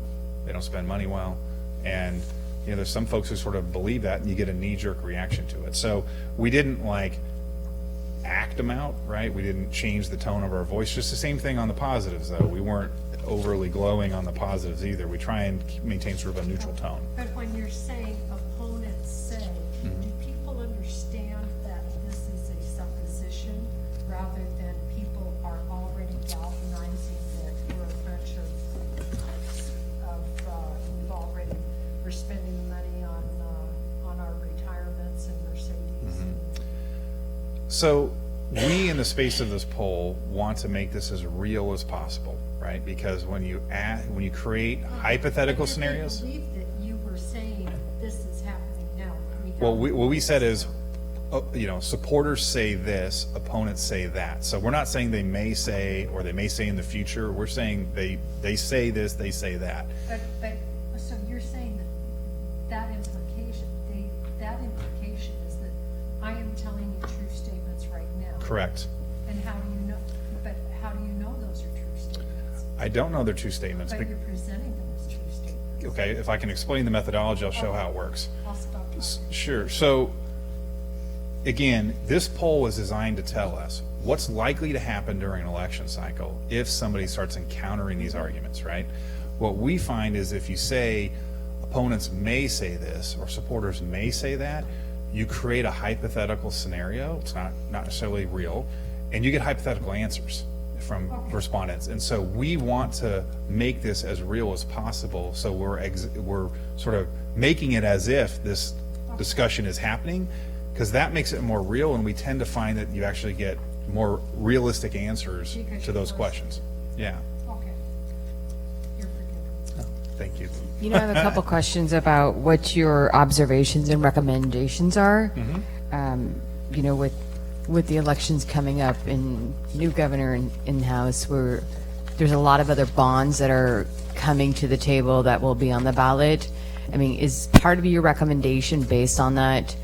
Speaker 8: they don't spend money well, and there's some folks who sort of believe that, and you get a knee-jerk reaction to it. So we didn't act them out, right? We didn't change the tone of our voice. Just the same thing on the positives, though. We weren't overly glowing on the positives either. We try and maintain sort of a neutral tone.
Speaker 2: But when you're saying opponents say, do people understand that this is a supposition rather than people are already galvanizing that we're a bunch we're spending money on our retirements and Mercedes?
Speaker 8: So we, in the space of this poll, want to make this as real as possible, right? Because when you create hypothetical
Speaker 2: But
Speaker 8: scenarios,
Speaker 2: I believe that you were saying this is happening now.
Speaker 8: what we said is, supporters say this, opponents say that. So we're not saying they may say, or they may say in the future. We're saying they say this, they say that.
Speaker 2: But, so you're saying that implication is that I am telling you true statements right now.
Speaker 8: Correct.
Speaker 2: And how do you know, but how do you know those are true statements?
Speaker 8: I don't know they're true statements.
Speaker 2: But you're presenting them as true statements.
Speaker 8: Okay, if I can explain the methodology, I'll show how it works.
Speaker 2: I'll stop talking.
Speaker 8: Sure. So, again, this poll was designed to tell us what's likely to happen during an election cycle if somebody starts encountering these arguments, right? What we find is if you say opponents may say this or supporters may say that, you create a hypothetical scenario. It's not necessarily real, and you get hypothetical answers from respondents. And so we want to make this as real as possible. So we're sort of making it as if this discussion is happening, because that makes it more real, and we tend to find that you actually get more realistic answers
Speaker 2: Because
Speaker 8: to
Speaker 2: you're
Speaker 8: those
Speaker 2: first.
Speaker 8: questions. Yeah,
Speaker 2: Okay. You're forgiven.
Speaker 8: thank you.
Speaker 7: You know, I have a couple questions about what your observations and recommendations are. You know, with the elections coming up and new governor in House, where there's a lot of other bonds that are coming to the table that will be on the ballot. I mean, is part of your recommendation based on that?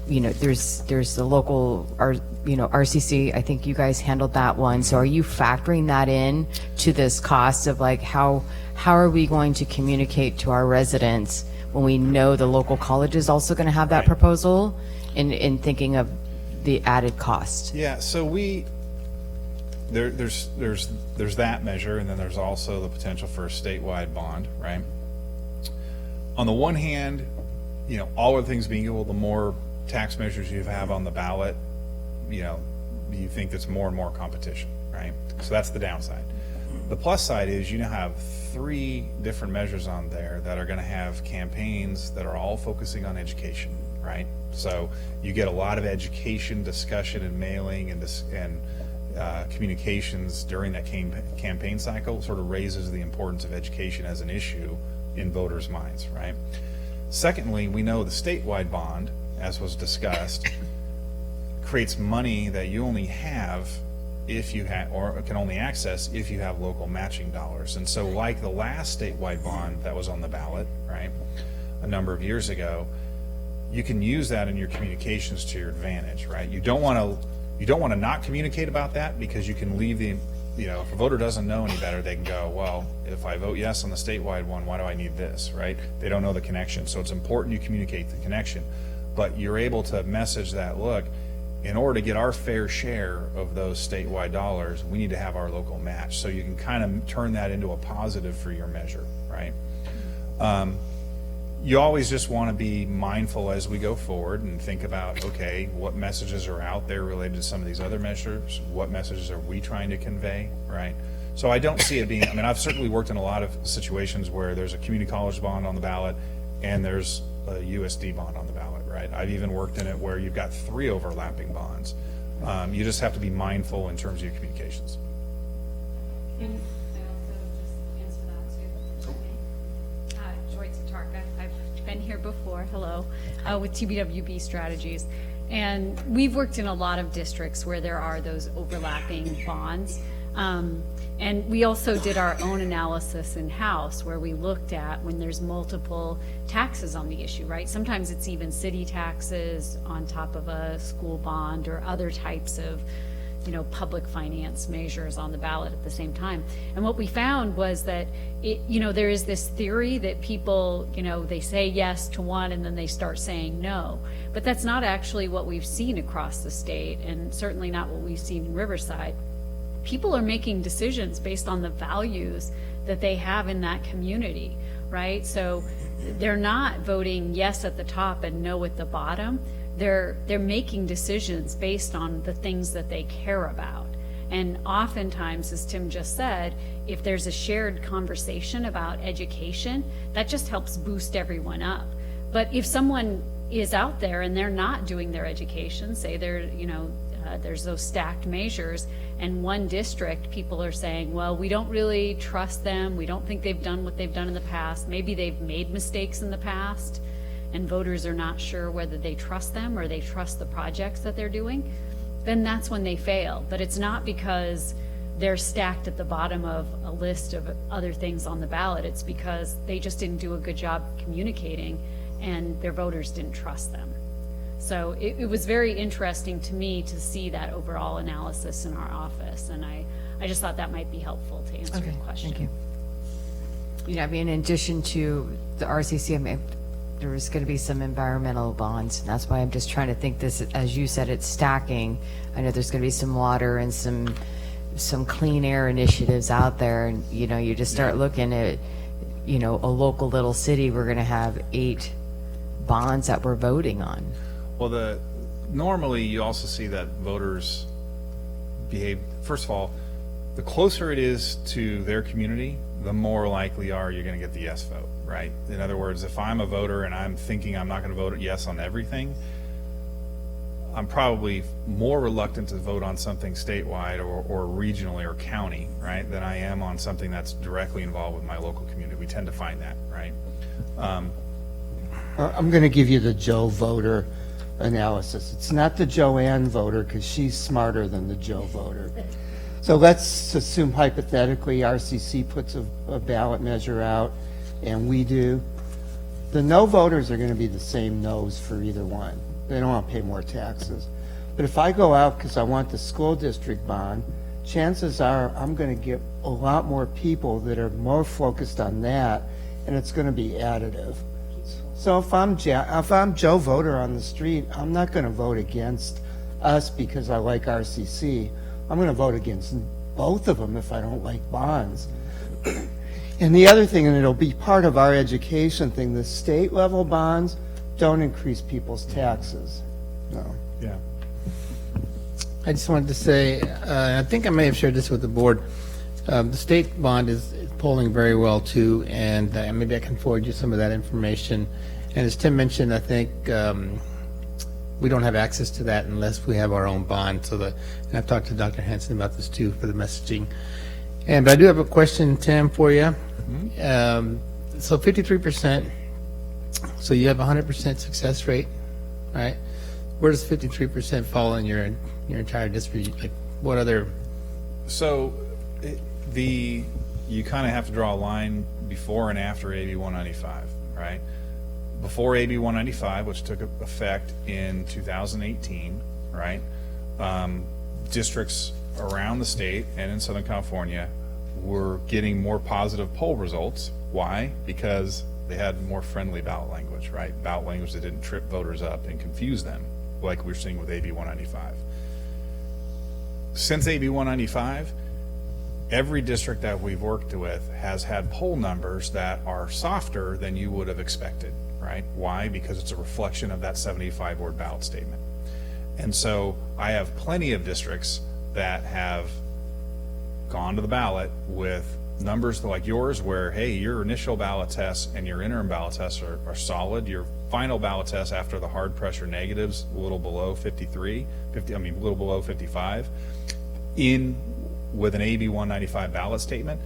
Speaker 7: You know, there's the local, RCC, I think you guys handled that one. So are you factoring that in to this cost of like, how are we going to communicate to our residents when we know the local college is also going to have that
Speaker 8: Right.
Speaker 7: proposal in thinking of the added cost?
Speaker 8: Yeah, so there's that measure, and then there's also the potential for a statewide bond, right? On the one hand, you know, all other things being equal, the more tax measures you have on the ballot, you know, you think that's more and more competition, right? So that's the downside. The plus side is you now have 3 different measures on there that are going to have campaigns that are all focusing on education, right? So you get a lot of education discussion and mailing and communications during that campaign cycle. Sort of raises the importance of education as an issue in voters' minds, right? Secondly, we know the statewide bond, as was discussed, creates money that you only have if you have, or can only access if you have local matching dollars. And so like the last statewide bond that was on the ballot, right, a number of years ago, you can use that in your communications to your advantage, right? You don't want to not communicate about that, because you can leave the, you know, if a voter doesn't know any better, they can go, well, if I vote yes on the statewide one, why do I need this, right? They don't know the connection. So it's important you communicate the connection. But you're able to message that, look, in order to get our fair share of those statewide dollars, we need to have our local match. So you can kind of turn that into a positive for your measure, right? You always just want to be mindful as we go forward and think about, okay, what messages are out there related to some of these other measures? What messages are we trying to convey, right? So I don't see it being, I mean, I've certainly worked in a lot of situations where there's a community college bond on the ballot and there's a USD bond on the ballot, right? I've even worked in it where you've got 3 overlapping bonds. You just have to be mindful in terms of your communications.
Speaker 9: Can I also just answer that too? Joy Tatarka, I've been here before, hello, with TBWB Strategies. And we've worked in a lot of districts where there are those overlapping bonds. And we also did our own analysis in-house where we looked at when there's multiple taxes on the issue, right? Sometimes it's even city taxes on top of a school bond or other types of, you know, public finance measures on the ballot at the same time. And what we found was that, there is this theory that people, they say yes to one and then they start saying no. But that's not actually what we've seen across the state, and certainly not what we've seen in Riverside. People are making decisions based on the values that they have in that community, right? So they're not voting yes at the top and no at the bottom. They're making decisions based on the things that they care about. And oftentimes, as Tim just said, if there's a shared conversation about education, that just helps boost everyone up. But if someone is out there and they're not doing their education, say they're, there's those stacked measures, and one district, people are saying, well, we don't really trust them. We don't think they've done what they've done in the past. Maybe they've made mistakes in the past, and voters are not sure whether they trust them or they trust the projects that they're doing, then that's when they fail. But it's not because they're stacked at the bottom of a list of other things on the ballot. It's because they just didn't do a good job communicating and their voters didn't trust them. So it was very interesting to me to see that overall analysis in our office, and I just thought that might be helpful to answer your question.
Speaker 7: Thank you. In addition to the RCC, there's going to be some environmental bonds, and that's why I'm just trying to think this, as you said, it's stacking. I know there's going to be some water and some clean air initiatives out there, and you just start looking at a local little city, we're going to have 8 bonds that we're voting on.
Speaker 8: Well, normally you also see that voters behave, first of all, the closer it is to their community, the more likely you're going to get the yes vote, right? In other words, if I'm a voter and I'm thinking I'm not going to vote yes on everything, I'm probably more reluctant to vote on something statewide or regionally or county, right, than I am on something that's directly involved with my local community. We tend to find that, right?
Speaker 5: I'm going to give you the Joe voter analysis. It's not the Joanne voter because she's smarter than the Joe voter. So let's assume hypothetically RCC puts a ballot measure out and we do. The no voters are going to be the same no's for either one. They don't want to pay more taxes. But if I go out because I want the school district bond, chances are I'm going to get a lot more people that are more focused on that, and it's going to be additive. So if I'm Joe voter on the street, I'm not going to vote against us because I like RCC. I'm going to vote against both of them if I don't like bonds. And the other thing, and it'll be part of our education thing, the state level bonds don't increase people's taxes. No.
Speaker 8: Yeah.
Speaker 1: I just wanted to say, I think I may have shared this with the board. The state bond is polling very well too, and maybe I can forward you some of that information. And as Tim mentioned, I think we don't have access to that unless we have our own bond. And I've talked to Dr. Hansen about this too for the messaging. But I do have a question, Tim, for you. So 53%. So you have 100% success rate, right? Where does 53% fall in your entire district? Like, what other?
Speaker 8: So you kind of have to draw a line before and after AB 195, right? Before AB 195, which took effect in 2018, right? Districts around the state and in Southern California were getting more positive poll results. Why? Because they had more friendly ballot language, right? Ballot language that didn't trip voters up and confuse them, like we're seeing with AB 195. Since AB 195, every district that we've worked with has had poll numbers that are softer than you would have expected, right? Why? Because it's a reflection of that 75-word ballot statement. And so I have plenty of districts that have gone to the ballot with numbers like yours where, hey, your initial ballot tests and your interim ballot tests are solid. Your final ballot test after the hard pressure negatives, a little below 53, a little below 55, with an AB 195 ballot statement.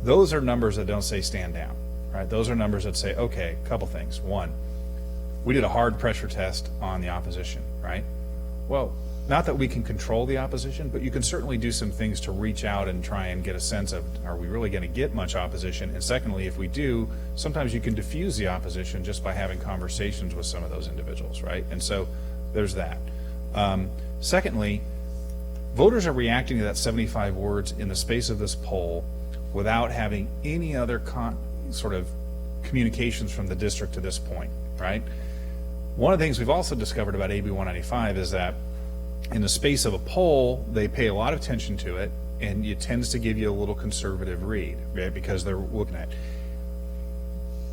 Speaker 8: Those are numbers that don't say stand down, right? Those are numbers that say, okay, a couple things. One, we did a hard pressure test on the opposition, right? Well, not that we can control the opposition, but you can certainly do some things to reach out and try and get a sense of, are we really going to get much opposition? And secondly, if we do, sometimes you can diffuse the opposition just by having conversations with some of those individuals, right? And so there's that. Secondly, voters are reacting to that 75 words in the space of this poll without having any other sort of communications from the district to this point, right? One of the things we've also discovered about AB 195 is that in the space of a poll, they pay a lot of attention to it, and it tends to give you a little conservative read, right? Because they're looking at,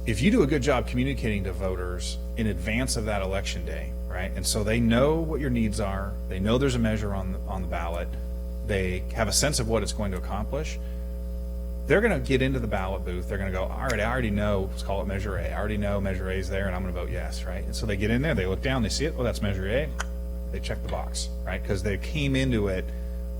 Speaker 8: if you do a good job communicating to voters in advance of that election day, right? And so they know what your needs are, they know there's a measure on the ballot, they have a sense of what it's going to accomplish. They're going to get into the ballot booth. They're going to go, all right, I already know, let's call it Measure A. I already know Measure A is there, and I'm going to vote yes, right? And so they get in there, they look down, they see it, well, that's Measure A. They check the box, right? Because they came into it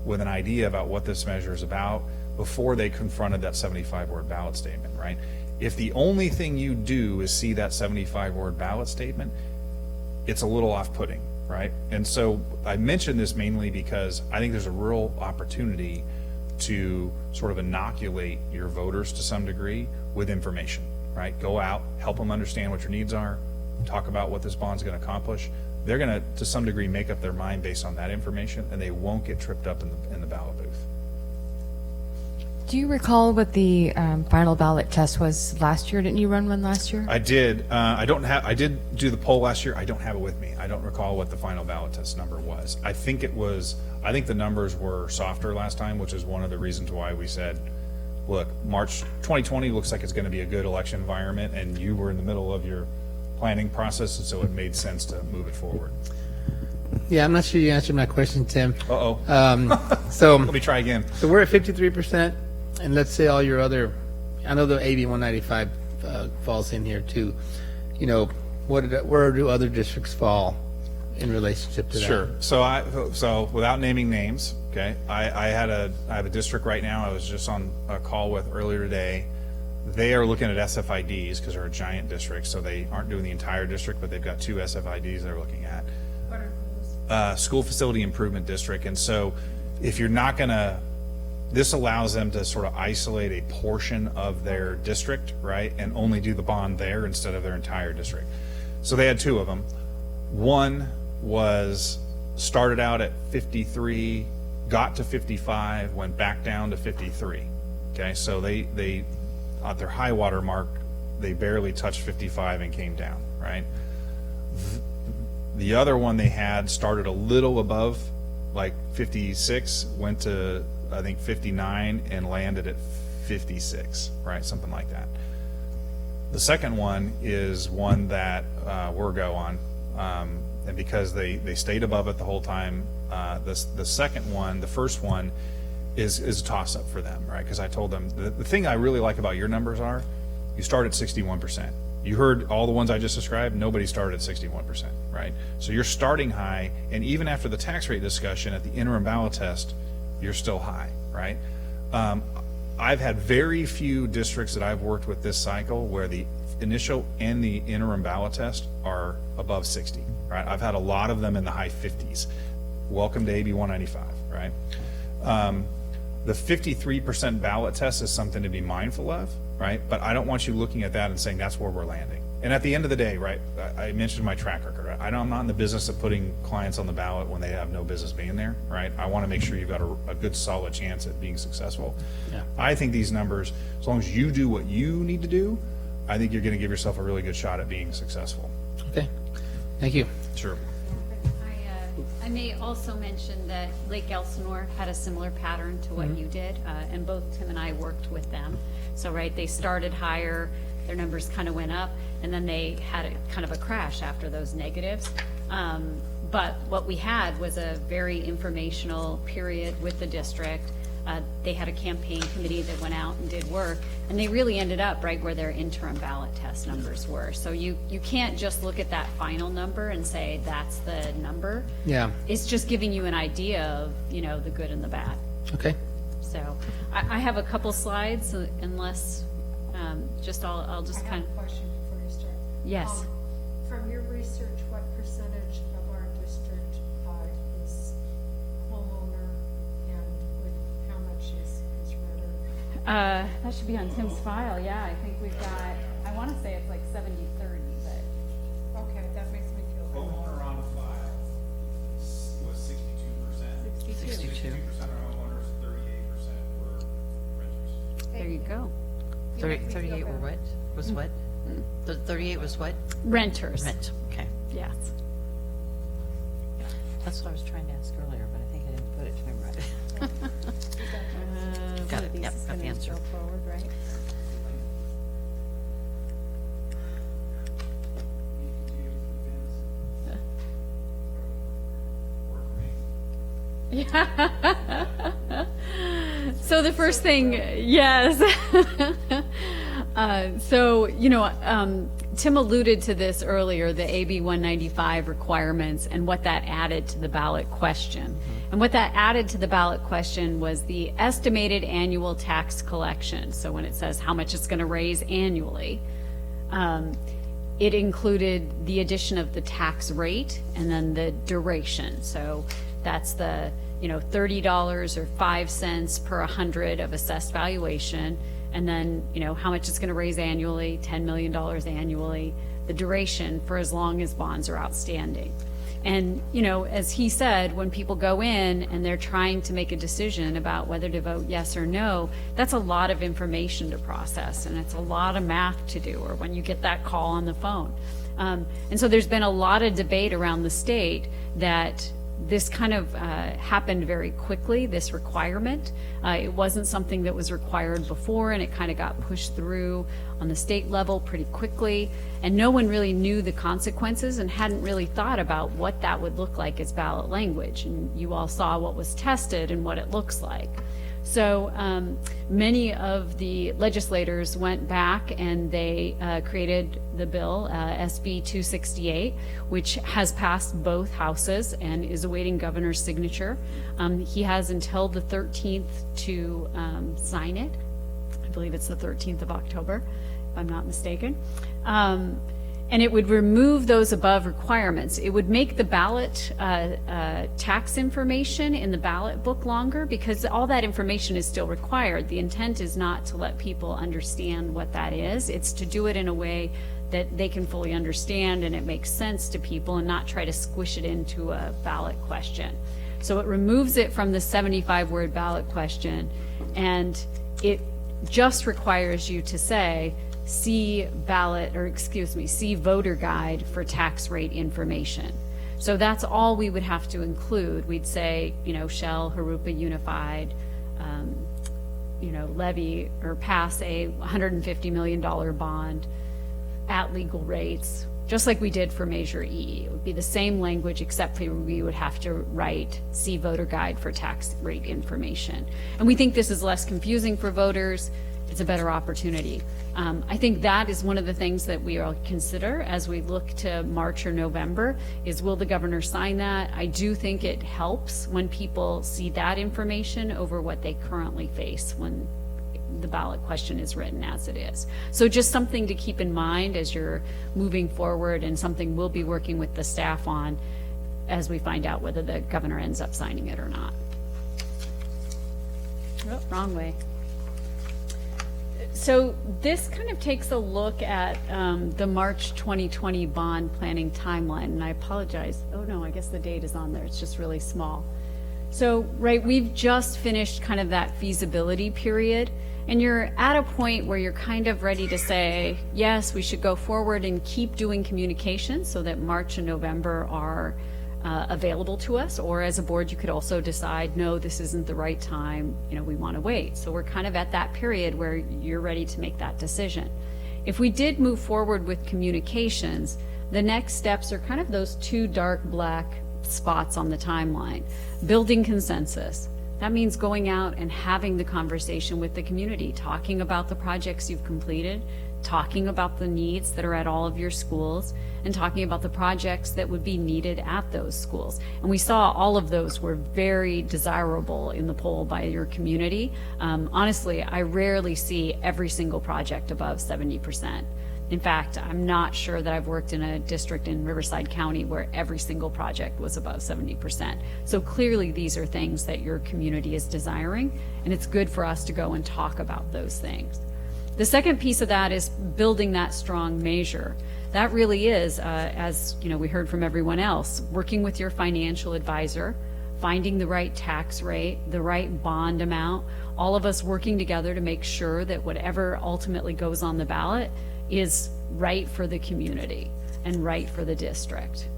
Speaker 8: with an idea about what this measure is about before they confronted that 75-word ballot statement, right? If the only thing you do is see that 75-word ballot statement, it's a little off-putting, right? And so I mention this mainly because I think there's a real opportunity to sort of inoculate your voters to some degree with information, right? Go out, help them understand what your needs are, talk about what this bond's going to accomplish. They're going to some degree, make up their mind based on that information, and they won't get tripped up in the ballot booth.
Speaker 7: Do you recall what the final ballot test was last year? Didn't you run one last year?
Speaker 8: I did. I did do the poll last year. I don't have it with me. I don't recall what the final ballot test number was. I think the numbers were softer last time, which is one of the reasons why we said, look, March 2020 looks like it's going to be a good election environment, and you were in the middle of your planning process, and so it made sense to move it forward.
Speaker 1: Yeah, I'm not sure you answered my question, Tim.
Speaker 8: So let me try again.
Speaker 1: So we're at 53%, and let's say all your other, I know the AB 195 falls in here too. You know, where do other districts fall in relationship to that?
Speaker 8: Sure. So without naming names, okay, I have a district right now I was just on a call with earlier today. They are looking at SFIDs because they're a giant district, so they aren't doing the entire district, but they've got 2 SFIDs they're looking at.
Speaker 2: What are those?
Speaker 8: School Facility Improvement District. And so if you're not going to, this allows them to sort of isolate a portion of their district, right, and only do the bond there instead of their entire district. So they had 2 of them. One was started out at 53, got to 55, went back down to 53. Okay, so they at their high water mark, they barely touched 55 and came down, right? The other one they had started a little above, like 56, went to, I think, 59 and landed at 56, right? Something like that. The second one is one that we're go on, and because they stayed above it the whole time. The second one, the first one, is a toss-up for them, right? Because I told them, the thing I really like about your numbers are, you start at 61%. You heard all the ones I just described, nobody started at 61%, right? So you're starting high, and even after the tax rate discussion at the interim ballot test, you're still high, right? I've had very few districts that I've worked with this cycle where the initial and the interim ballot test are above 60, right? I've had a lot of them in the high 50s. Welcome to AB 195, right? The 53% ballot test is something to be mindful of, right? But I don't want you looking at that and saying that's where we're landing. And at the end of the day, right, I mentioned my track record. Right? I'm not in the business of putting clients on the ballot when they have no business being there, right? I want to make sure you've got a good, solid chance at being successful.
Speaker 1: Yeah.
Speaker 8: I think these numbers, as long as you do what you need to do, I think you're going to give yourself a really good shot at being successful.
Speaker 1: Okay, thank you.
Speaker 8: Sure.
Speaker 9: I may also mention that Lake Elsinore had a similar pattern to what you did, and both Tim and I worked with them. So, right, they started higher, their numbers kind of went up, and then they had a kind of a crash after those negatives. But what we had was a very informational period with the district. They had a campaign committee that went out and did work, and they really ended up right where their interim ballot test numbers were. So you can't just look at that final number and say that's the number.
Speaker 1: Yeah,
Speaker 9: It's just giving you an idea of, the good and the bad.
Speaker 1: okay.
Speaker 9: So I have a couple slides, unless, I'll just
Speaker 2: I
Speaker 9: kind
Speaker 2: have a question before you start.
Speaker 9: Yes.
Speaker 2: From your research, what percentage of our district is homeowner, and with how much is renter?
Speaker 9: that should be on Tim's file, yeah, I think we've got, I want to say it's like 70-30, but.
Speaker 2: Okay, that makes me feel good.
Speaker 8: Homeowner on file was 62%.
Speaker 9: 62.
Speaker 8: 62% are homeowners, 38% were renters.
Speaker 9: There you go.
Speaker 10: 38 were what? Was what? The 38 was what?
Speaker 9: Renters.
Speaker 10: Rent, okay.
Speaker 9: Yes.
Speaker 10: That's what I was trying to ask earlier, but I think I didn't put it to him right. Got it, yep, got the answer.
Speaker 9: Forward, right? Yeah. So the first thing, yes. Tim alluded to this earlier, the AB 195 requirements and what that added to the ballot question. And what that added to the ballot question was the estimated annual tax collection. So when it says how much it's going to raise annually, it included the addition of the tax rate and then the duration. So that's the, $30 or 5 cents per 100 of assessed valuation. And then, how much it's going to raise annually, $10 million annually, the duration for as long as bonds are outstanding. And, as he said, when people go in and they're trying to make a decision about whether to vote yes or no, that's a lot of information to process, and it's a lot of math to do, or when you get that call on the phone. And so there's been a lot of debate around the state that this kind of happened very quickly, this requirement. It wasn't something that was required before, and it kind of got pushed through on the state level pretty quickly, and no one really knew the consequences and hadn't really thought about what that would look like as ballot language. And you all saw what was tested and what it looks like. So many of the legislators went back and they created the bill, SB 268, which has passed both houses and is awaiting governor's signature. He has until the 13th to sign it. I believe it's the 13th of October, if I'm not mistaken. And it would remove those above requirements. It would make the ballot tax information in the ballot book longer, because all that information is still required. The intent is not to let people understand what that is. It's to do it in a way that they can fully understand and it makes sense to people, and not try to squish it into a ballot question. So it removes it from the 75-word ballot question, and it just requires you to say, see voter guide for tax rate information. So that's all we would have to include. We'd say, shall Harupa Unified, levy or pass a $150 million bond at legal rates, just like we did for Measure E. It would be the same language, except for we would have to write, see voter guide for tax rate information. And we think this is less confusing for voters. It's a better opportunity. I think that is one of the things that we all consider as we look to March or November, is will the governor sign that? I do think it helps when people see that information over what they currently face when the ballot question is written as it is. So just something to keep in mind as you're moving forward, and something we'll be working with the staff on as we find out whether the governor ends up signing it or not. Oh, wrong way. So this kind of takes a look at the March 2020 bond planning timeline, and I apologize. Oh no, I guess the date is on there. It's just really small. So, right, we've just finished kind of that feasibility period, and you're at a point where you're kind of ready to say, yes, we should go forward and keep doing communication so that March and November are available to us, or as a board you could also decide, no, this isn't the right time, we want to wait. So we're kind of at that period where you're ready to make that decision. If we did move forward with communications, the next steps are kind of those two dark black spots on the timeline. Building consensus. That means going out and having the conversation with the community, talking about the projects you've completed, talking about the needs that are at all of your schools, and talking about the projects that would be needed at those schools. And we saw all of those were very desirable in the poll by your community. Honestly, I rarely see every single project above 70%. In fact, I'm not sure that I've worked in a district in Riverside County where every single project was above 70%. So clearly these are things that your community is desiring, and it's good for us to go and talk about those things. The second piece of that is building that strong measure. That really is, as we heard from everyone else, working with your financial advisor, finding the right tax rate, the right bond amount, all of us working together to make sure that whatever ultimately goes on the ballot is right for the community and right for the district.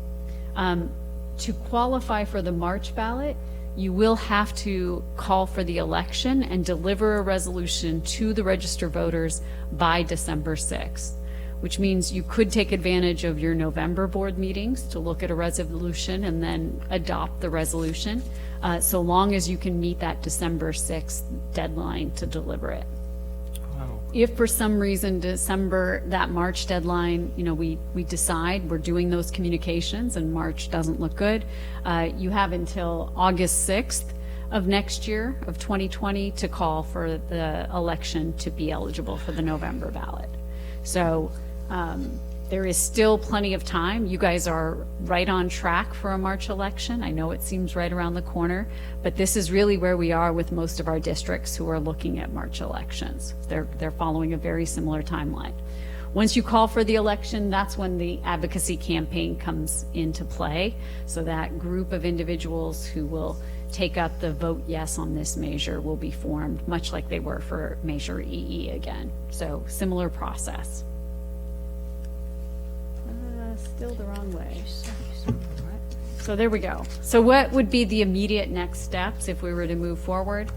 Speaker 9: To qualify for the March ballot, you will have to call for the election and deliver a resolution to the registered voters by December 6th, which means you could take advantage of your November board meetings to look at a resolution and then adopt the resolution, so long as you can meet that December 6th deadline to deliver it. If for some reason December, that March deadline, we decide we're doing those communications and March doesn't look good, you have until August 6th of next year, of 2020, to call for the election to be eligible for the November ballot. So there is still plenty of time. You guys are right on track for a March election. I know it seems right around the corner, but this is really where we are with most of our districts who are looking at March elections. They're following a very similar timeline. Once you call for the election, that's when the advocacy campaign comes into play. So that group of individuals who will take up the vote yes on this measure will be formed, much like they were for Measure EE again. So similar process. Still the wrong way. So there we go. So what would be the immediate next steps if we were to move forward?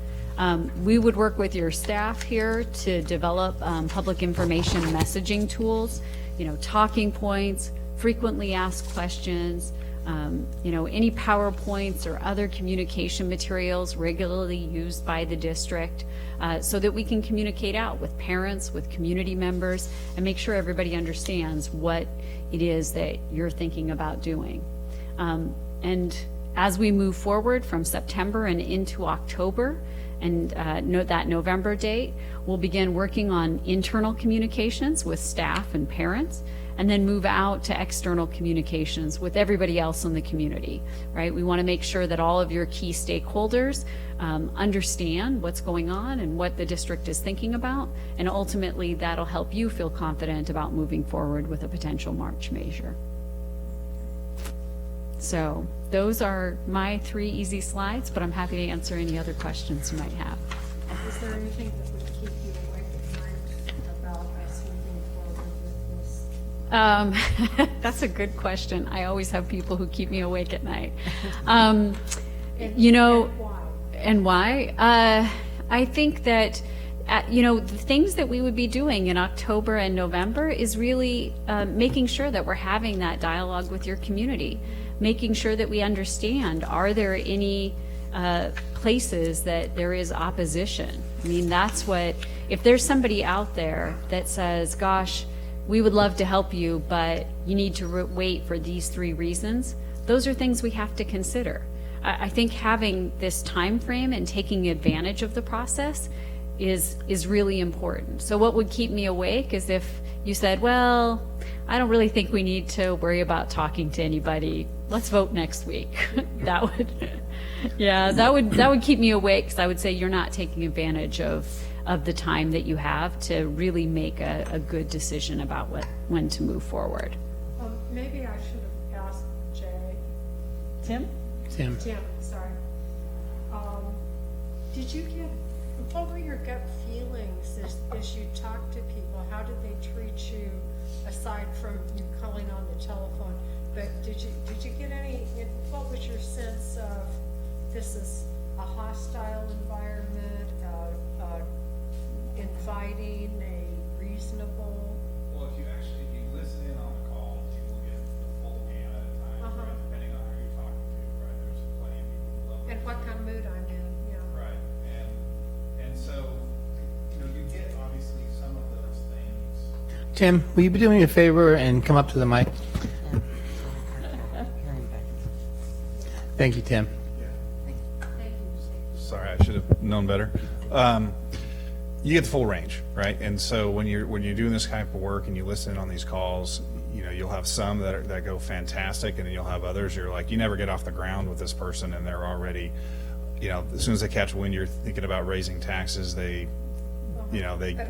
Speaker 9: We would work with your staff here to develop public information messaging tools, talking points, frequently asked questions, any PowerPoints or other communication materials regularly used by the district, so that we can communicate out with parents, with community members, and make sure everybody understands what it is that you're thinking about doing. And as we move forward from September and into October, and note that November date, we'll begin working on internal communications with staff and parents, and then move out to external communications with everybody else in the community, right? We want to make sure that all of your key stakeholders understand what's going on and what the district is thinking about, and ultimately that'll help you feel confident about moving forward with a potential March measure. So those are my 3 easy slides, but I'm happy to answer any other questions you might have.
Speaker 2: Is there anything that would keep you awake at night about us moving forward with this?
Speaker 9: That's a good question. I always have people who keep me awake at night.
Speaker 2: And why?
Speaker 9: And why? I think that, the things that we would be doing in October and November is really making sure that we're having that dialogue with your community, making sure that we understand, are there any places that there is opposition? I mean, that's what, if there's somebody out there that says, gosh, we would love to help you, but you need to wait for these 3 reasons, those are things we have to consider. I think having this time frame and taking advantage of the process is really important. So what would keep me awake is if you said, well, I don't really think we need to worry about talking to anybody. Let's vote next week. That would keep me awake, because I would say you're not taking advantage of the time that you have to really make a good decision about when to move forward.
Speaker 2: Maybe I should have asked Jay.
Speaker 9: Tim?
Speaker 1: Tim?
Speaker 2: Tim, sorry. What were your gut feelings as you talked to people? How did they treat you, aside from you calling on the telephone? But did you get any, what was your sense of, this is a hostile environment, inviting, a reasonable?
Speaker 8: Well, if you listen in on the call, you will get the full gamut of time, right, depending on who you're talking to, right? There's plenty of people who love
Speaker 2: And what kind of mood I'm in, yeah.
Speaker 8: Right, and so, you get obviously some of those things.
Speaker 1: Tim, will you be doing me a favor and come up to the mic? Thank you, Tim.
Speaker 8: Sorry, I should have known better. You get the full range, right? And so when you're doing this type of work and you listen on these calls, you'll have some that go fantastic, and then you'll have others you're like, you never get off the ground with this person, and they're already, as soon as they catch wind you're thinking about raising taxes, they
Speaker 2: But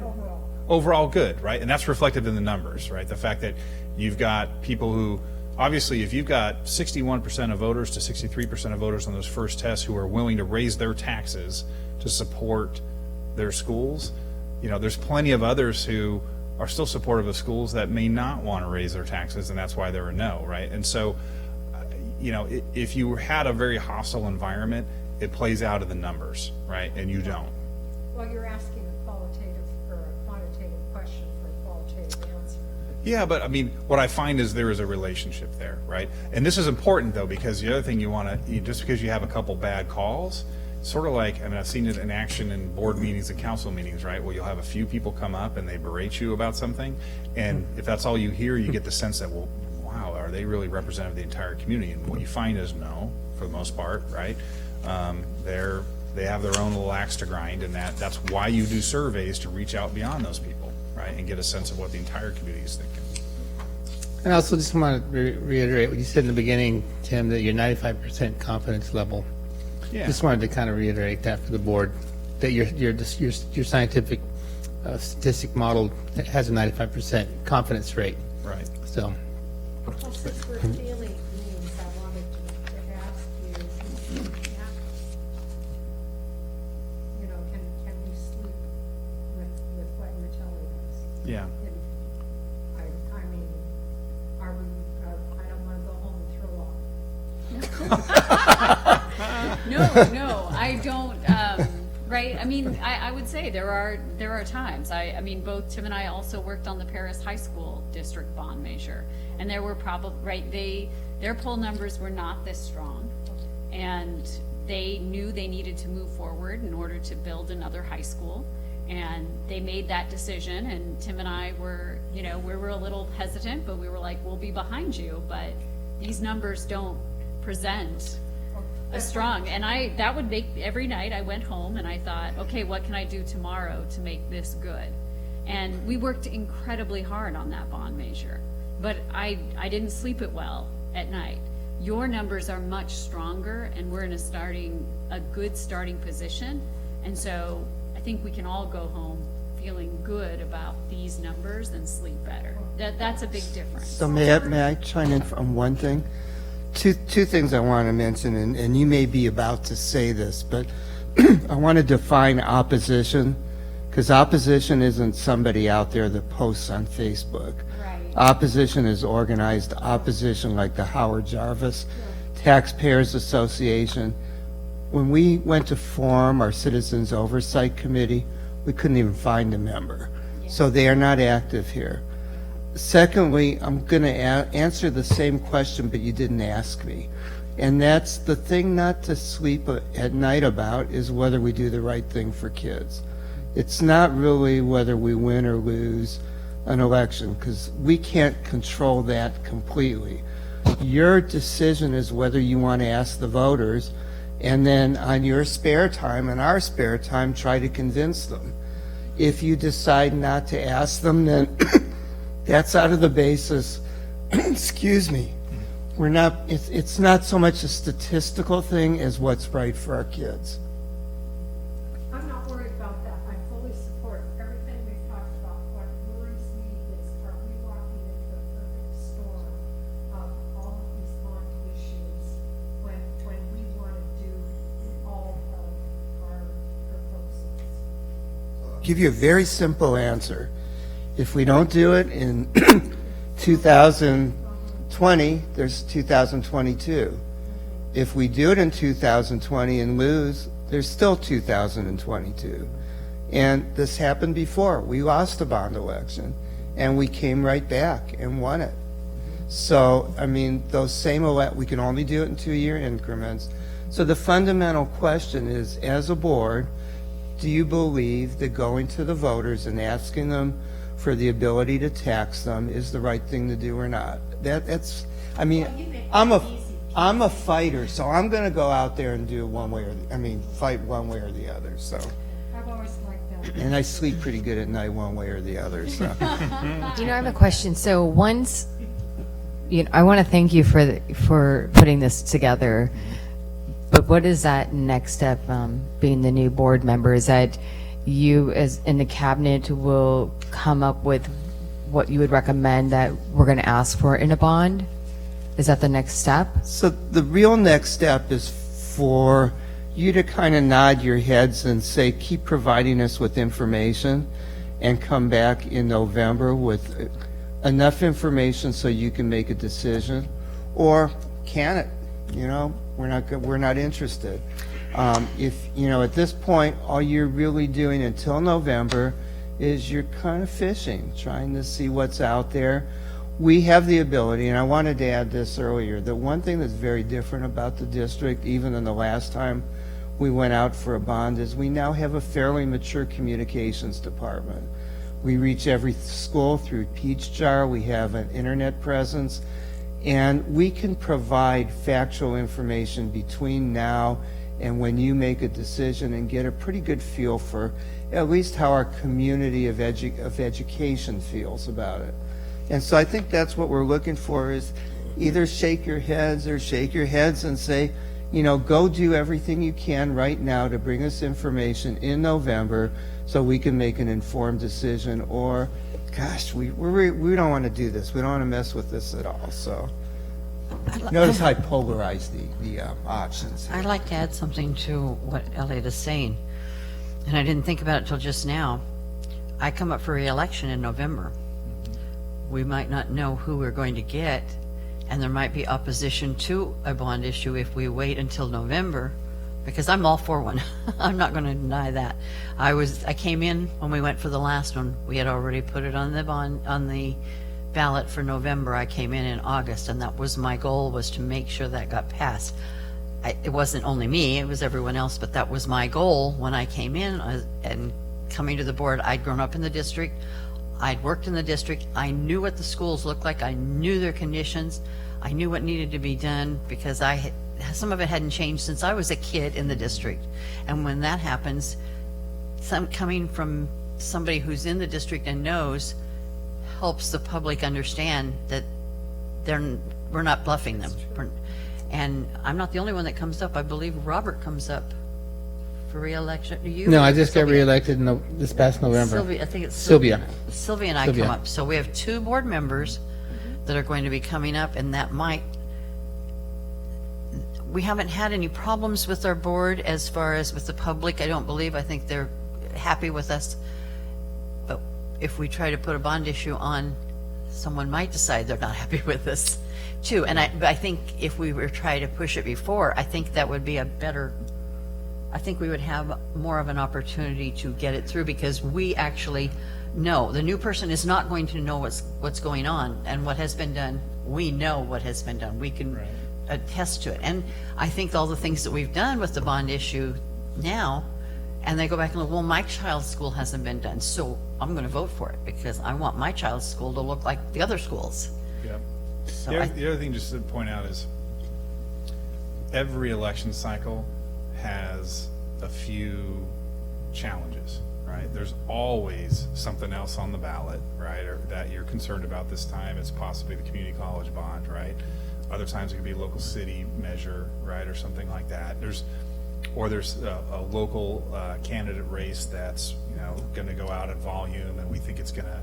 Speaker 8: overall good, right? And that's reflected in the numbers, right? The fact that you've got people who, obviously, if you've got 61% of voters to 63% of voters on those first tests who are willing to raise their taxes to support their schools, there's plenty of others who are still supportive of schools that may not want to raise their taxes, and that's why they're a no, right? And so, if you had a very hostile environment, it plays out in the numbers, right? And you don't.
Speaker 2: Well, you're asking a qualitative or a quantitative question for a qualitative answer.
Speaker 8: Yeah, but what I find is there is a relationship there, right? And this is important, though, because the other thing you want to, just because you have a couple bad calls, sort of like, I've seen it in action in board meetings and council meetings, right? Where you'll have a few people come up and they berate you about something, and if that's all you hear, you get the sense that, well, wow, are they really representative of the entire community? And what you find is no, for the most part, right? They have their own little axe to grind, and that's why you do surveys, to reach out beyond those people, right, and get a sense of what the entire community is thinking.
Speaker 1: And I also just want to reiterate what you said in the beginning, Tim, that your 95% confidence level.
Speaker 8: Yeah.
Speaker 1: Just wanted to kind of reiterate that for the board, that your scientific statistic model has a 95% confidence rate.
Speaker 8: Right.
Speaker 1: So,
Speaker 2: Well, since we're feeling means, I wanted to ask you, can we sleep with what you're telling us?
Speaker 8: Yeah.
Speaker 2: And I mean, are we, I don't want to go home and throw up.
Speaker 9: No, I don't, right? right? I mean, I would say there are times. I mean, both Tim and I also worked on the Paris High School district bond measure, and there were probably, right, their poll numbers were not this strong, and they knew they needed to move forward in order to build another high school, and they made that decision, and Tim and I were, we were a little hesitant, but we were like, we'll be behind you, but these numbers don't present a strong, and that would make, every night I went home and I thought, okay, what can I do tomorrow to make this good? And we worked incredibly hard on that bond measure, but I didn't sleep it well at night. Your numbers are much stronger, and we're in a good starting position, and so I think we can all go home feeling good about these numbers and sleep better. That's a big difference.
Speaker 5: So may I chime in on one thing? Two things I want to mention, and you may be about to say this, but I want to define opposition, because opposition isn't somebody out there that posts on Facebook.
Speaker 9: Right.
Speaker 5: Opposition is organized opposition, like the Howard Jarvis Taxpayers Association. When we went to form our Citizens Oversight Committee, we couldn't even find a member. So they are not active here. Secondly, I'm going to answer the same question, but you didn't ask me. And that's the thing not to sleep at night about, is whether we do the right thing for kids. It's not really whether we win or lose an election, because we can't control that completely. Your decision is whether you want to ask the voters, and then on your spare time and our spare time, try to convince them. If you decide not to ask them, then that's out of the basis. Excuse me. We're not, it's not so much a statistical thing as what's right for our kids.
Speaker 2: I'm not worried about that. I fully support everything we've talked about. What worries me is, are we walking into the perfect storm of all of these bond issues when we want to do all of our proposals?
Speaker 5: I'll give you a very simple answer. If we don't do it in 2020, there's 2022. If we do it in 2020 and lose, there's still 2022. And this happened before. We lost the bond election, and we came right back and won it. So, I mean, those same we can only do it in 2-year increments. So the fundamental question is, as a board, do you believe that going to the voters and asking them for the ability to tax them is the right thing to do or not? That's, I mean, I'm a fighter, so I'm going to go out there and do one way or fight one way or the other. So,
Speaker 2: I've always liked that.
Speaker 5: and I sleep pretty good at night one way or the other. So,
Speaker 7: I have a question. So once, I want to thank you for putting this together, but what is that next step, being the new board member? Is that you, as in the cabinet, will come up with what you would recommend that we're going to ask for in a bond? Is that the next step?
Speaker 5: so the real next step is for you to kind of nod your heads and say, keep providing us with information, and come back in November with enough information so you can make a decision, or can it? We're not interested. If, at this point, all you're really doing until November is you're kind of fishing, trying to see what's out there. We have the ability, and I wanted to add this earlier, that one thing that's very different about the district, even than the last time we went out for a bond, is we now have a fairly mature communications department. We reach every school through Peach Jar. We have an internet presence, and we can provide factual information between now and when you make a decision, and get a pretty good feel for at least how our community of education feels about it. And so I think that's what we're looking for, is either shake your heads and say, go do everything you can right now to bring us information in November so we can make an informed decision, or, gosh, we don't want to do this. We don't want to mess with this at all. So notice how I polarize the options here.
Speaker 6: I'd like to add something to what Elliot is saying, and I didn't think about it till just now. I come up for re-election in November. We might not know who we're going to get, and there might be opposition to a bond issue if we wait until November because I'm all for one. I'm not going to deny that. I came in when we went for the last one. We had already put it on the ballot for November. I came in August, and that was my goal, was to make sure that got passed. It wasn't only me, it was everyone else, but that was my goal when I came in. And coming to the board, I'd grown up in the district. I'd worked in the district. I knew what the schools looked like. I knew their conditions. I knew what needed to be done, because some of it hadn't changed since I was a kid in the district. And when that happens, coming from somebody who's in the district and knows, helps the public understand that we're not bluffing them. And I'm not the only one that comes up. I believe Robert comes up for re-election. Do you?
Speaker 1: No, I just got
Speaker 6: Sylvia?
Speaker 1: reelected this past November.
Speaker 6: Sylvia, I think it's
Speaker 1: Sylvia.
Speaker 6: Sylvia and I
Speaker 1: Sylvia.
Speaker 6: come up. So we have 2 board members that are going to be coming up, and we haven't had any problems with our board as far as with the public. I don't believe. I think they're happy with us. But if we try to put a bond issue on, someone might decide they're not happy with us too. And I think if we were trying to push it before, I think that would be I think we would have more of an opportunity to get it through, because we actually know. The new person is not going to know what's going on and what has been done. We know what has been done. We can attest to it. And I think all the things that we've done with the bond issue now, and they go back and look, well, my child's school hasn't been done, so I'm going to vote for it because I want my child's school to look like the other schools.
Speaker 8: Yep.
Speaker 6: So
Speaker 8: The other thing just to point out is every election cycle has a few challenges, right? There's always something else on the ballot, right, or that you're concerned about this time. It's possibly the community college bond, right? Other times it could be a local city measure, right, or something like that. There's a local candidate race that's, going to go out at volume, and we think it's going to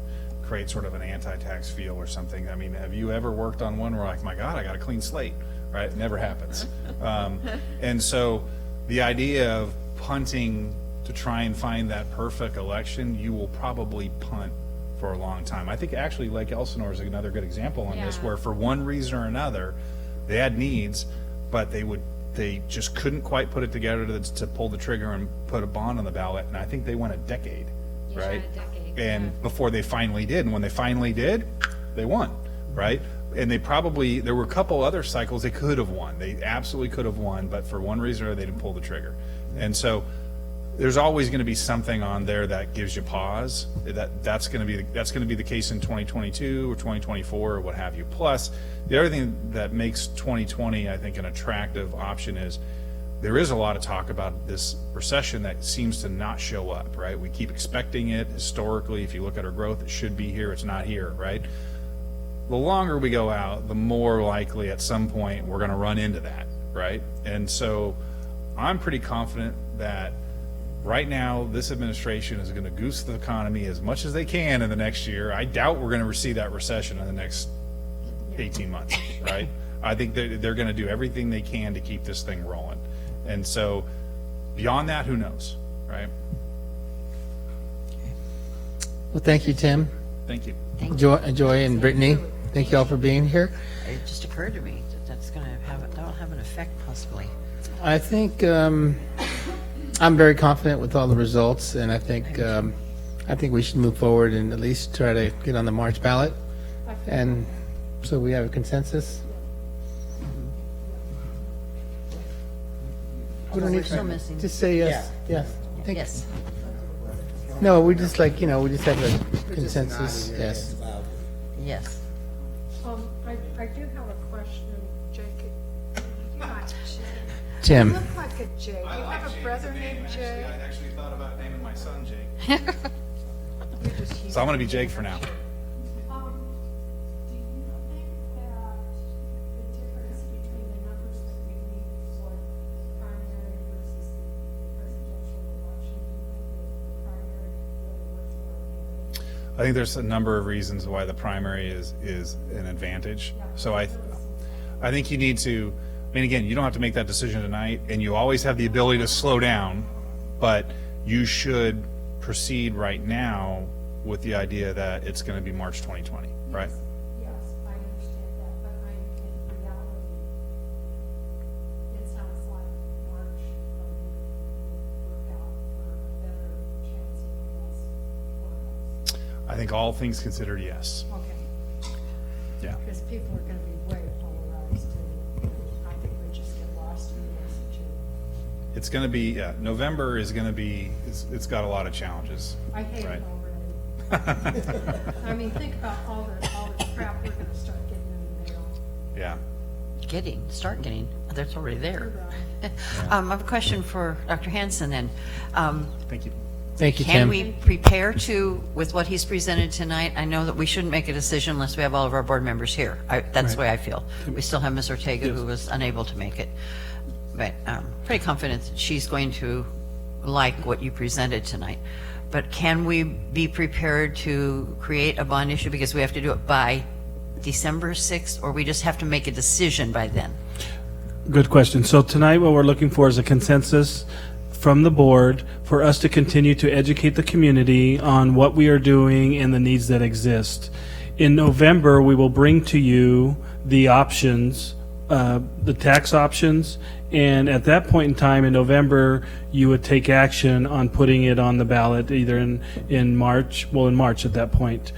Speaker 8: create sort of an anti-tax feel or something. I mean, have you ever worked on one where, like, my God, I got a clean slate, right? It never happens. And so the idea of punting to try and find that perfect election, you will probably punt for a long time. I think actually Lake Elsinore is another good example on this,
Speaker 9: Yeah.
Speaker 8: where for one reason or another, they had needs, but they just couldn't quite put it together to pull the trigger and put a bond on the ballot. And I think they went a decade,
Speaker 9: Yeah,
Speaker 8: right?
Speaker 9: a decade,
Speaker 8: And
Speaker 9: yeah.
Speaker 8: before they finally did. And when they finally did, they won, right? And there were a couple other cycles they could have won. They absolutely could have won, but for one reason or another, they didn't pull the trigger. And so there's always going to be something on there that gives you pause. That's going to be the case in 2022 or 2024 or what have you. Plus, the other thing that makes 2020, I think, an attractive option is there is a lot of talk about this recession that seems to not show up, right? We keep expecting it historically. If you look at our growth, it should be here. It's not here, right? The longer we go out, the more likely at some point we're going to run into that, right? And so I'm pretty confident that right now, this administration is going to goose the economy as much as they can in the next year. I doubt we're going to see that recession in the next 18 months, right? I think they're going to do everything they can to keep this thing rolling. And so beyond that, who knows, right?
Speaker 1: Well, thank you, Tim,
Speaker 8: Thank you.
Speaker 1: Joy, and Brittany. Thank you all for being here.
Speaker 6: it just occurred to me that'll have an effect possibly.
Speaker 1: I think I'm very confident with all the results, and I think we should move forward and at least try to get on the March ballot. And so we have a consensus. We don't
Speaker 6: We're
Speaker 1: need
Speaker 6: still
Speaker 1: to
Speaker 6: missing.
Speaker 1: just say yes. Yes. Thank-
Speaker 6: Yes.
Speaker 1: No, we just we just have a consensus. Yes.
Speaker 6: Yes.
Speaker 2: I do have a question, Jake. You're not Jay.
Speaker 1: Tim.
Speaker 2: You look like a Jay. Do you have a brother named Jay?
Speaker 8: I actually thought about naming my son Jake.
Speaker 2: You're just
Speaker 8: So I'm going to be Jake for now.
Speaker 2: Do you think that the difference between the numbers that we need for the primary versus the presidential election, do you think that the primary really works for our candidate?
Speaker 8: I think there's a number of reasons why the primary is an advantage. So I think you need to, I mean, again, you don't have to make that decision tonight, and you always have the ability to slow down, but you should proceed right now with the idea that it's going to be March 2020, right?
Speaker 2: Yes, I understand that, but in reality, it sounds like March of
Speaker 8: I think all things considered, yes.
Speaker 2: Okay.
Speaker 8: Yeah.
Speaker 2: Because people are going to be way polarized, and I think we just get lost in the messaging.
Speaker 8: It's going to be, November is going to be, it's got a lot of challenges.
Speaker 2: I hate
Speaker 8: Right.
Speaker 2: it already. I mean, think about all the crap we're going to start getting in the mail.
Speaker 8: Yeah.
Speaker 10: Start getting, that's already there.
Speaker 2: Right.
Speaker 10: I have a question for Dr. Hansen then.
Speaker 8: Thank you.
Speaker 1: Thank you,
Speaker 10: Can
Speaker 1: Tim.
Speaker 10: we prepare to, with what he's presented tonight? I know that we shouldn't make a decision unless we have all of our board members here. That's the way I feel. We still have Ms. Ortega, who was unable to make it. But I'm pretty confident that she's going to like what you presented tonight. But can we be prepared to create a bond issue because we have to do it by December 6th, or we just have to make a decision by then?
Speaker 4: Good question. So tonight, what we're looking for is a consensus from the board for us to continue to educate the community on what we are doing and the needs that exist. In November, we will bring to you the options, the tax options, and at that point in time in November, you would take action on putting it on the ballot either in March, well, in March at that point.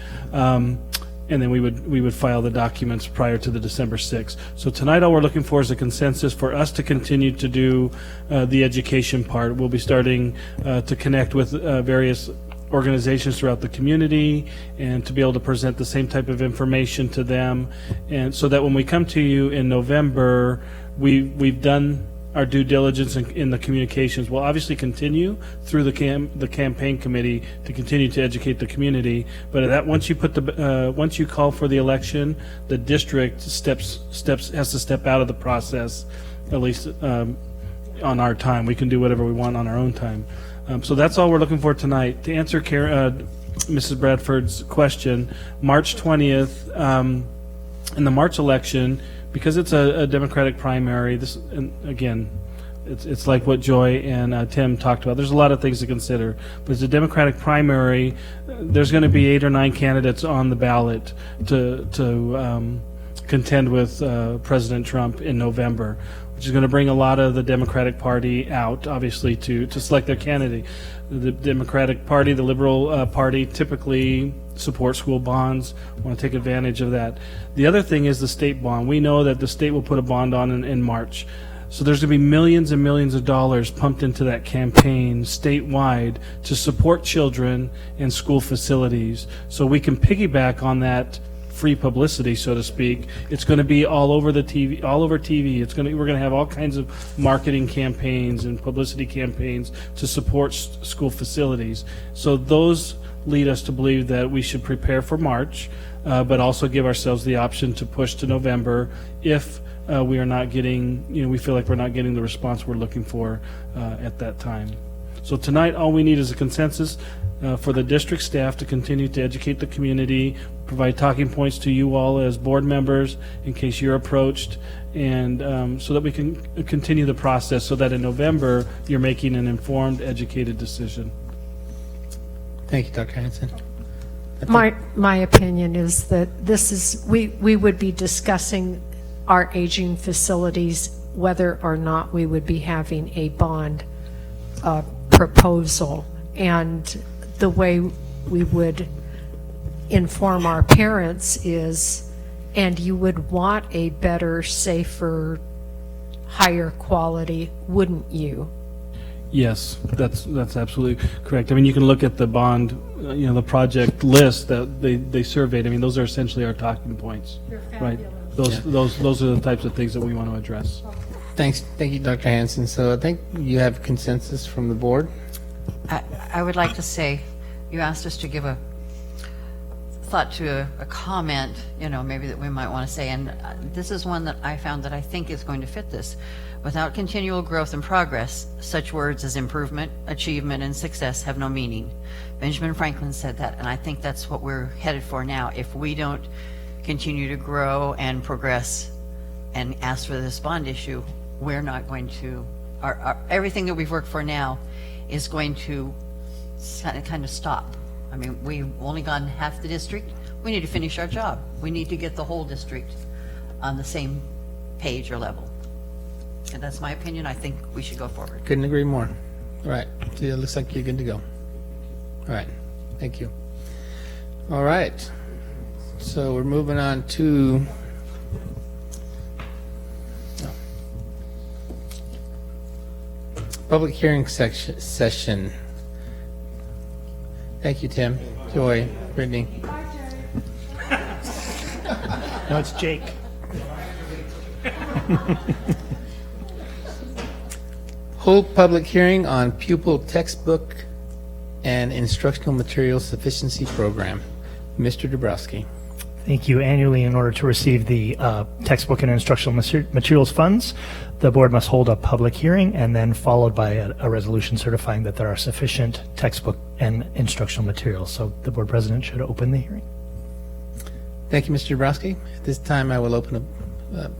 Speaker 4: And then we would file the documents prior to the December 6th. So tonight, all we're looking for is a consensus for us to continue to do the education part. We'll be starting to connect with various organizations throughout the community and to be able to present the same type of information to them. And so that when we come to you in November, we've done our due diligence in the communications. We'll obviously continue through the campaign committee to continue to educate the community. But that once you call for the election, the district has to step out of the process, at least on our time. We can do whatever we want on our own time. So that's all we're looking for tonight. To answer Mrs. Bradford's question, March 20th, in the March election, because it's a Democratic primary, and again, it's like what Joy and Tim talked about. There's a lot of things to consider, but it's a Democratic primary. There's going to be 8 or 9 candidates on the ballot to contend with President Trump in November, which is going to bring a lot of the Democratic Party out, obviously, to select their candidate. The Democratic Party, the Liberal Party, typically support school bonds, want to take advantage of that. The other thing is the state bond. We know that the state will put a bond on in March. So there's going to be millions and millions of dollars pumped into that campaign statewide to support children and school facilities. So we can piggyback on that free publicity, so to speak. It's going to be all over the TV, all over TV. We're going to have all kinds of marketing campaigns and publicity campaigns to support school facilities. So those lead us to believe that we should prepare for March, but also give ourselves the option to push to November if we are not getting, we feel like we're not getting the response we're looking for at that time. So tonight, all we need is a consensus for the district staff to continue to educate the community, provide talking points to you all as board members in case you're approached, and so that we can continue the process so that in November you're making an informed, educated decision.
Speaker 1: Thank you, Dr. Hansen.
Speaker 3: My opinion is that we would be discussing our aging facilities, whether or not we would be having a bond proposal. And the way we would inform our parents is, and you would want a better, safer, higher quality, wouldn't you?
Speaker 4: Yes, that's absolutely correct. I mean, you can look at the bond, the project list that they surveyed. I mean, those are essentially our talking points,
Speaker 2: They're
Speaker 4: right?
Speaker 2: fabulous.
Speaker 4: Those are the types of things that we want to address.
Speaker 1: Thank you, Dr. Hansen. So I think you have consensus from the board.
Speaker 6: I would like to say, you asked us to give a thought to a comment, maybe that we might want to say, and this is one that I found that I think is going to fit this. Without continual growth and progress, such words as improvement, achievement, and success have no meaning. Benjamin Franklin said that, and I think that's what we're headed for now. If we don't continue to grow and progress and ask for this bond issue, we're not going to, everything that we've worked for now is going to kind of stop. I mean, we've only gone half the district. We need to finish our job. We need to get the whole district on the same page or level. And that's my opinion. I think we should go forward.
Speaker 1: Couldn't agree more. All right. So it looks like you're good to go. All right. Thank you. All right. So we're moving on to public hearing session. Thank you, Tim, Joy, Brittany.
Speaker 11: No, it's Jake.
Speaker 1: Hold public hearing on pupil textbook and instructional materials sufficiency program. Mr. Dabrowski.
Speaker 11: Thank you. Annually, in order to receive the textbook and instructional materials funds, the board must hold a public hearing and then followed by a resolution certifying that there are sufficient textbook and instructional materials. So the board president should open the hearing.
Speaker 1: Thank you, Mr. Dabrowski. At this time, I will open a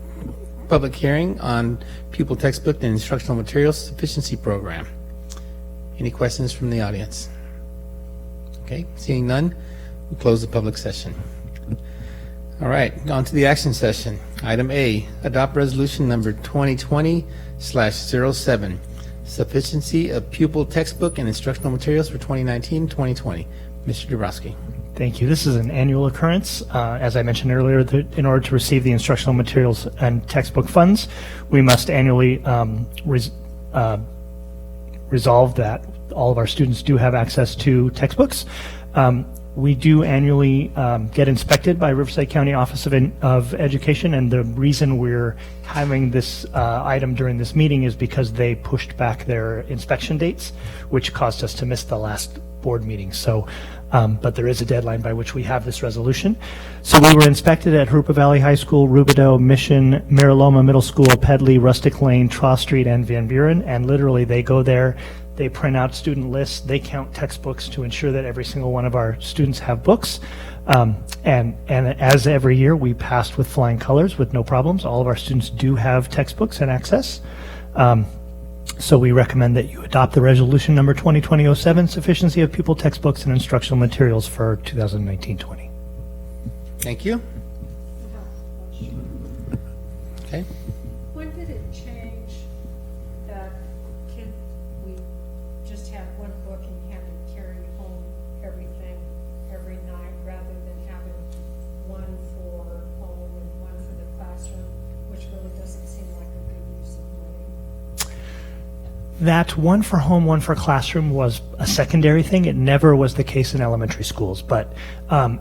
Speaker 1: public hearing on pupil textbook and instructional materials sufficiency program. Any questions from the audience? Okay, seeing none, we close the public session. All right, on to the action session. Item A, adopt resolution number 2020/07, sufficiency of pupil textbook and instructional materials for 2019-2020. Mr. Dabrowski.
Speaker 11: Thank you. This is an annual occurrence. As I mentioned earlier, in order to receive the instructional materials and textbook funds, we must annually resolve that all of our students do have access to textbooks. We do annually get inspected by Riverside County Office of Education, and the reason we're having this item during this meeting is because they pushed back their inspection dates, which caused us to miss the last board meeting. So, but there is a deadline by which we have this resolution. So we were inspected at Harupa Valley High School, Rubidoux, Mission, Mariloma Middle School, Pedley, Rustic Lane, Troth Street, and Van Buren, and literally they go there, they print out student lists, they count textbooks to ensure that every single one of our students have books. And as every year, we passed with flying colors with no problems. All of our students do have textbooks and access. So we recommend that you adopt the resolution number 2020-07, sufficiency of pupil textbooks and instructional materials for 2019-20.
Speaker 1: Thank you. Okay.
Speaker 2: When did it change that we just had one book and had to carry home everything every night rather than having one for home and one for the classroom, which really doesn't seem like a good use of money?
Speaker 11: That one for home, one for classroom was a secondary thing. It never was the case in elementary schools, but
Speaker 2: During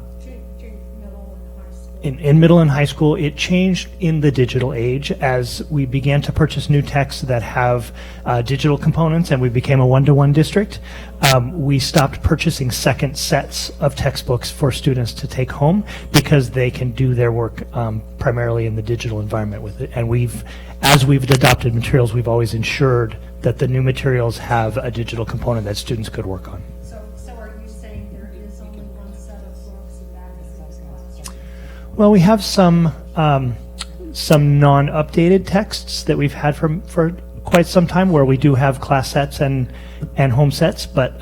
Speaker 2: middle and high school?
Speaker 11: in middle and high school, it changed in the digital age as we began to purchase new texts that have digital components and we became a one-to-one district. We stopped purchasing second sets of textbooks for students to take home because they can do their work primarily in the digital environment with it. And as we've adopted materials, we've always ensured that the new materials have a digital component that students could work on.
Speaker 2: So are you saying there is only one set of books and that is in the classroom?
Speaker 11: Well, we have some non-updated texts that we've had for quite some time where we do have class sets and home sets, but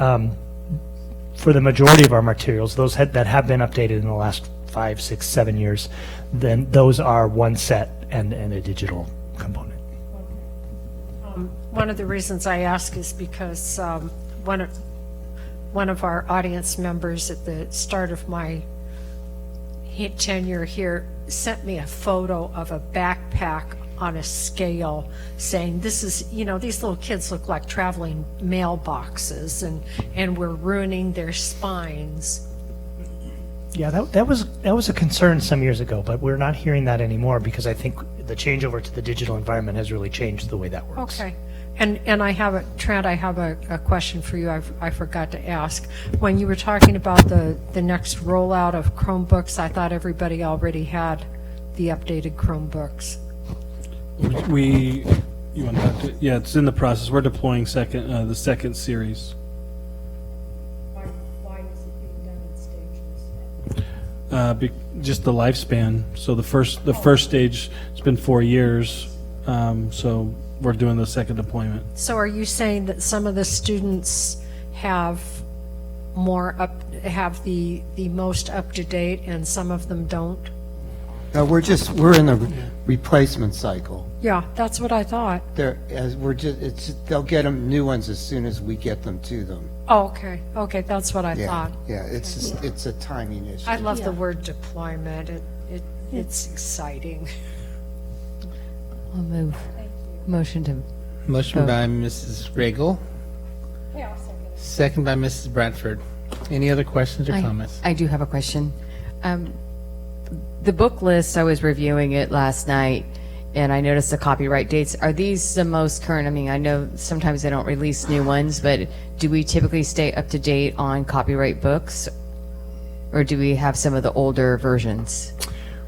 Speaker 11: for the majority of our materials, those that have been updated in the last 5, 6, 7 years, then those are one set and a digital component.
Speaker 3: One of the reasons I ask is because one of our audience members at the start of my tenure here sent me a photo of a backpack on a scale saying this is, these little kids look like traveling mailboxes and we're ruining their spines.
Speaker 11: Yeah, that was a concern some years ago, but we're not hearing that anymore because I think the changeover to the digital environment has really changed the way that works.
Speaker 3: Okay. And I have Trent, I have a question for you I forgot to ask. When you were talking about the next rollout of Chromebooks, I thought everybody already had the updated Chromebooks.
Speaker 4: Yeah, it's in the process. We're deploying the second series.
Speaker 2: Why is it being done in stages?
Speaker 4: Just the lifespan. So the first stage, it's been 4 years. So we're doing the second deployment.
Speaker 3: So are you saying that some of the students have the most up to date and some of them don't?
Speaker 5: No, we're in the replacement cycle.
Speaker 3: Yeah, that's what I thought.
Speaker 5: They'll get them new ones as soon as we get them to them.
Speaker 3: Oh, okay, okay, that's what I
Speaker 5: Yeah,
Speaker 3: thought.
Speaker 5: yeah, it's a timing issue.
Speaker 3: I love the word deployment. It's exciting.
Speaker 7: I'll move. Motion to,
Speaker 1: Motion by Mrs. Regal, second by Mrs. Bradford. Any other questions or comments?
Speaker 7: I do have a question. The book list, I was reviewing it last night, and I noticed the copyright dates. Are these the most current? I mean, I know sometimes they don't release new ones, but do we typically stay up to date on copyright books? Or do we have some of the older versions?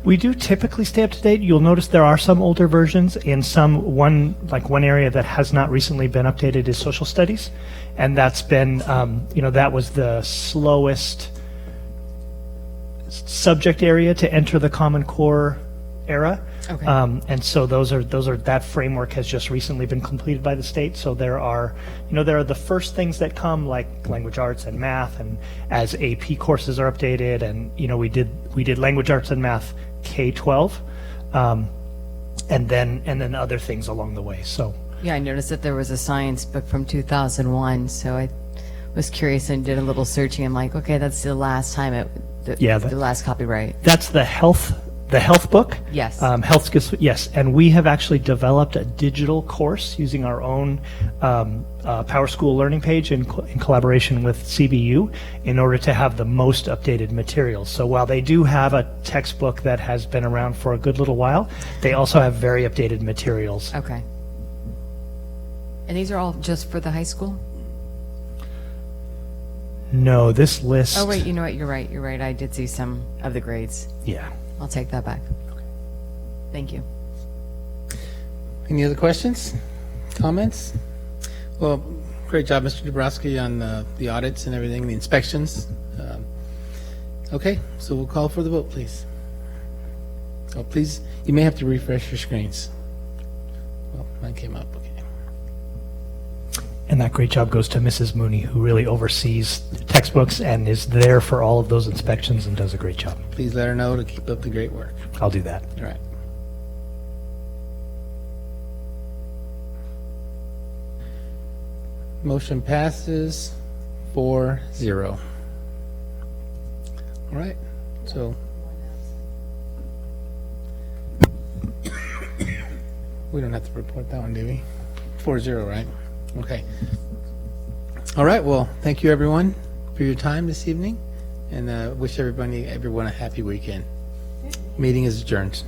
Speaker 11: We do typically stay up to date. You'll notice there are some older versions, and one area that has not recently been updated is social studies, and that's been, that was the slowest subject area to enter the Common Core era.
Speaker 7: Okay.
Speaker 11: And so that framework has just recently been completed by the state. So there are the first things that come, like language arts and math, and as AP courses are updated, and we did language arts and math K-12, and then other things along the way. So
Speaker 7: Yeah, I noticed that there was a science book from 2001, so I was curious and did a little searching. I'm like, okay, that's the last time the last copyright.
Speaker 11: that's the health book.
Speaker 7: Yes.
Speaker 11: Health skills, yes. And we have actually developed a digital course using our own Power School learning page in collaboration with CBU in order to have the most updated materials. So while they do have a textbook that has been around for a good little while, they also have very updated materials.
Speaker 7: Okay. And these are all just for the high school?
Speaker 11: No, this list.
Speaker 7: Oh, wait, you know what? You're right. I did see some of the grades.
Speaker 11: Yeah.
Speaker 7: I'll take that back. Thank you.
Speaker 1: Any other questions, comments? Well, great job, Mr. Dabrowski, on the audits and everything, the inspections. Okay, so we'll call for the vote, please. Oh, please, you may have to refresh your screens. Well, mine came up, okay.
Speaker 11: And that great job goes to Mrs. Mooney, who really oversees textbooks and is there for all of those inspections and does a great job.
Speaker 1: Please let her know to keep up the great work.
Speaker 11: I'll do that.
Speaker 1: All right. Motion passes 4-0. All right, so. We don't have to report that one, do we? 4-0, right? Okay. All right, well, thank you, everyone, for your time this evening, and wish everyone a happy weekend. Meeting is adjourned.